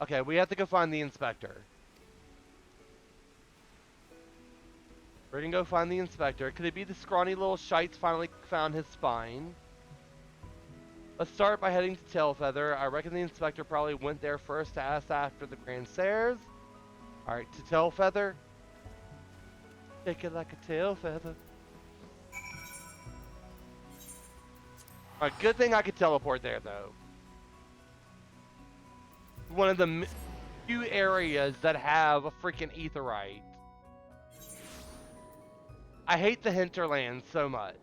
Okay, we have to go find the inspector. We're gonna go find the inspector. Could it be the scrawny little shites finally found his spine? Let's start by heading to Tailfeather. I reckon the inspector probably went there first to ask after the Grand Serres. Alright, to Tailfeather. Take it like a Tailfeather. Alright, good thing I could teleport there, though. One of the few areas that have a freaking aetheryte. I hate the hinterlands so much.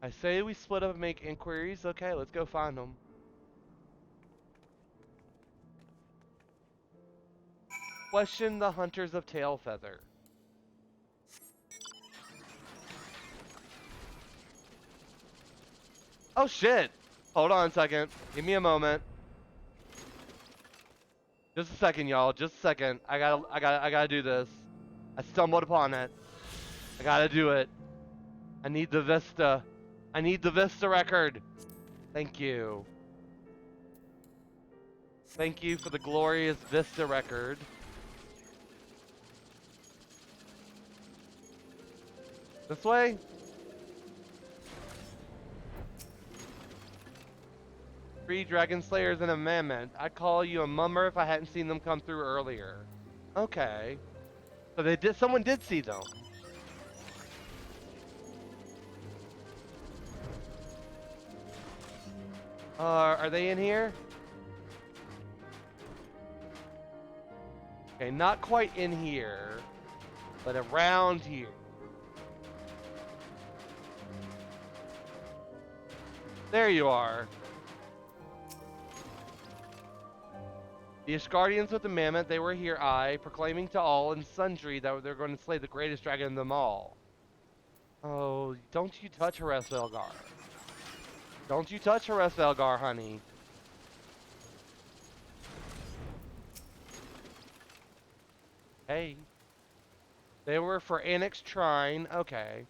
I say we split up and make inquiries. Okay, let's go find them. Question the hunters of Tailfeather. Oh shit! Hold on a second. Give me a moment. Just a second, y'all. Just a second. I gotta do this. I stumbled upon it. I gotta do it. I need the Vista. I need the Vista record. Thank you. Thank you for the glorious Vista record. This way? 3 dragon slayers and a mammoth. I'd call you a mummer if I hadn't seen them come through earlier. Okay. So they did. Someone did see them. Are they in here? Okay, not quite in here, but around here. There you are. The Asgardians with the mammoth, they were here, proclaiming to all and sundry that they're going to slay the greatest dragon of them all. Oh, don't you touch Heavensward. Don't you touch Heavensward, honey. Hey. They were for Annex Shrine. Okay.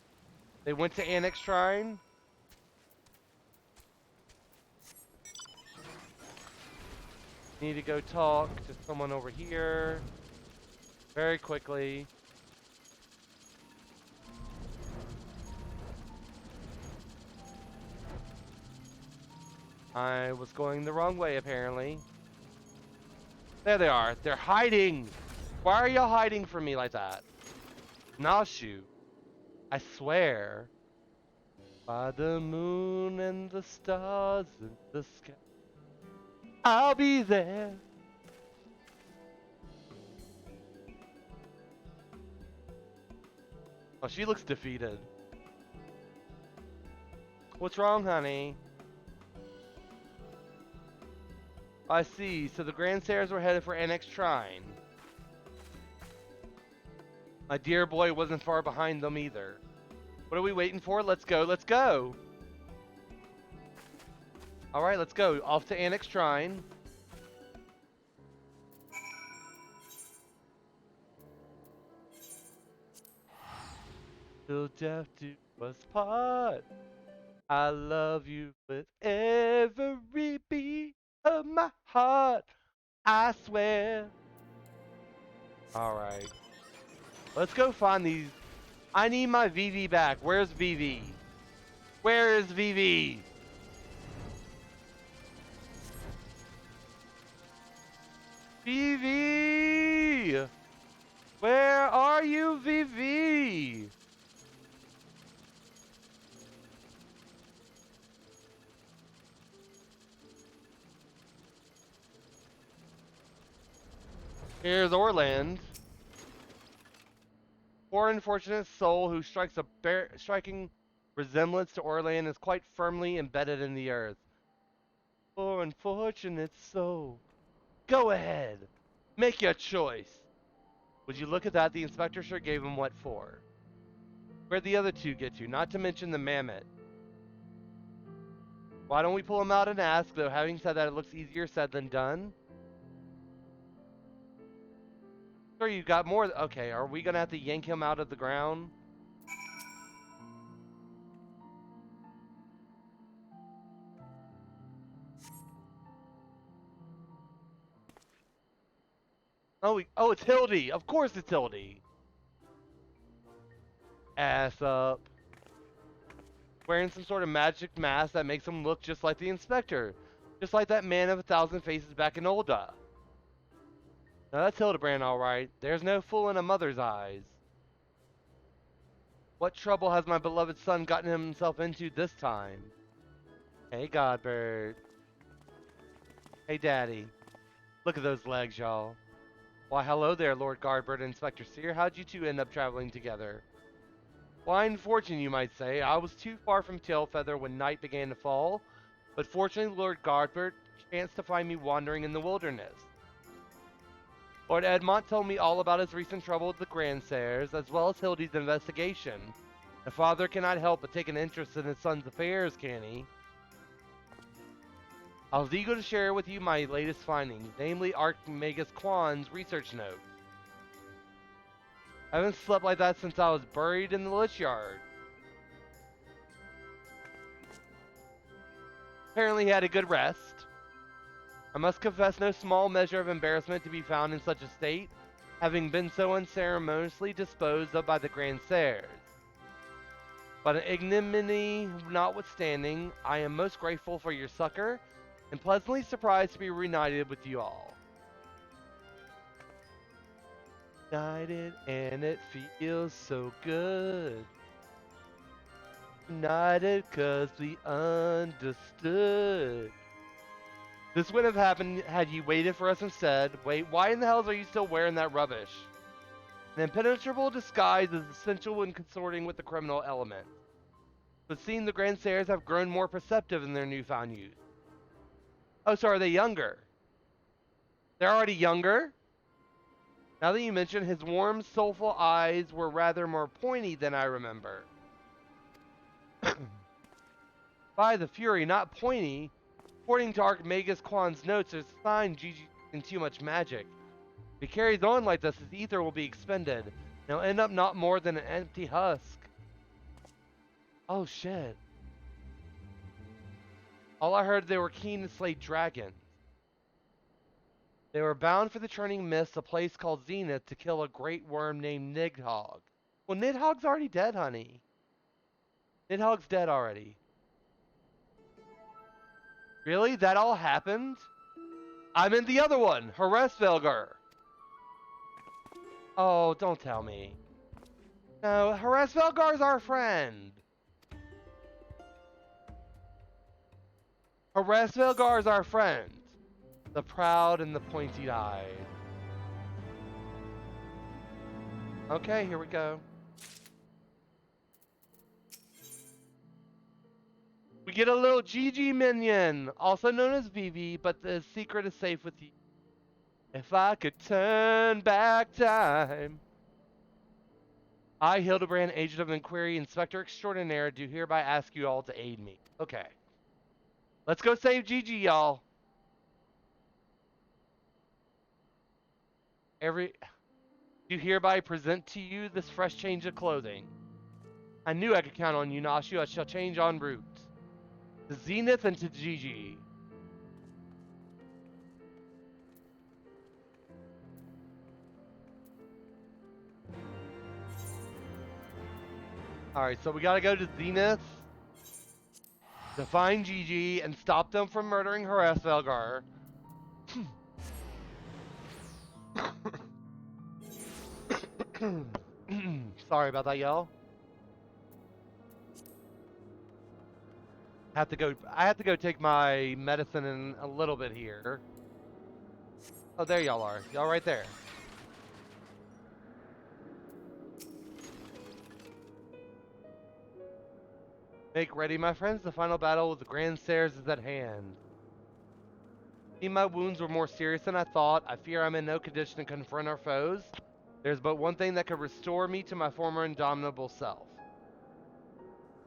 They went to Annex Shrine. Need to go talk to someone over here. Very quickly. I was going the wrong way, apparently. There they are. They're hiding. Why are y'all hiding from me like that? Nashu. I swear. By the moon and the stars in the sky, I'll be there. Oh, she looks defeated. What's wrong, honey? I see. So the Grand Serres were headed for Annex Shrine. My dear boy wasn't far behind them either. What are we waiting for? Let's go, let's go! Alright, let's go. Off to Annex Shrine. Till death do us part. I love you with every beat of my heart. I swear. Alright. Let's go find these. I need my VV back. Where's VV? Where is VV? VV! Where are you, VV? Here's Orland. Poor unfortunate soul who strikes a striking resemblance to Orland is quite firmly embedded in the earth. Poor unfortunate soul. Go ahead. Make your choice. Would you look at that? The inspector sure gave him what for. Where'd the other two get to? Not to mention the mammoth. Why don't we pull him out and ask, though, having said that, it looks easier said than done. Sure, you got more. Okay, are we gonna have to yank him out of the ground? Oh, it's Hildy. Of course it's Hildy. Ass up. Wearing some sort of magic mask that makes him look just like the inspector. Just like that man of 1,000 faces back in Olda. Now that's Hildibrand, alright. There's no fool in a mother's eyes. What trouble has my beloved son gotten himself into this time? Hey, Godbert. Hey, Daddy. Look at those legs, y'all. Why, hello there, Lord Godbert and Inspector Seer. How'd you two end up traveling together? Fine fortune, you might say. I was too far from Tailfeather when night began to fall, but fortunately Lord Godbert chanced to find me wandering in the wilderness. Lord Edmont told me all about his recent trouble with the Grandsires, as well as Hildy's investigation. The father cannot help but take an interest in his son's affairs, can he? I was eager to share with you my latest findings, namely Archmagus Quan's research notes. I haven't slept like that since I was buried in the Lich Yard. Apparently he had a good rest. I must confess no small measure of embarrassment to be found in such a state, having been so unceremoniously disposed of by the Grandsires. But an ignominy notwithstanding, I am most grateful for your succor, and pleasantly surprised to be reunited with you all. United, and it feels so good. United, 'cause we understood. This wouldn't have happened had you waited for us instead. Wait, why in the hell are you still wearing that rubbish? An impenetrable disguise is essential when consorting with the criminal element. But seeing the Grandsires have grown more perceptive in their newfound youth. Oh, so are they younger? They're already younger? Now that you mention, his warm, soulful eyes were rather more pointy than I remember. By the Fury, not pointy. According to Archmagus Quan's notes, there's a sign GiGi in too much magic. If he carries on like this, his ether will be expended, and he'll end up not more than an empty husk. Oh shit. All I heard, they were keen to slay dragons. They were bound for the Turning Mists, a place called Zenith, to kill a great worm named Nidhogg. Well, Nidhogg's already dead, honey. Nidhogg's dead already. Really? That all happened? I'm in the other one, Hraesvelgr. Oh, don't tell me. No, Hraesvelgr's our friend. Hraesvelgr's our friend. The proud and the pointy-eyed. Okay, here we go. We get a little GiGi minion, also known as Vivi, but the secret is safe with you. If I could turn back time. I, Hildibrand, Agent of Inquiry, Inspector Extraordinaire, do hereby ask you all to aid me. Okay. Let's go save GiGi, y'all. Do hereby present to you this fresh change of clothing. I knew I could count on you, Nashu. I shall change en route. To Zenith and to GiGi. Alright, so we gotta go to Zenith to find GiGi and stop them from murdering Sorry about that, y'all. I have to go take my medicine in a little bit here. Oh, there y'all are. Y'all right there. Make ready, my friends. The final battle with the Grand Stairs is at hand. See, my wounds were more serious than I thought. I fear I'm in no condition to confront our foes. There's but one thing that could restore me to my former indomitable self.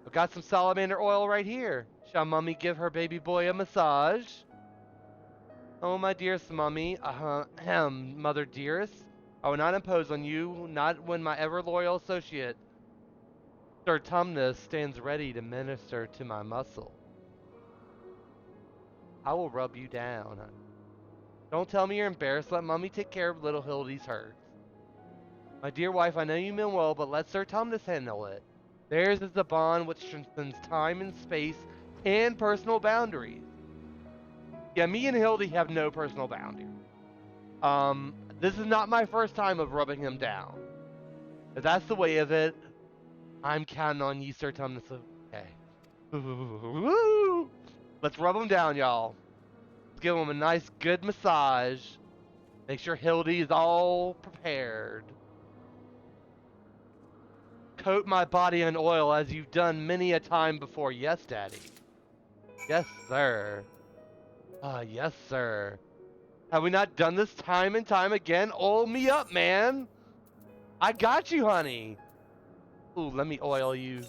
I've got some salamander oil right here. Shall Mummy give her baby boy a massage? Oh, my dearest Mummy, Mother dearest, I will not impose on you, not when my ever-loyal associate, Sir Tumnus, stands ready to minister to my muscle. I will rub you down, honey. Don't tell me you're embarrassed. Let Mummy take care of little Hildy's hurts. My dear wife, I know you mean well, but let Sir Tumnus handle it. Theirs is the bond which transcends time and space and personal boundaries. Yeah, me and Hildy have no personal boundaries. This is not my first time of rubbing him down. If that's the way of it, I'm counting on you, Sir Tumnus. Okay. Let's rub him down, y'all. Let's give him a nice, good massage. Make sure Hildy is all prepared. Coat my body in oil as you've done many a time before. Yes, Daddy. Yes, sir. Yes, sir. Have we not done this time and time again? Oil me up, man. I got you, honey. Ooh, let me oil you.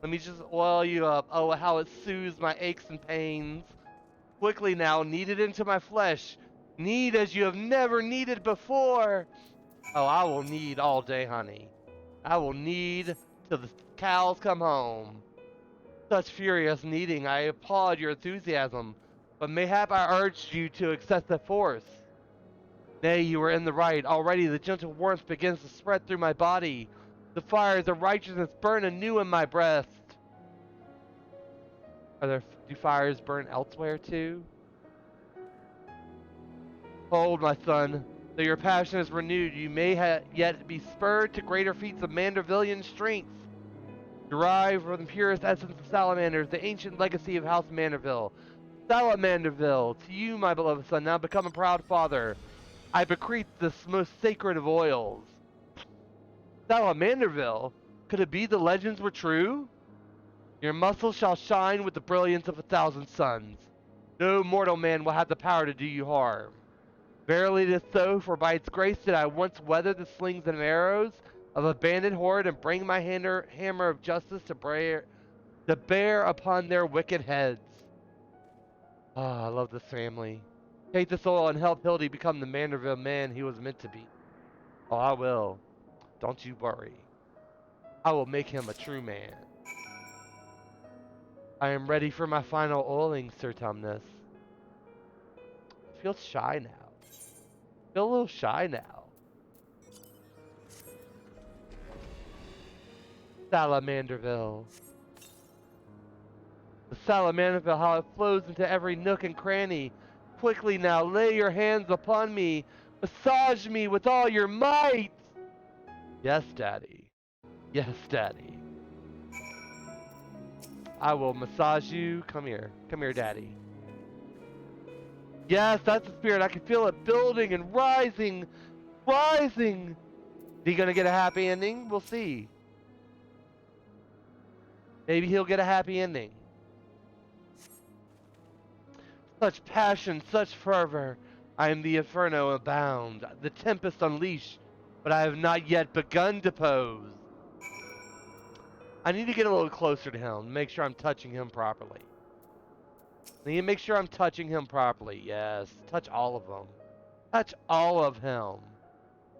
Let me just oil you up. Oh, how it soothes my aches and pains. Quickly now, knead it into my flesh. Knead as you have never kneaded before. Oh, I will knead all day, honey. I will knead till the cows come home. Such furious kneading, I applaud your enthusiasm, but mayhap I urged you to excessive force. Nay, you were in the right. Already the gentle warmth begins to spread through my body. The fires of righteousness burn anew in my breast. Do fires burn elsewhere too? Hold, my son. Though your passion is renewed, you may yet be spurred to greater feats of Mandervillian strength. Derived from the purest essence of salamanders, the ancient legacy of House Manderville. Salamanderville, to you, my beloved son, now become a proud father, I bequeath this most sacred of oils. Salamanderville? Could it be the legends were true? Your muscles shall shine with the brilliance of 1,000 suns. No mortal man will have the power to do you harm. Verily it is so, for by its grace did I once weather the slings and arrows of a bandit horde and bring my hammer of justice to bear upon their wicked heads. Ah, I love this family. Take this oil and help Hildy become the Manderville man he was meant to be. Oh, I will. Don't you worry. I will make him a true man. I am ready for my final oiling, Sir Tumnus. I feel shy now. I feel a little shy now. Salamanderville. The Salamanderville, how it flows into every nook and cranny. Quickly now, lay your hands upon me. Massage me with all your might. Yes, Daddy. Yes, Daddy. I will massage you. Come here. Come here, Daddy. Yes, that's the spirit. I can feel it building and rising. Rising. Is he going to get a happy ending? We'll see. Maybe he'll get a happy ending. Such passion, such fervor. I am the inferno abound, the tempest unleashed, but I have not yet begun to pose. I need to get a little closer to him, make sure I'm touching him properly. I need to make sure I'm touching him properly. Yes, touch all of them. Touch all of him.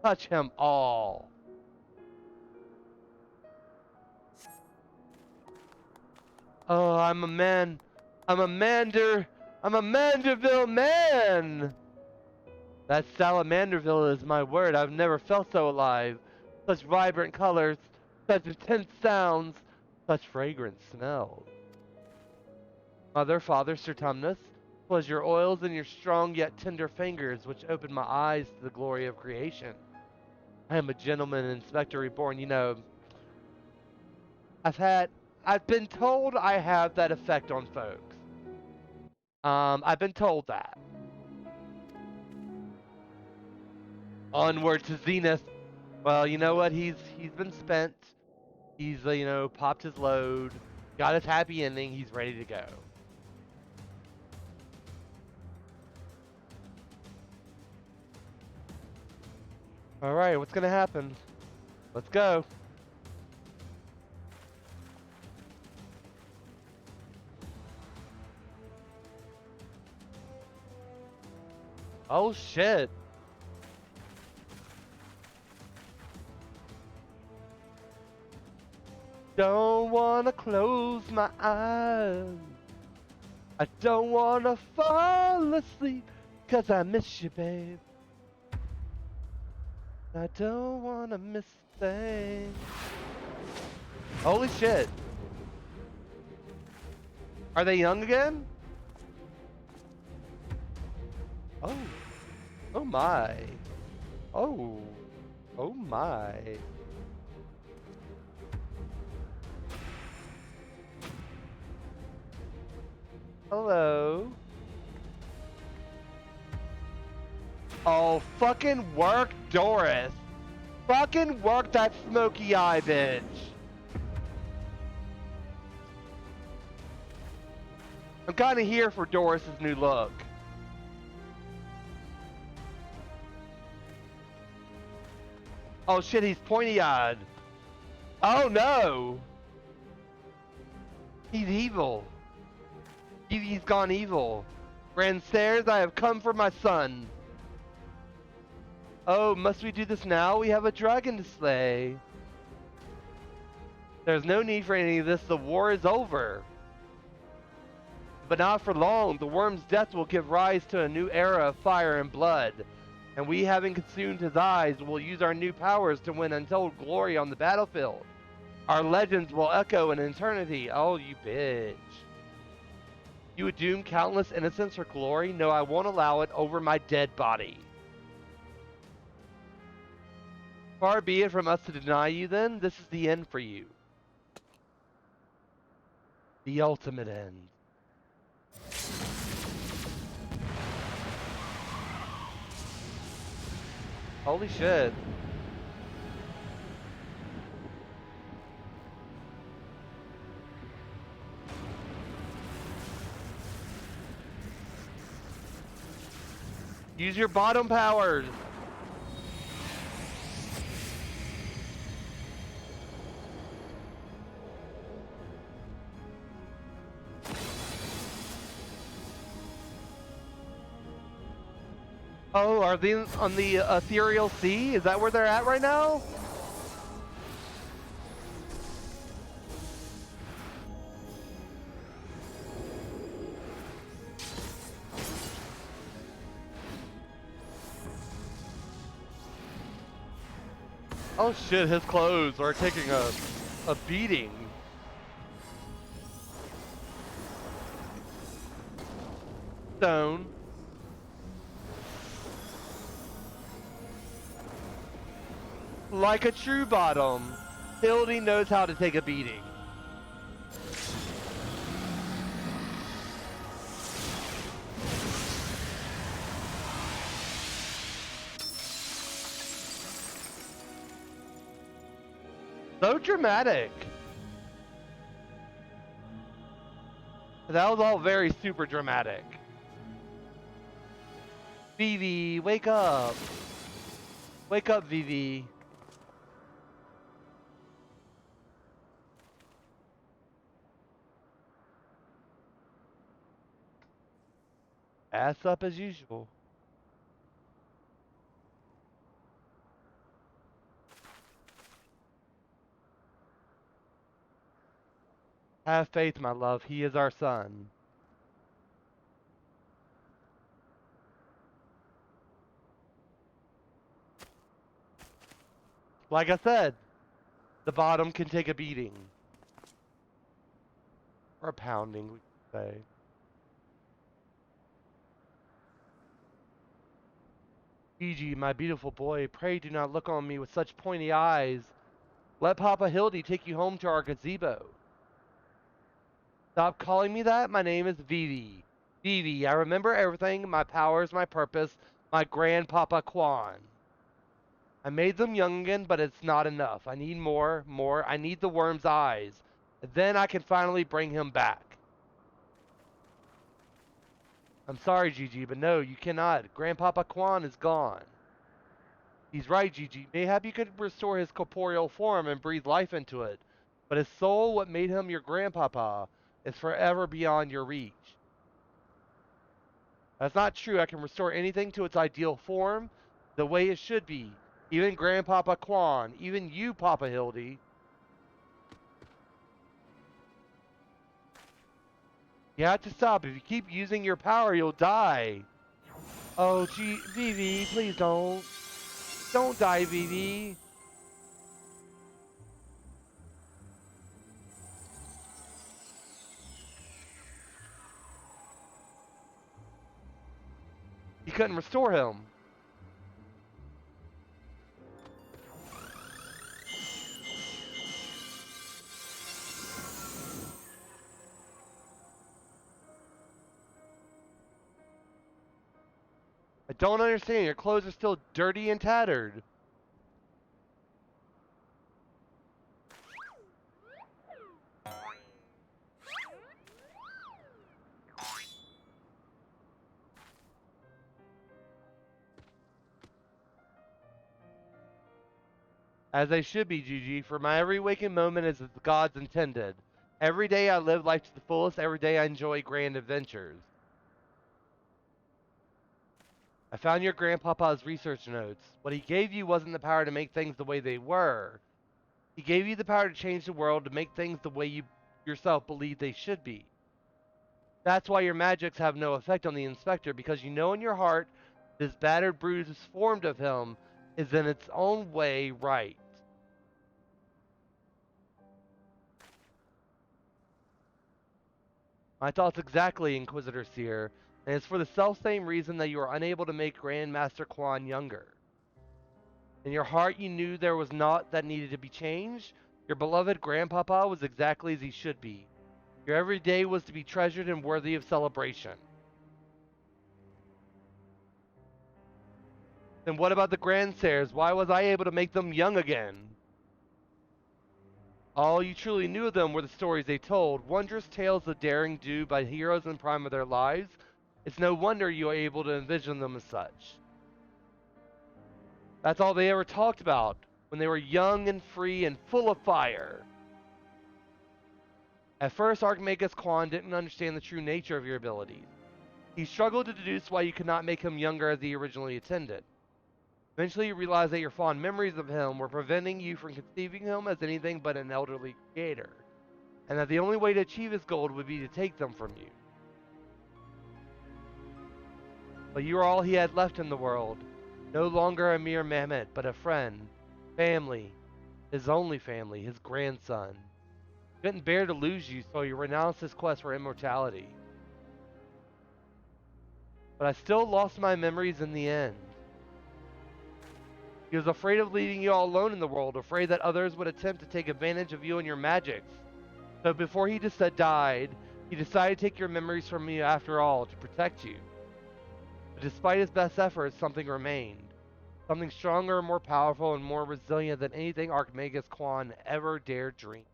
Touch him all. Oh, I'm a man. I'm a Manderville man! That Salamanderville is my word. I've never felt so alive. Such vibrant colors, such intense sounds, such fragrant smells. Mother, Father, Sir Tumnus, 'twas your oils and your strong yet tender fingers which opened my eyes to the glory of creation. I am a gentleman, Inspector Reborn. You know, I've been told I have that effect on folks. I've been told that. Onward to Zenith. Well, you know what? He's been spent. He's popped his load, got his happy ending. He's ready to go. All right, what's gonna happen? Let's go. Oh shit. Don't wanna close my eyes. I don't wanna fall asleep, 'cause I miss you, babe. I don't wanna miss a thing. Holy shit. Are they young again? Oh. Oh my. Oh. Oh my. Hello. Oh, fucking work, Doris. Fucking work that smoky eye bitch. I'm kinda here for Doris's new look. Oh shit, he's pointy-eyed. Oh no! He's evil. He's gone evil. Grand stairs, I have come for my son. Oh, must we do this now? We have a dragon to slay. There's no need for any of this. The war is over. But not for long. The worm's death will give rise to a new era of fire and blood. And we, having consumed his eyes, will use our new powers to win untold glory on the battlefield. Our legends will echo in eternity. Oh, you bitch. You would doom countless innocents for glory? No, I won't allow it over my dead body. Far be it from us to deny you then. This is the end for you. The ultimate end. Holy shit. Use your bottom powers. Oh, are they on the ethereal sea? Is that where they're at right now? Oh shit, his clothes are taking a beating. Stone. Like a true bottom, Hildy knows how to take a beating. So dramatic. That was all very super dramatic. Vivi, wake up. Wake up, Vivi. Ass up as usual. Have faith, my love. He is our son. Like I said, the bottom can take a beating. Or a pounding, we could say. Gigi, my beautiful boy, pray do not look on me with such pointy eyes. Let Papa Hildy take you home to our gazebo. Stop calling me that. My name is Vivi. Vivi, I remember everything, my powers, my purpose, my grandpapa Quan. I made them young again, but it's not enough. I need more. I need the worm's eyes. Then I can finally bring him back. I'm sorry, Gigi, but no, you cannot. Grandpapa Quan is gone. He's right, Gigi. Mayhap you could restore his corporeal form and breathe life into it. But his soul, what made him your grandpapa, is forever beyond your reach. That's not true. I can restore anything to its ideal form, the way it should be. Even Grandpapa Quan, even you, Papa Hildy. You have to stop. If you keep using your power, you'll die. Oh, gee, Vivi, please don't. Don't die, Vivi. You couldn't restore him. I don't understand. Your clothes are still dirty and tattered. As I should be, Gigi, for my every waking moment is as the gods intended. Every day I live life to the fullest, every day I enjoy grand adventures. I found your grandpapa's research notes. What he gave you wasn't the power to make things the way they were. He gave you the power to change the world, to make things the way you yourself believe they should be. That's why your magics have no effect on the inspector, because you know in your heart this battered bruise formed of him is in its own way right. My thoughts exactly, Inquisitor Seer, and it's for the self-same reason that you are unable to make Grandmaster Quan younger. In your heart you knew there was naught that needed to be changed. Your beloved Grandpapa was exactly as he should be. Your every day was to be treasured and worthy of celebration. Then what about the Grandsires? Why was I able to make them young again? All you truly knew of them were the stories they told, wondrous tales of daring do by heroes in the prime of their lives. It's no wonder you are able to envision them as such. That's all they ever talked about, when they were young and free and full of fire. At first, Archmagus Quan didn't understand the true nature of your abilities. He struggled to deduce why you could not make him younger as he originally intended. Eventually, you realized that your fond memories of him were preventing you from conceiving him as anything but an elderly creator, and that the only way to achieve his goal would be to take them from you. But you were all he had left in the world, no longer a mere mammoth, but a friend, family, his only family, his grandson. He couldn't bear to lose you, so he renounced his quest for immortality. But I still lost my memories in the end. He was afraid of leaving you all alone in the world, afraid that others would attempt to take advantage of you and your magics. So before he just died, he decided to take your memories from you after all, to protect you. But despite his best efforts, something remained. Something stronger, more powerful, and more resilient than anything Archmagus Quan ever dared dream.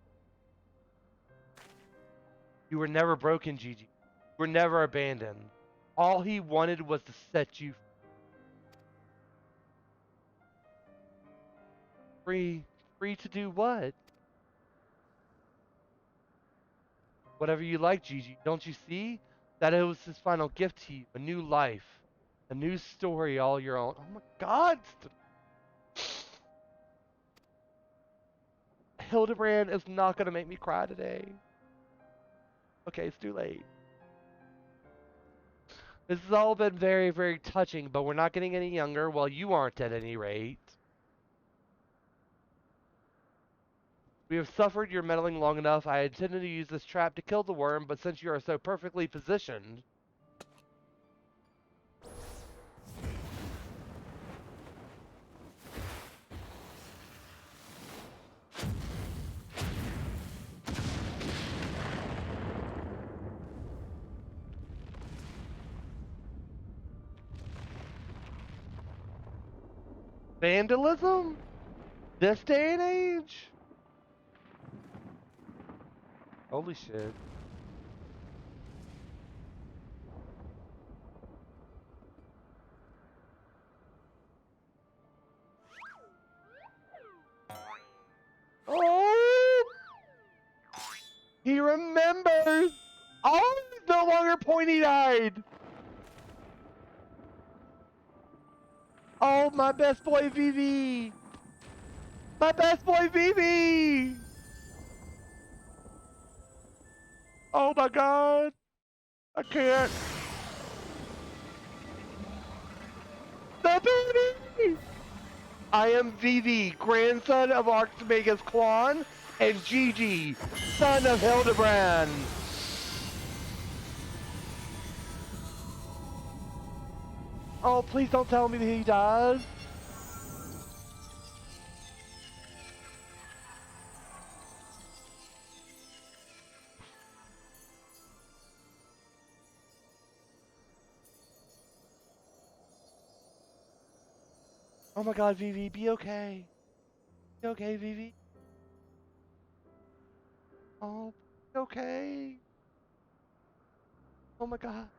You were never broken, Gigi. You were never abandoned. All he wanted was to set you free. Free to do what? Whatever you like, Gigi. Don't you see? That it was his final gift to you. A new life. A new story all your own. Oh my god! Hildibrand is not going to make me cry today. Okay, it's too late. This has all been very, very touching, but we're not getting any younger. Well, you aren't at any rate. We have suffered your meddling long enough. I intended to use this trap to kill the worm, but since you are so perfectly positioned... Vandalism? This day and age? Holy shit. Oh! He remembers! Oh, he's no longer pointy-eyed! Oh, my best boy Vivi! My best boy Vivi! Oh my god! I can't! The baby! I am Vivi, grandson of Archmagus Quan, and GiGi, son of Hildibrand. Oh, please don't tell me that he dies. Oh my god, Vivi, be okay. Be okay, Vivi. Oh, be okay. Oh my god.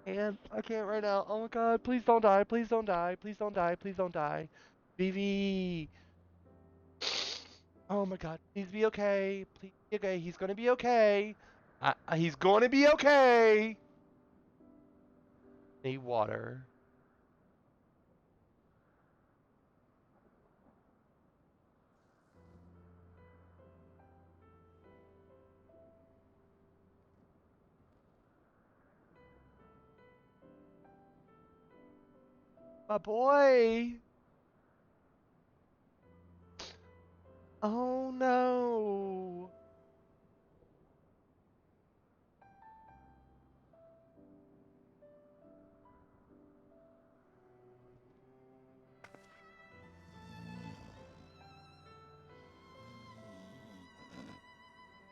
I can't right now. Oh my god, please don't die. Please don't die. Please don't die. Please don't die. Vivi. Oh my god, please be okay. Please be okay. He's gonna be okay. He's gonna be okay. Need water. My boy. Oh no.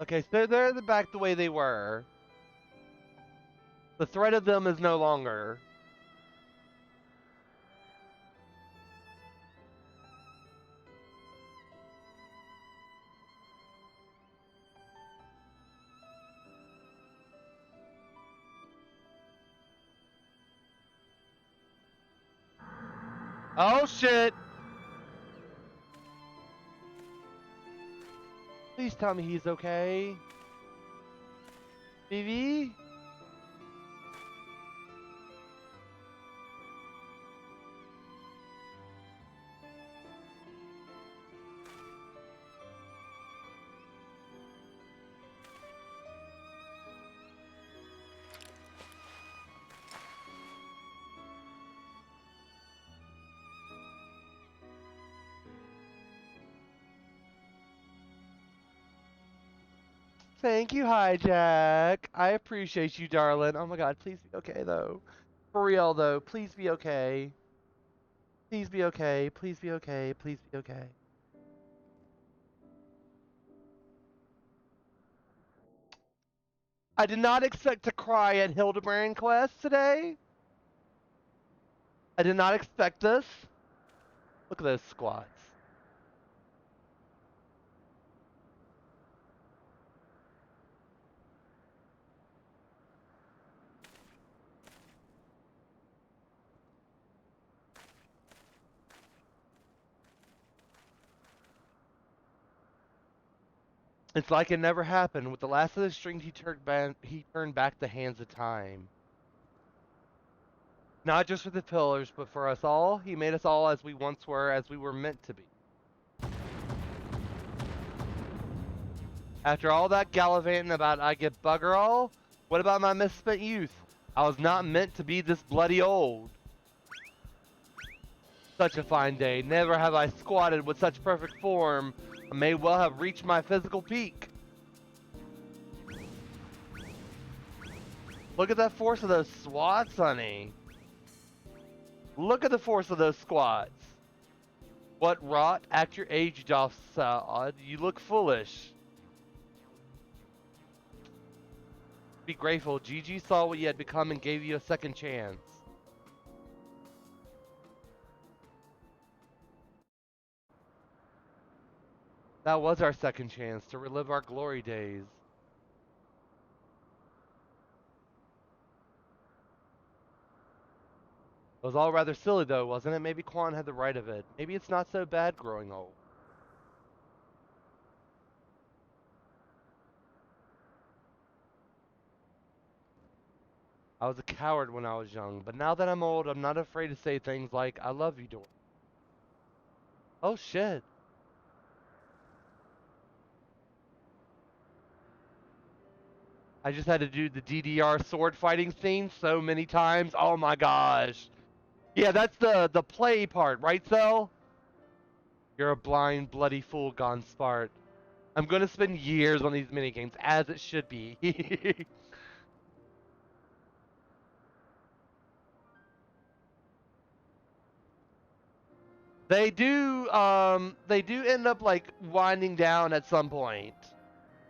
Okay, so they're back the way they were. The threat of them is no longer. Oh shit! Please tell me he's okay. Vivi? Thank you, Hijack. I appreciate you, darling. Oh my god, please be okay though. For real though, please be okay. Please be okay. Please be okay. Please be okay. I did not expect to cry at Hildibrand Quest today. I did not expect this. Look at those squats. It's like it never happened. With the last of the strings, he turned back the hands of time. Not just for the pillars, but for us all. He made us all as we once were, as we were meant to be. After all that gallivanting about I get bugger all, what about my misspent youth? I was not meant to be this bloody old. Such a fine day. Never have I squatted with such perfect form. I may well have reached my physical peak. Look at that force of those squats, honey. Look at the force of those squats. What rot? Act your age, doth sod. You look foolish. Be grateful. GiGi saw what you had become and gave you a second chance. That was our second chance to relive our glory days. It was all rather silly though, wasn't it? Maybe Quan had the right of it. Maybe it's not so bad growing old. I was a coward when I was young, but now that I'm old, I'm not afraid to say things like, I love you, Dory. Oh shit. I just had to do the DDR sword fighting scene so many times. Oh my gosh. Yeah, that's the play part, right, Cell? You're a blind, bloody fool gone smart. I'm gonna spend years on these minigames, as it should be. They do end up like winding down at some point.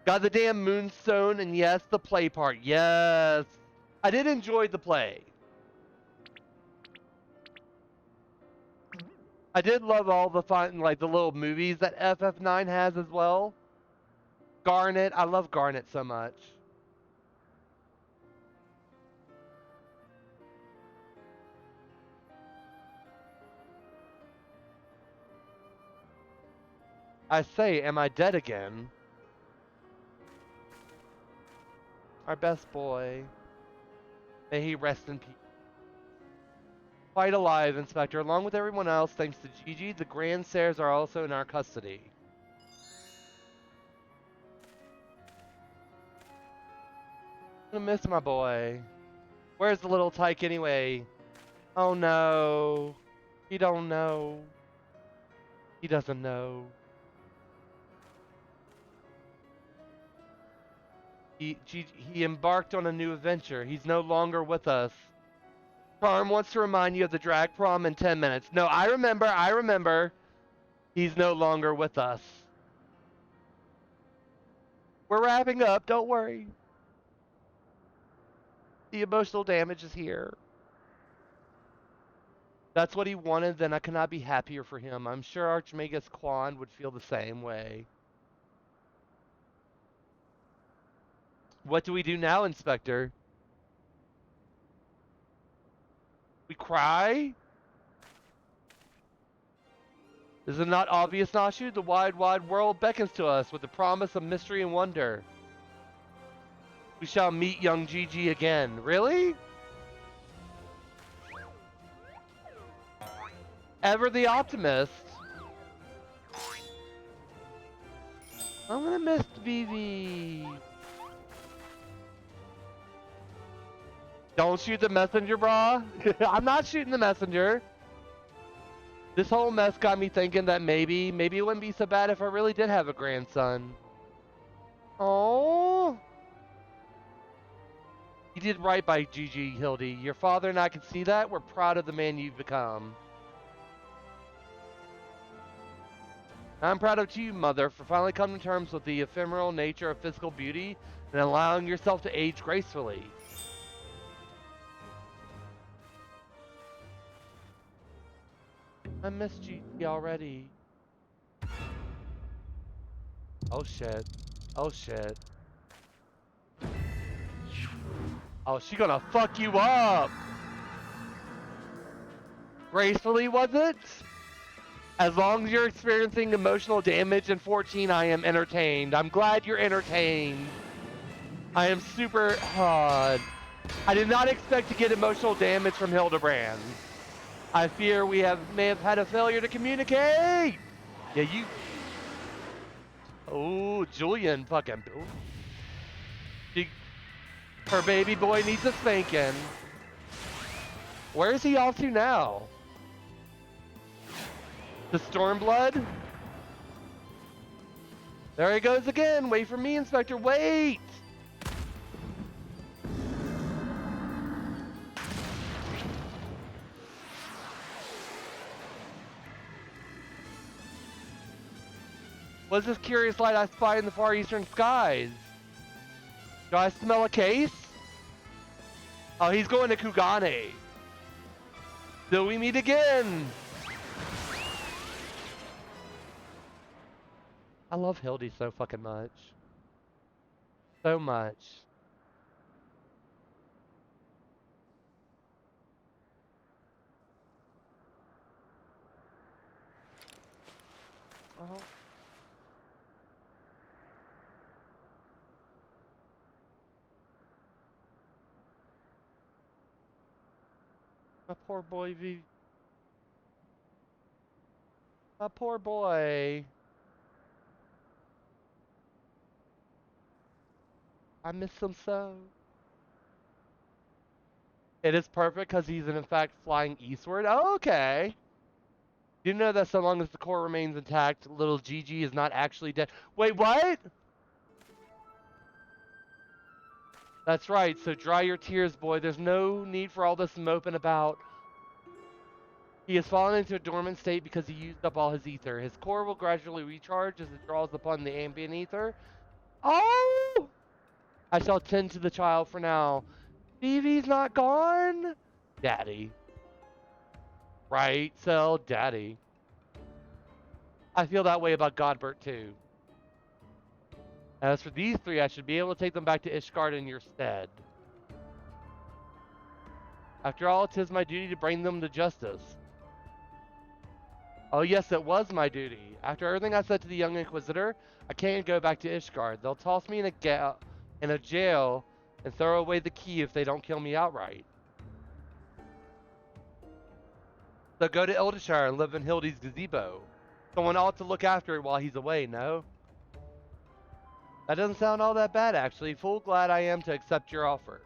Got the damn moonstone, and yes, the play part. Yes. I did enjoy the play. I did love all the fun, like the little movies that FF9 has as well. Garnet, I love Garnet so much. I say, am I dead again? Our best boy. May he rest in peace. Quite alive, Inspector. Along with everyone else, thanks to GiGi, the Grandsires are also in our custody. I'm gonna miss my boy. Where's the little tyke anyway? Oh no. He don't know. He doesn't know. He embarked on a new adventure. He's no longer with us. Charm wants to remind you of the drag prom in 10 minutes. No, I remember. He's no longer with us. We're wrapping up, don't worry. The emotional damage is here. That's what he wanted, then I cannot be happier for him. I'm sure Archmagus Quan would feel the same way. What do we do now, Inspector? We cry? Is it not obvious, Nashu? The wide, wide world beckons to us with the promise of mystery and wonder. We shall meet young GiGi again. Really? Ever the optimist. I'm gonna miss Vivi. Don't shoot the messenger, brah. I'm not shooting the messenger. This whole mess got me thinking that maybe it wouldn't be so bad if I really did have a grandson. Oh. You did right by GiGi, Hildy. Your father and I can see that. We're proud of the man you've become. I'm proud of you, Mother, for finally coming to terms with the ephemeral nature of physical beauty and allowing yourself to age gracefully. I missed GiGi already. Oh shit. Oh shit. Oh, she gonna fuck you up! Gracefully, was it? As long as you're experiencing emotional damage in 14, I am entertained. I'm glad you're entertained. I am super hard. I did not expect to get emotional damage from Hildibrand. I fear we may have had a failure to communicate. Yeah, you. Oh, Julian fucking. Her baby boy needs a spanking. Where is he off to now? The Stormblood? There he goes again. Wait for me, Inspector. Wait! What's this curious light I spy in the far eastern skies? Do I smell a case? Oh, he's going to Kugane. Till we meet again. I love Hildy so fucking much. So much. Oh. My poor boy V. My poor boy. I miss him so. It is perfect because he's in fact flying eastward. Oh, okay. You know that so long as the core remains intact, little GiGi is not actually dead. Wait, what? That's right, so dry your tears, boy. There's no need for all this moping about. He has fallen into a dormant state because he used up all his ether. His core will gradually recharge as it draws upon the ambient ether. Oh! I shall tend to the child for now. Phoebe's not gone? Daddy. Right, so daddy. I feel that way about Godbert too. As for these three, I should be able to take them back to Ishgard in your stead. After all, 'tis my duty to bring them to justice. Oh yes, it was my duty. After everything I said to the young Inquisitor, I can't go back to Ishgard. They'll toss me in a jail and throw away the key if they don't kill me outright. So go to Eldishire and live in Hildy's gazebo. Someone ought to look after it while he's away, no? That doesn't sound all that bad, actually. Full glad I am to accept your offer.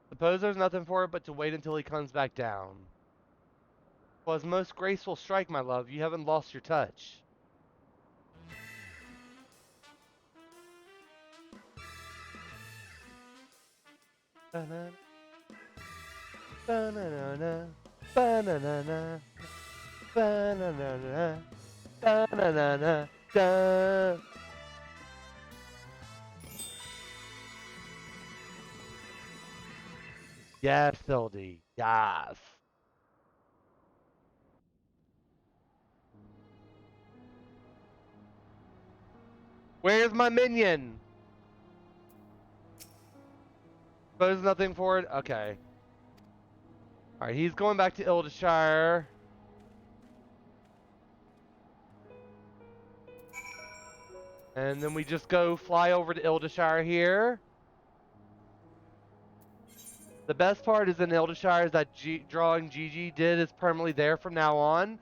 Suppose there's nothing for it but to wait until he comes back down. Was most graceful strike, my love. You haven't lost your touch. Ba-na, ba-na-na-na, ba-na-na-na, ba-na-na-na, ba-na-na-na, da. Yes, Hildy. Yes. Where's my minion? Suppose nothing for it? Okay. Alright, he's going back to Eldishire. And then we just go fly over to Eldishire here. The best part is in Eldishire is that drawing GiGi did is permanently there from now on.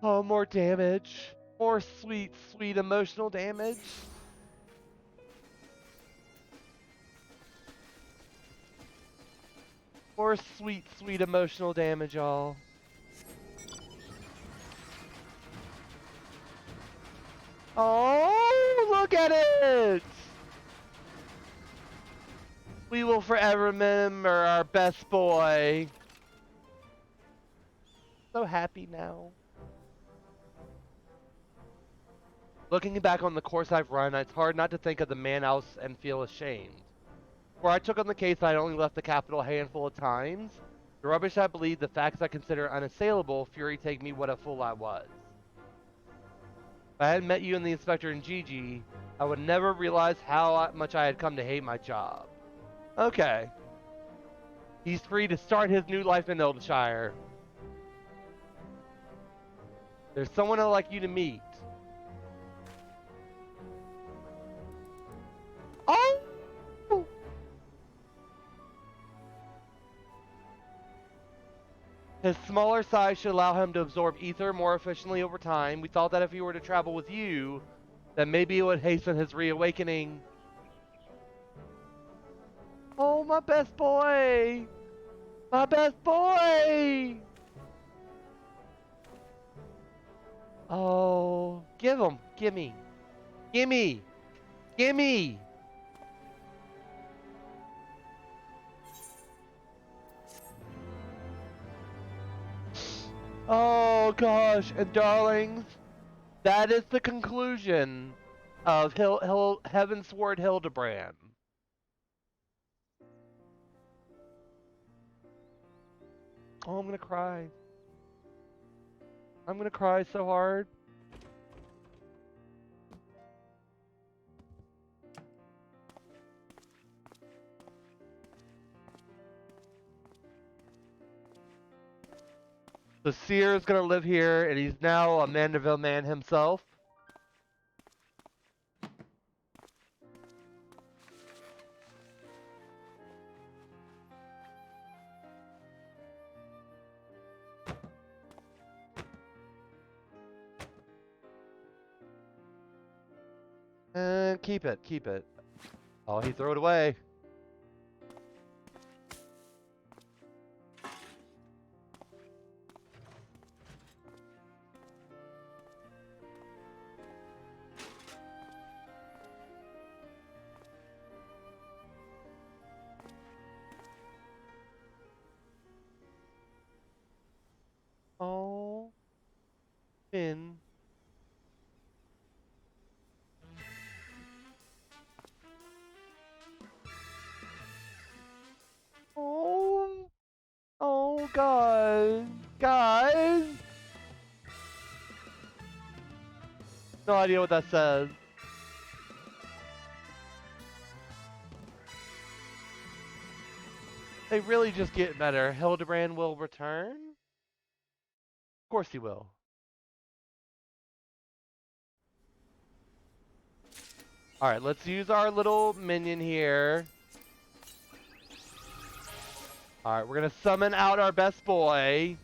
Oh, more damage. More sweet, sweet emotional damage. More sweet, sweet emotional damage, y'all. Oh, look at it! We will forever remember our best boy. So happy now. Looking back on the course I've run, it's hard not to think of the man else and feel ashamed. Where I took on the case, I'd only left the capital a handful of times. The rubbish I believed, the facts I consider unassailable, fury take me what a fool I was. If I hadn't met you and the inspector and GiGi, I would never realize how much I had come to hate my job. Okay. He's free to start his new life in Eldishire. There's someone I'd like you to meet. Oh! His smaller size should allow him to absorb ether more efficiently over time. We thought that if he were to travel with you, then maybe it would hasten his reawakening. Oh, my best boy! My best boy! Oh, give him. Gimme. Gimme. Gimme. Oh gosh, and darlings, that is the conclusion of Heavensward Hildibrand. Oh, I'm gonna cry. I'm gonna cry so hard. The seer is gonna live here, and he's now a Manderville man himself. And keep it, keep it. Oh, he threw it away. Oh, Finn. Oh, oh, guys. No idea what that says. They really just get better. Hildibrand will return? Of course he will. Alright, let's use our little minion here. Alright, we're gonna summon out our best boy.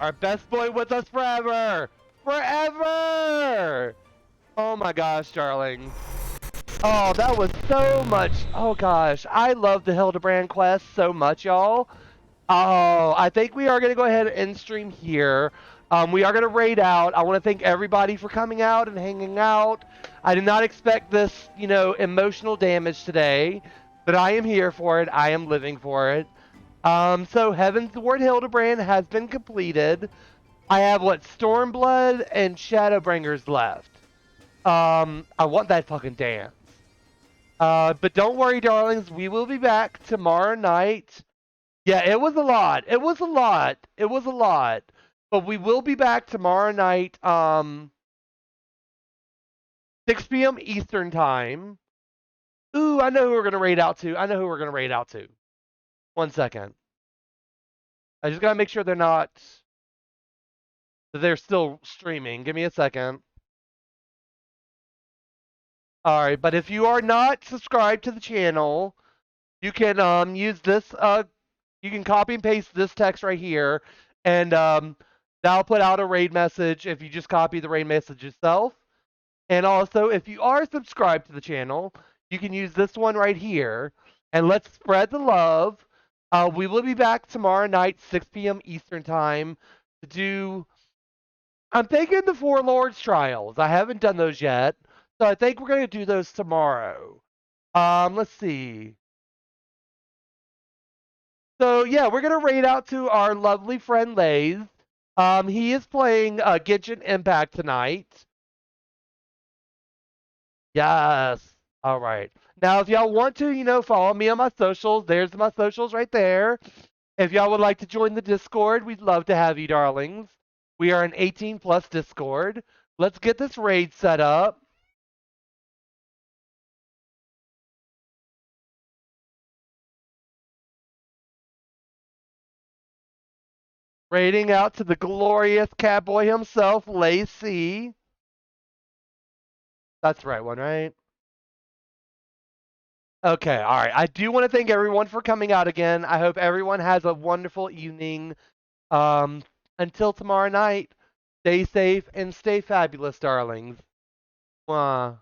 Our best boy with us forever! Forever! Oh my gosh, darling. Oh, that was so much. Oh gosh, I love the Hildibrand quest so much, y'all. Oh, I think we are going to go ahead and end stream here. We are going to raid out. I want to thank everybody for coming out and hanging out. I did not expect this, emotional damage today, but I am here for it. I am living for it. So Heavensward Hildibrand has been completed. I have, Stormblood and Shadowbringers left. I want that fucking dance. But don't worry, darlings. We will be back tomorrow night. Yeah, it was a lot. It was a lot. It was a lot. But we will be back tomorrow night, 6 p.m. Eastern Time. Ooh, I know who we're going to raid out to. I know who we're going to raid out to. 1 second. I just got to make sure that they're still streaming. Give me a second. Alright, but if you are not subscribed to the channel, you can use this, you can copy and paste this text right here, and that'll put out a raid message if you just copy the raid message yourself. And also, if you are subscribed to the channel, you can use this one right here, and let's spread the love. We will be back tomorrow night, 6 p.m. Eastern Time, to do, I'm thinking the Four Lords Trials. I haven't done those yet, so I think we're going to do those tomorrow. Let's see. So yeah, we're gonna raid out to our lovely friend Lays. He is playing Genshin Impact tonight. Yes. All right. Now, if y'all want to, follow me on my socials. There's my socials right there. If y'all would like to join the Discord, we'd love to have you, darlings. We are an 18+ Discord. Let's get this raid set up. Raiding out to the glorious catboy himself, Lacey. That's the right one, right? Okay, all right. I do want to thank everyone for coming out again. I hope everyone has a wonderful evening. Until tomorrow night, stay safe and stay fabulous, darlings. Mwah.